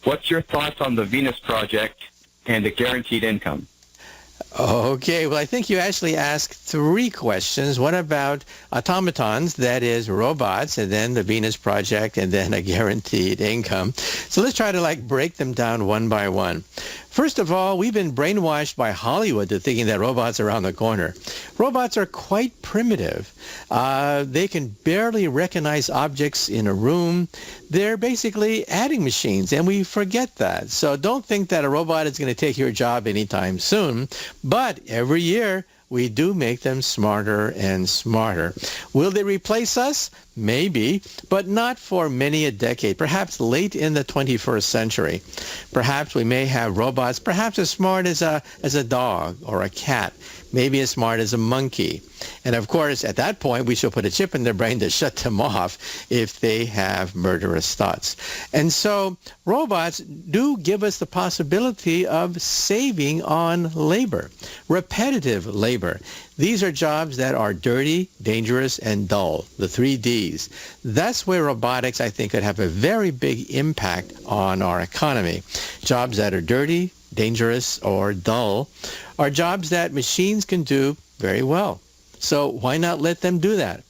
S18: What's your thoughts on the Venus Project and the guaranteed income?
S3: Okay, well, I think you actually asked 3 questions. What about automatons, that is robots, and then the Venus Project, and then a guaranteed income? So let's try to break them down one by one. First of all, we've been brainwashed by Hollywood to thinking that robots are around the corner. Robots are quite primitive. They can barely recognize objects in a room. They're basically adding machines, and we forget that. So don't think that a robot is going to take your job anytime soon. But every year, we do make them smarter and smarter. Will they replace us? Maybe, but not for many a decade, perhaps late in the 21st century. Perhaps we may have robots perhaps as smart as a dog or a cat, maybe as smart as a monkey. And of course, at that point, we should put a chip in their brain to shut them off if they have murderous thoughts. And so robots do give us the possibility of saving on labor, repetitive labor. These are jobs that are dirty, dangerous, and dull, the 3 Ds. That's where robotics, I think, could have a very big impact on our economy. Jobs that are dirty, dangerous, or dull are jobs that machines can do very well. So why not let them do that?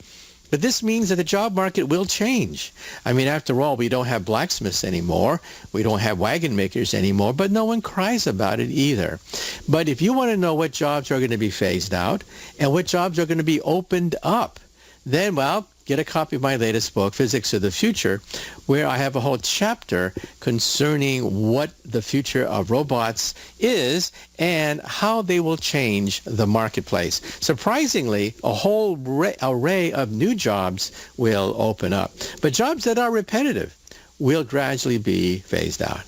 S3: But this means that the job market will change. I mean, after all, we don't have blacksmiths anymore. We don't have wagon makers anymore, but no one cries about it either. But if you want to know what jobs are going to be phased out and what jobs are going to be opened up, then, well, get a copy of my latest book, Physics of the Future, where I have a whole chapter concerning what the future of robots is and how they will change the marketplace. Surprisingly, a whole array of new jobs will open up. But jobs that are repetitive will gradually be phased out.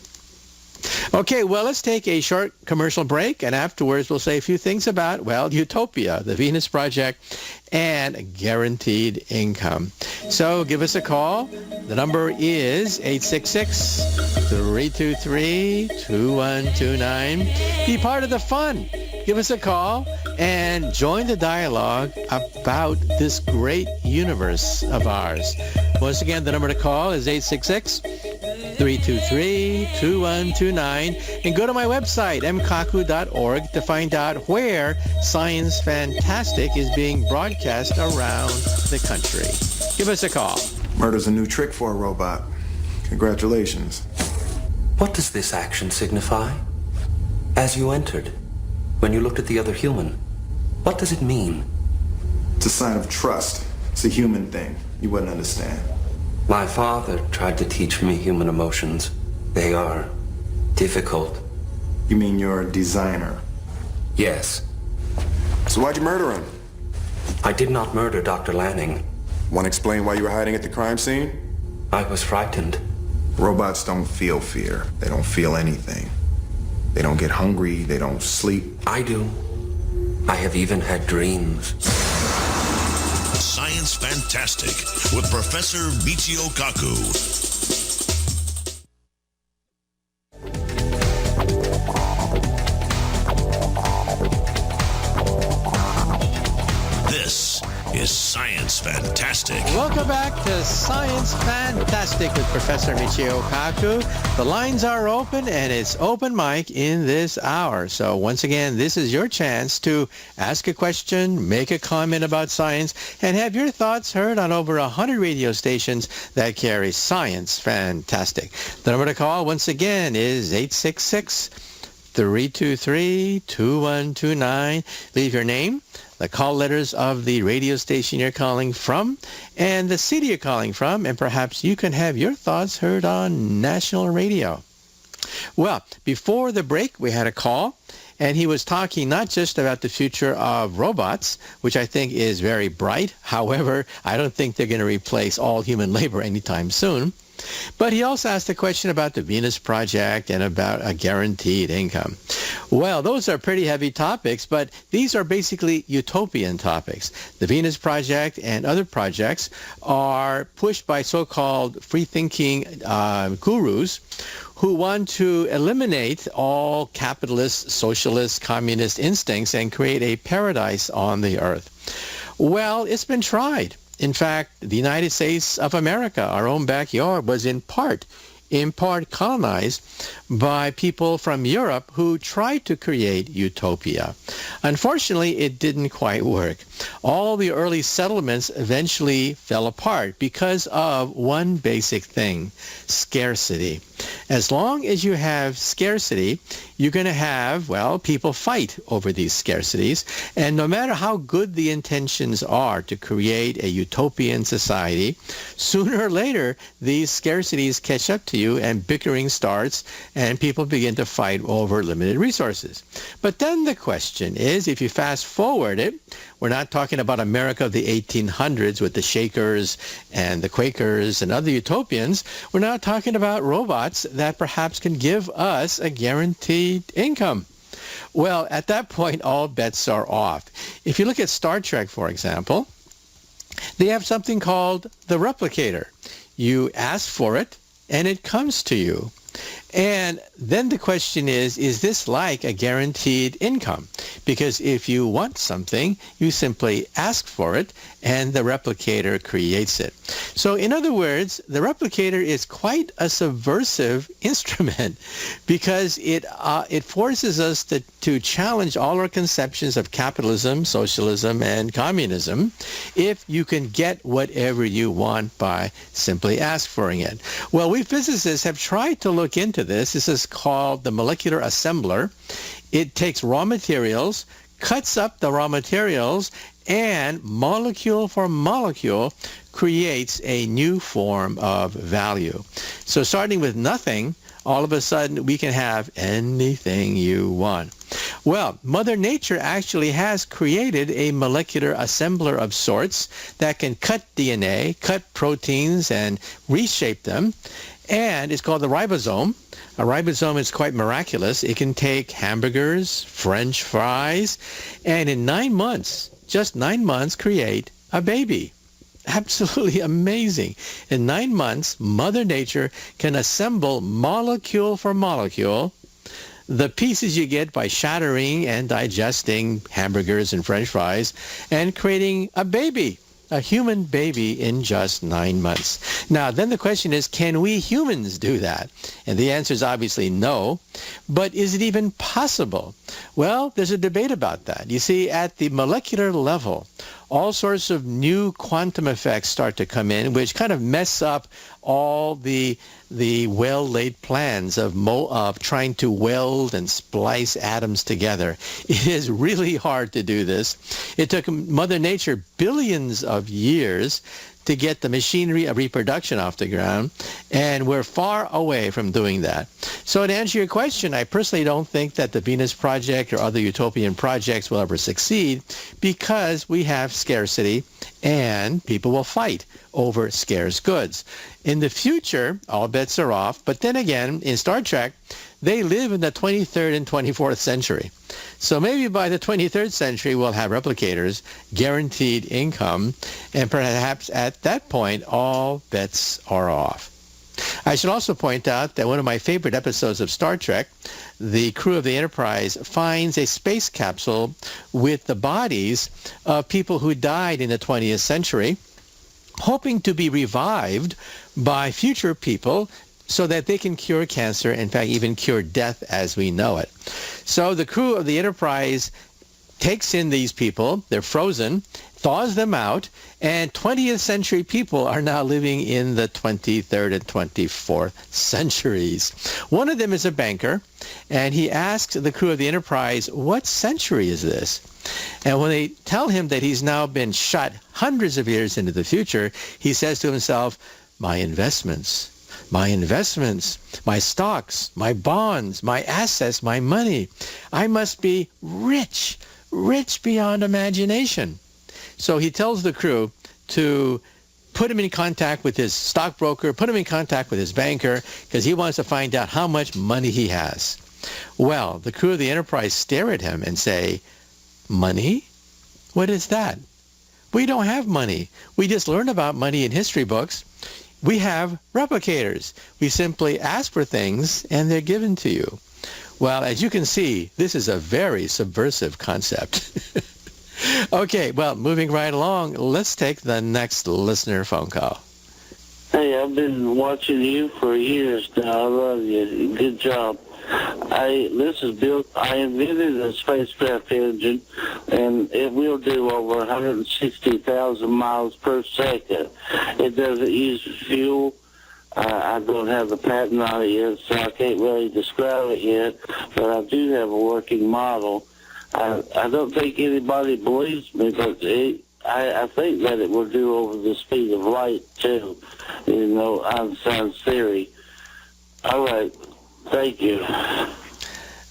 S3: Okay, well, let's take a short commercial break, and afterwards we'll say a few things about, well, Utopia, the Venus Project, and guaranteed income. So give us a call. The number is 866-323-2129. Be part of the fun. Give us a call and join the dialogue about this great universe of ours. Once again, the number to call is 866-323-2129. And go to my website, mkaku.org, to find out where Science Fantastic is being broadcast around the country. Give us a call.
S19: Murder's a new trick for a robot. Congratulations.
S22: What does this action signify? As you entered, when you looked at the other human, what does it mean?
S19: It's a sign of trust. It's a human thing. You wouldn't understand.
S22: My father tried to teach me human emotions. They are difficult.
S19: You mean you're a designer?
S22: Yes.
S19: So why'd you murder him?
S22: I did not murder Dr. Lanning.
S19: Want to explain why you were hiding at the crime scene?
S22: I was frightened.
S19: Robots don't feel fear. They don't feel anything. They don't get hungry. They don't sleep.
S22: I do. I have even had dreams.
S1: Science Fantastic with Professor Michio Kaku. This is Science Fantastic.
S3: Welcome back to Science Fantastic with Professor Michio Kaku. The lines are open, and it's open mic in this hour. So once again, this is your chance to ask a question, make a comment about science, and have your thoughts heard on over 100 radio stations that carry Science Fantastic. The number to call, once again, is 866-323-2129. Leave your name, the call letters of the radio station you're calling from, and the city you're calling from, and perhaps you can have your thoughts heard on national radio. Well, before the break, we had a call, and he was talking not just about the future of robots, which I think is very bright. However, I don't think they're going to replace all human labor anytime soon. But he also asked a question about the Venus Project and about a guaranteed income. Well, those are pretty heavy topics, but these are basically utopian topics. The Venus Project and other projects are pushed by so-called free-thinking gurus who want to eliminate all capitalist, socialist, communist instincts and create a paradise on the earth. Well, it's been tried. In fact, the United States of America, our own backyard, was in part colonized by people from Europe who tried to create utopia. Unfortunately, it didn't quite work. All the early settlements eventually fell apart because of one basic thing: scarcity. As long as you have scarcity, you're going to have, well, people fight over these scarcities. And no matter how good the intentions are to create a utopian society, sooner or later, these scarcities catch up to you and bickering starts and people begin to fight over limited resources. But then the question is, if you fast forward it, we're not talking about America of the 1800s with the Shakers and the Quakers and other utopians. We're not talking about robots that perhaps can give us a guaranteed income. Well, at that point, all bets are off. If you look at Star Trek, for example, they have something called the replicator. You ask for it, and it comes to you. And then the question is this like a guaranteed income? Because if you want something, you simply ask for it, and the replicator creates it. So in other words, the replicator is quite a subversive instrument because it forces us to challenge all our conceptions of capitalism, socialism, and communism if you can get whatever you want by simply ask for it. Well, we physicists have tried to look into this. This is called the molecular assembler. It takes raw materials, cuts up the raw materials, and molecule for molecule creates a new form of value. So starting with nothing, all of a sudden we can have anything you want. Well, Mother Nature actually has created a molecular assembler of sorts that can cut DNA, cut proteins, and reshape them. And it's called the ribosome. A ribosome is quite miraculous. It can take hamburgers, French fries, and in 9 months, just 9 months, create a baby. Absolutely amazing. In 9 months, Mother Nature can assemble molecule for molecule the pieces you get by shattering and digesting hamburgers and French fries and creating a baby, a human baby in just 9 months. Now, then the question is, can we humans do that? And the answer is obviously no. But is it even possible? Well, there's a debate about that. You see, at the molecular level, all sorts of new quantum effects start to come in, which kind of mess up all the well-laid plans of trying to weld and splice atoms together. It is really hard to do this. It took Mother Nature billions of years to get the machinery of reproduction off the ground, and we're far away from doing that. So to answer your question, I personally don't think that the Venus Project or other utopian projects will ever succeed because we have scarcity and people will fight over scarce goods. In the future, all bets are off, but then again, in Star Trek, they live in the 23rd and 24th century. So maybe by the 23rd century, we'll have replicators, guaranteed income, and perhaps at that point, all bets are off. I should also point out that one of my favorite episodes of Star Trek, the crew of the Enterprise finds a space capsule with the bodies of people who died in the 20th century, hoping to be revived by future people so that they can cure cancer, in fact, even cure death as we know it. So the crew of the Enterprise takes in these people, they're frozen, thaws them out, and 20th century people are now living in the 23rd and 24th centuries. One of them is a banker, and he asks the crew of the Enterprise, what century is this? And when they tell him that he's now been shot hundreds of years into the future, he says to himself, my investments, my stocks, my bonds, my assets, my money. I must be rich, rich beyond imagination. So he tells the crew to put him in contact with his stockbroker, put him in contact with his banker, because he wants to find out how much money he has. Well, the crew of the Enterprise stare at him and say, money? What is that? We don't have money. We just learn about money in history books. We have replicators. We simply ask for things and they're given to you. Well, as you can see, this is a very subversive concept. Okay, well, moving right along, let's take the next listener phone call.
S2: Hey, I've been watching you for years now. I love you. Good job. This is Bill. I invented a spacecraft engine, and it will do over 160,000 miles per second. It doesn't use fuel. I don't have the patent on it yet, so I can't really describe it yet, but I do have a working model. I don't think anybody believes me, but I think that it will do over the speed of light, too. You know, Einstein's theory. All right. Thank you.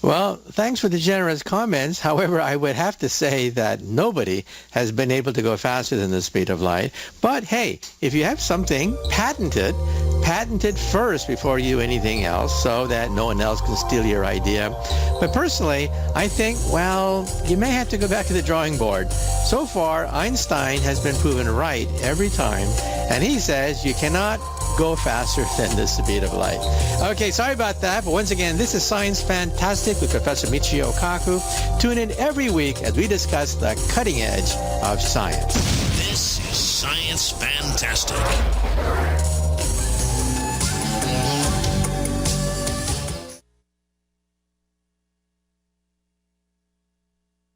S3: Well, thanks for the generous comments. However, I would have to say that nobody has been able to go faster than the speed of light. But hey, if you have something, patent it first before you do anything else so that no one else can steal your idea. But personally, I think, well, you may have to go back to the drawing board. So far, Einstein has been proven right every time, and he says you cannot go faster than the speed of light. Okay, sorry about that, but once again, this is Science Fantastic with Professor Michio Kaku. Tune in every week as we discuss the cutting edge of science.
S1: This is Science Fantastic.